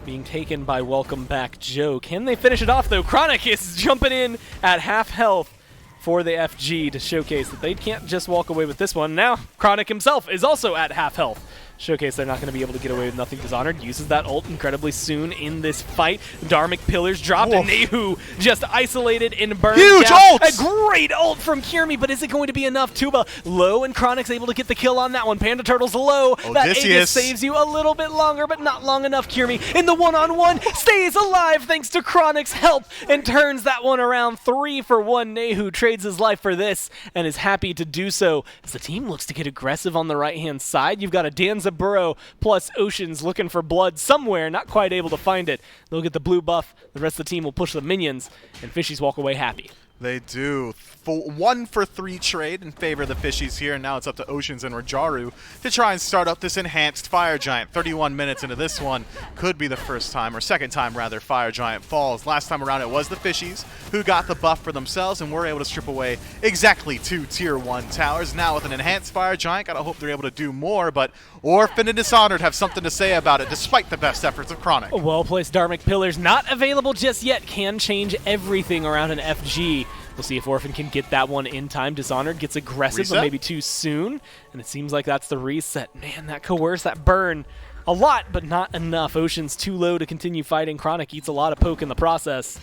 being taken by Welcome Back Joe. Can they finish it off, though? Chronic is jumping in at half health for the FG to showcase that they can't just walk away with this one. Now, Chronic himself is also at half health. Showcase they're not going to be able to get away with nothing. Dishonored uses that ult incredibly soon in this fight. Dharmic Pillars dropped, and Nehu just isolated and burned Huge down. ults! A great ult from Kirmi, but is it going to be enough? Tuba low, and Chronic's able to get the kill on that one. Panda Turtle's low. That Aegis saves you a little bit longer, but not long enough. Kirmi in the one-on-one stays alive thanks to Chronic's help and turns that one around. 3-for-1. Nehu trades his life for this and is happy to do so as the team looks to get aggressive on the right-hand side. You've got a Danza Burrow plus Oceans looking for blood somewhere, not quite able to find it. They'll get the blue buff. The rest of the team will push the minions, and Fishies walk away happy. They do. 1-for-3 trade in favor of the Fishies here, and now it's up to Oceans and Rajaru to try and start up this enhanced Fire Giant. 31 minutes into this one could be the first time, or second time rather, Fire Giant falls. Last time around it was the Fishies who got the buff for themselves and were able to strip away exactly 2 Tier 1 towers. Now with an enhanced Fire Giant, gotta hope they're able to do more, but Orphan and Dishonored have something to say about it despite the best efforts of Chronic. A well-placed Dharmic Pillars not available just yet, can change everything around an FG. We'll see if Orphan can get that one in time. Dishonored gets aggressive, but maybe too soon. And it seems like that's the reset. Man, that Coerce, that burn, a lot, but not enough. Ocean's too low to continue fighting. Chronic eats a lot of poke in the process.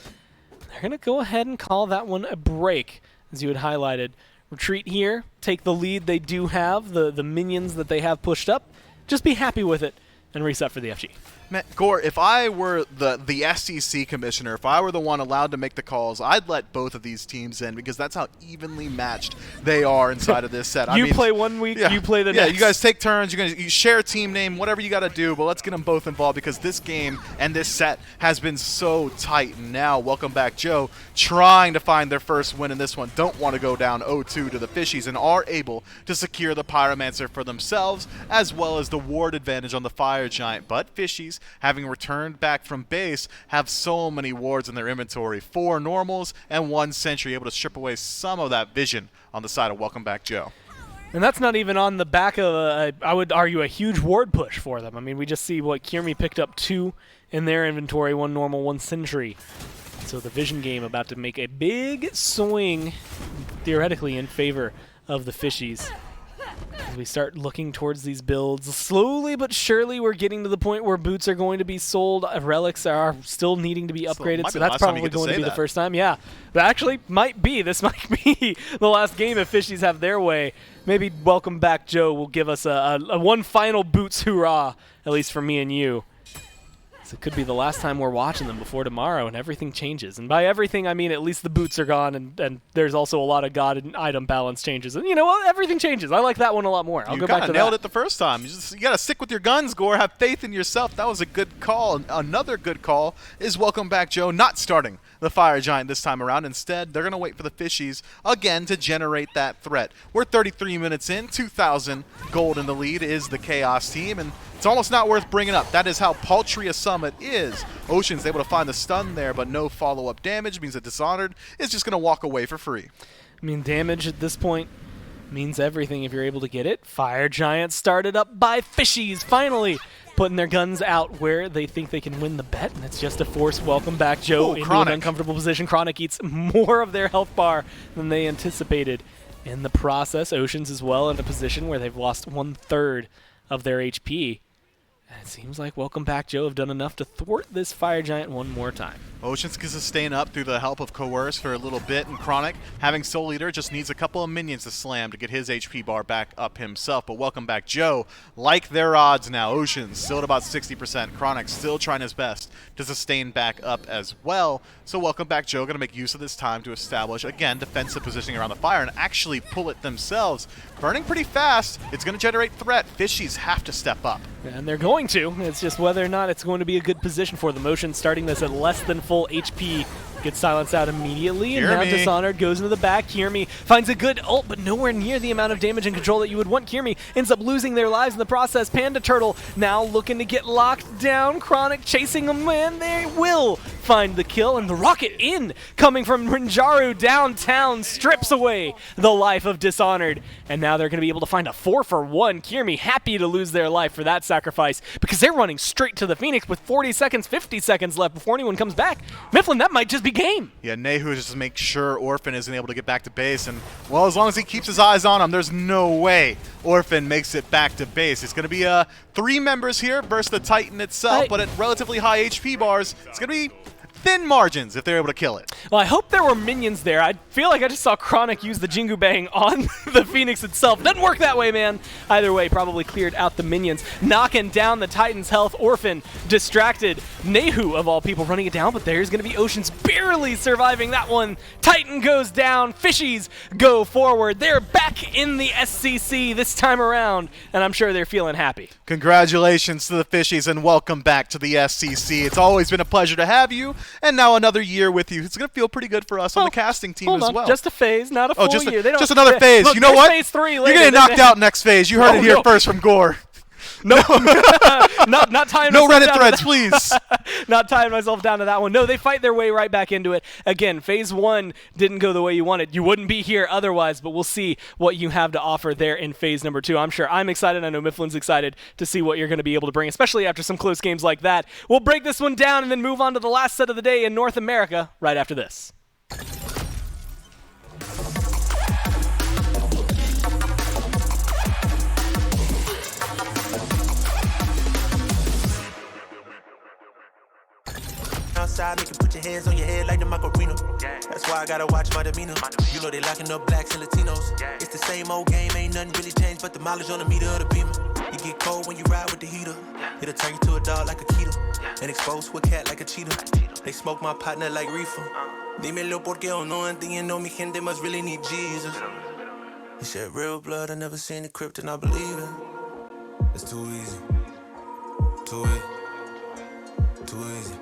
They're going to go ahead and call that one a break, as you had highlighted. Retreat here, take the lead they do have, the minions that they have pushed up. Just be happy with it and reset for the FG. Man, Gore, if I were the SCC commissioner, if I were the one allowed to make the calls, I'd let both of these teams in because that's how evenly matched they are inside of this set. I mean, play one week, you play the next. Yeah, you guys take turns, you share a team name, whatever you got to do, but let's get them both involved because this game and this set has been so tight. And now, Welcome Back Joe, trying to find their first win in this one, don't want to go down 0-2 to the Fishies and are able to secure the Pyromancer for themselves as well as the ward advantage on the Fire Giant. But Fishies, having returned back from base, have so many wards in their inventory. 4 normals and 1 sentry, able to strip away some of that vision on the side of Welcome Back Joe. And that's not even on the back of, I would argue, a huge ward push for them. I mean, we just see what Kirmi picked up 2 in their inventory, 1 normal, 1 sentry. So the vision game about to make a big swing, theoretically, in favor of the Fishies. As we start looking towards these builds, slowly but surely we're getting to the point where boots are going to be sold. Relics are still needing to be upgraded, so that's probably going to be the first time. Yeah, but actually this might be the last game if Fishies have their way. Maybe Welcome Back Joe will give us a one final boots hurrah, at least for me and you. It could be the last time we're watching them before tomorrow, and everything changes. And by everything, I mean at least the boots are gone, and there's also a lot of god and item balance changes. And you know what? Everything changes. I like that one a lot more. I'll go back to that. You nailed it the first time. You got to stick with your guns, Gore. Have faith in yourself. That was a good call. Another good call is Welcome Back Joe not starting the Fire Giant this time around. Instead, they're going to wait for the Fishies again to generate that threat. We're 33 minutes in. 2,000 gold in the lead is the Chaos team, and it's almost not worth bringing up. That is how paltry a sum it is. Ocean's able to find the stun there, but no follow-up damage means that Dishonored is just going to walk away for free. I mean, damage at this point means everything if you're able to get it. Fire Giant started up by Fishies, finally putting their guns out where they think they can win the bet, and it's just to force Welcome Back Joe into an uncomfortable position. Chronic eats more of their health bar than they anticipated in the process. Oceans as well in a position where they've lost 1/3 of their HP. And it seems like Welcome Back Joe have done enough to thwart this Fire Giant one more time. Oceans can sustain up through the help of Coerce for a little bit, and Chronic, having Soul Eater, just needs a couple of minions to slam to get his HP bar back up himself. But Welcome Back Joe, like their odds now. Oceans still at about 60%. Chronic still trying his best to sustain back up as well. So Welcome Back Joe going to make use of this time to establish, again, defensive positioning around the fire and actually pull it themselves. Burning pretty fast. It's going to generate threat. Fishies have to step up. And they're going to. It's just whether or not it's going to be a good position for them. Ocean starting this at less than full HP Gets silenced out immediately, and Hear now me. Dishonored goes into the back. Kirmi finds a good ult, but nowhere near the amount of damage and control that you would want. Kirmi ends up losing their lives in the process. Panda Turtle now looking to get locked down. Chronic chasing them, and they will find the kill, and the rocket in coming from Rinjaru downtown strips away the life of Dishonored, and now they're going to be able to find a 4-for-1. Kirmi happy to lose their life for that sacrifice because they're running straight to the Phoenix with 40 seconds, 50 seconds left before anyone comes back. Mifflin, that might just be game. Yeah, Nehu just to make sure Orphan isn't able to get back to base, and well, as long as he keeps his eyes on him, there's no way Orphan makes it back to base. It's going to be 3 members here versus the Titan itself, but at relatively high HP bars, it's going to be thin margins if they're able to kill it. Well, I hope there were minions there. I feel like I just saw Chronic use the Jingu Bang on the Phoenix itself. Doesn't work that way, man. Either way, probably cleared out the minions. Knocking down the Titan's health. Orphan distracted. Nehu, of all people, running it down, but there's going to be Oceans barely surviving that one. Titan goes down. Fishies go forward. They're back in the SCC this time around, and I'm sure they're feeling happy. Congratulations to the Fishies and welcome back to the SCC. It's always been a pleasure to have you, and now another year with you. It's going to feel pretty good for us on the casting team Hold as on. well. Just a phase, not a full year. They don't- just another phase. Look, you know there's what? Phase 3 You're later. getting knocked out next phase. You heard it here first from Gore. No, not tying No myself Reddit down threads, to please. not tying myself down to that one. No, they fight their way right back into it. Again, phase 1 didn't go the way you wanted. You wouldn't be here otherwise, but we'll see what you have to offer there in phase number 2. I'm sure I'm excited. I know Mifflin's excited to see what you're going to be able to bring, especially after some close games like that. We'll break this one down and then move on to the last set of the day in North America right after this. Outside, make you put your hands on your head like the Macarena. That's why I gotta watch my demeanor. You know they locking up blacks and Latinos. It's the same old game, ain't nothing really changed but the mileage on the meter of the beamer. You get cold when you ride with the heater. It'll turn you to a dog like a keto. And expose to a cat like a cheetah. They smoke my partner like reefer. Dímelo porque yo no entiendo, mi gente must really need Jesus. He said real blood, I never seen the crypt and I believe it. It's too easy. Too easy. Too easy.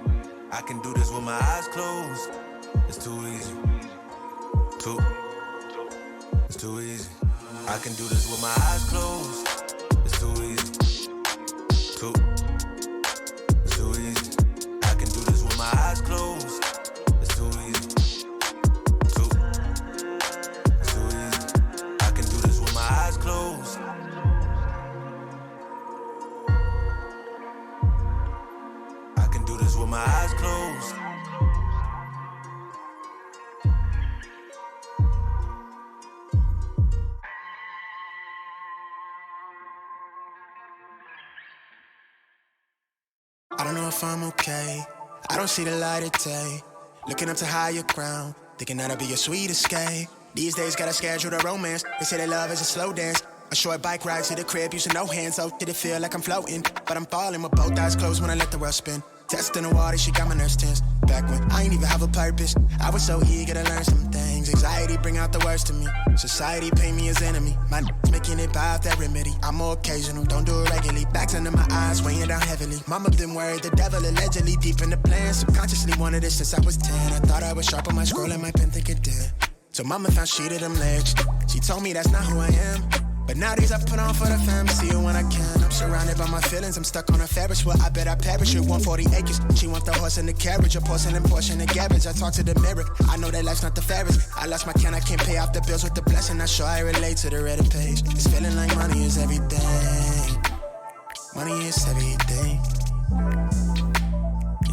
I can do this with my eyes closed. It's too easy. It's too easy. I can do this with my eyes closed. It's too easy. It's too easy. I can do this with my eyes closed. It's too easy. It's too easy. I can do this with my eyes closed. I can do this with my eyes closed. I don't know if I'm okay. I don't see the light of day. Looking up to higher ground, thinking that'll be your sweet escape. These days gotta schedule the romance. They say that love is a slow dance. A short bike ride to the crib using no hands. Oh, did it feel like I'm floating? But I'm falling with both eyes closed when I let the world spin. Testing the water, she got my nerves tense. Back when I ain't even have a purpose, I was so eager to learn some things. Anxiety bring out the worst in me. Society paint me as enemy. My making it by that remedy. I'm more occasional, don't do it regularly. Backs under my eyes, weighing down heavily. Mama been worried, the devil allegedly deep in the plan. Subconsciously wanted it since I was 10. I thought I was sharp on my scroll and my pen think it did. So mama found she did them legs. She told me that's not who I am. But nowadays I put on for the fam, see it when I can. I'm surrounded by my feelings, I'm stuck on a Ferris wheel. I bet I perish with 140 acres. She want the horse and the carriage, a porcelain portion of garbage. I talk to the mirror, I know that life's not the fairest. I lost my can, I can't pay off the bills with the blessing. Not sure I relate to the Reddit page. It's feeling like money is everything. Money is everything.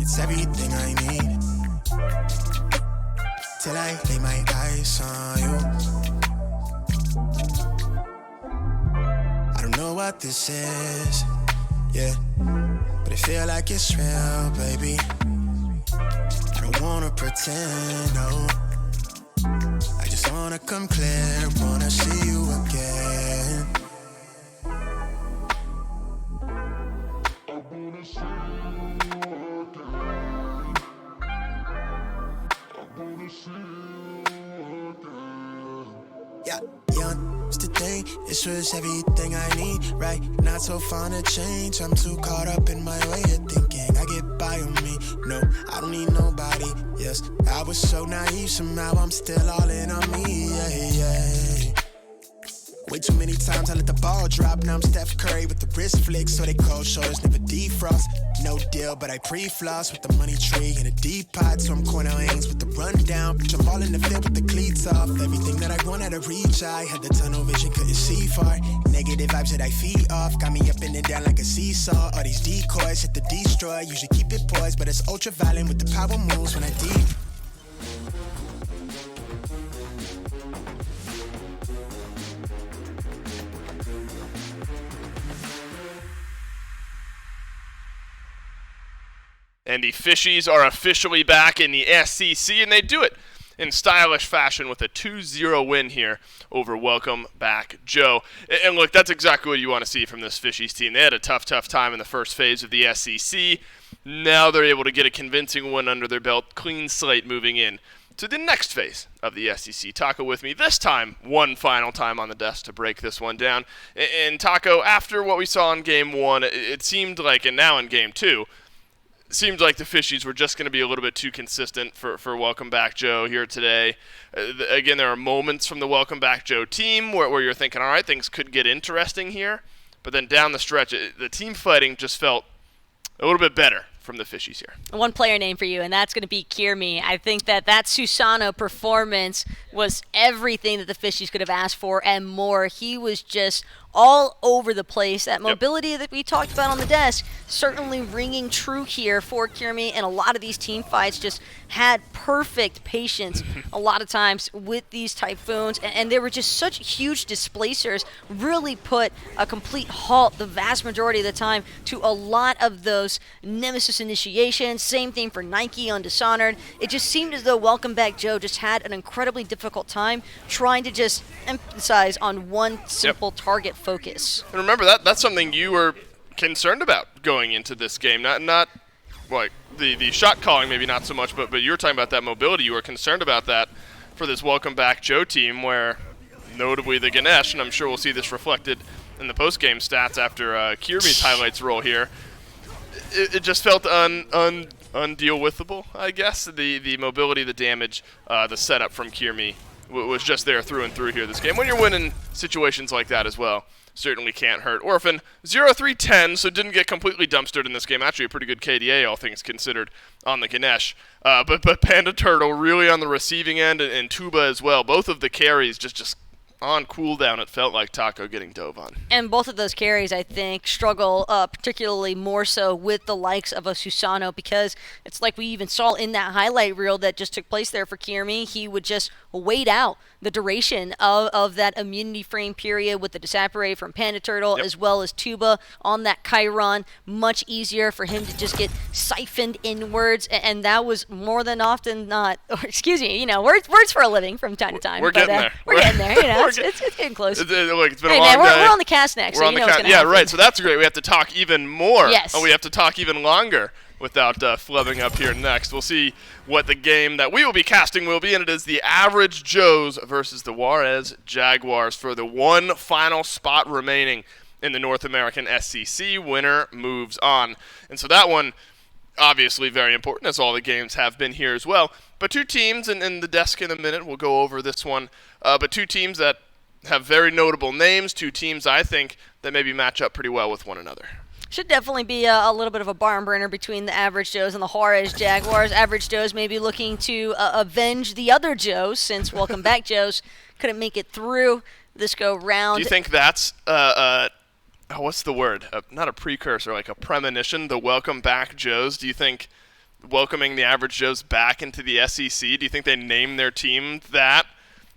It's everything I need. Till I lay my eyes on you. I don't know what this is, yeah, but it feel like it's real, baby. I don't wanna pretend, no. I just wanna come clear, wanna see you again. I wanna see you again. I wanna see you again. Yeah, young, it's the thing, it's This was everything I need, right? Not so fond of change. I'm too caught up in my way of thinking. I get by on me. No, I don't need nobody. Yes, I was so naive. Somehow I'm still all in on me. Yeah. Way too many times I let the ball drop. Now I'm Steph Curry with the wrist flick, so they cold shoulders never defrost. No deal, but I pre-floss with the money tree in a deep pot. So I'm corner lanes with the rundown. Bitch, I'm all in the field with the cleats off. Everything that I want out of reach, I had the tunnel vision, couldn't see far. Negative vibes that I feed off got me up and down like a seesaw. All these decoys hit the destroy. Usually keep it poised, but it's ultra violent with the power moves when I deep. And the Fishies are officially back in the SCC, and they do it in stylish fashion with a 2-0 win here over Welcome Back Joe. And look, that's exactly what you want to see from this Fishies team. They had a tough time in the first phase of the SCC. Now they're able to get a convincing win under their belt, clean slate moving in to the next phase of the SCC. Taco with me this time, one final time on the desk to break this one down. And Taco, after what we saw in Game 1, it seemed like, and now in Game 2, seemed like the Fishies were just going to be a little bit too consistent for Welcome Back Joe here today. Again, there are moments from the Welcome Back Joe team where you're thinking, all right, things could get interesting here. But then down the stretch, the team fighting just felt a little bit better from the Fishies here. One player name for you, and that's going to be Kirmi. I think that Susano performance was everything that the Fishies could have asked for and more. He was just all over the place. That mobility that we talked about on the desk certainly ringing true here for Kirmi, and a lot of these team fights just had perfect patience a lot of times with these Typhoons, and they were just such huge displacers, really put a complete halt the vast majority of the time to a lot of those Nemesis initiations. Same thing for Nike on Dishonored. It just seemed as though Welcome Back Joe just had an incredibly difficult time trying to just emphasize on one simple target focus. And remember, that's something you were concerned about going into this game. Not like the shot calling, maybe not so much, but you were talking about that mobility. You were concerned about that for this Welcome Back Joe team, where notably the Ganesh, and I'm sure we'll see this reflected in the post-game stats after Kirmi's highlights roll here. It just felt undeal-withable, I guess. The mobility, the damage, the setup from Kirmi was just there through and through here this game. When you're winning situations like that as well, certainly can't hurt. Orphan, 0-3-10, so didn't get completely dumpstered in this game. Actually, a pretty good KDA, all things considered, on the Ganesh. But Panda Turtle really on the receiving end, and Tuba as well. Both of the carries just on cooldown, it felt like Taco getting dove on. And both of those carries, I think, struggle particularly more so with the likes of a Susano, because it's like we even saw in that highlight reel that just took place there for Kirmi. He would just wait out the duration of that immunity frame period with the Disapparate from Panda Turtle, as well as Tuba on that Chiron. Much easier for him to just get siphoned inwards, and that was more than often not, or excuse me, words for a living from time to time. We're getting there. We're getting there, it's getting close. It's been a long day. We're on the cast next, so you know what's going to happen. Yeah, right, so that's great. We have to talk even more. Yes. Oh, we have to talk even longer without flubbing up here next. We'll see what the game that we will be casting will be, and it is the Average Joes versus the Juarez Jaguars for the one final spot remaining in the North American SCC. Winner moves on. And so that one, obviously very important, as all the games have been here as well. But two teams, and in the desk in a minute, we'll go over this one, but two teams that have very notable names, two teams I think that maybe match up pretty well with one another. Should definitely be a little bit of a barn burner between the Average Joes and the Juarez Jaguars. Average Joes may be looking to avenge the other Joes, since Welcome Back Joes couldn't make it through this go-round. Do you think that's, what's the word? Not a precursor, like a premonition, the Welcome Back Joes? Do you think welcoming the Average Joes back into the SEC, do you think they name their team that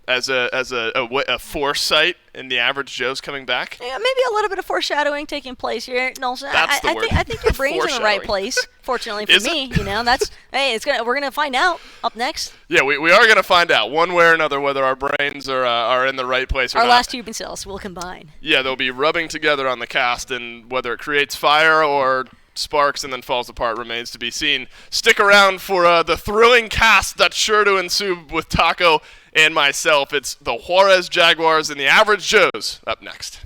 as a foresight in the Average Joes coming back? Yeah, maybe a little bit of foreshadowing taking place here, Nelson. That's the word. I think your brain's in the right place. Fortunately for me, we're gonna find out up next. Yeah, we are gonna find out one way or another whether our brains are in the right place or not. Our last two brain cells will combine. Yeah, they'll be rubbing together on the cast, and whether it creates fire or sparks and then falls apart remains to be seen. Stick around for the thrilling cast that's sure to ensue with Taco and myself. It's the Juarez Jaguars and the Average Joes up next.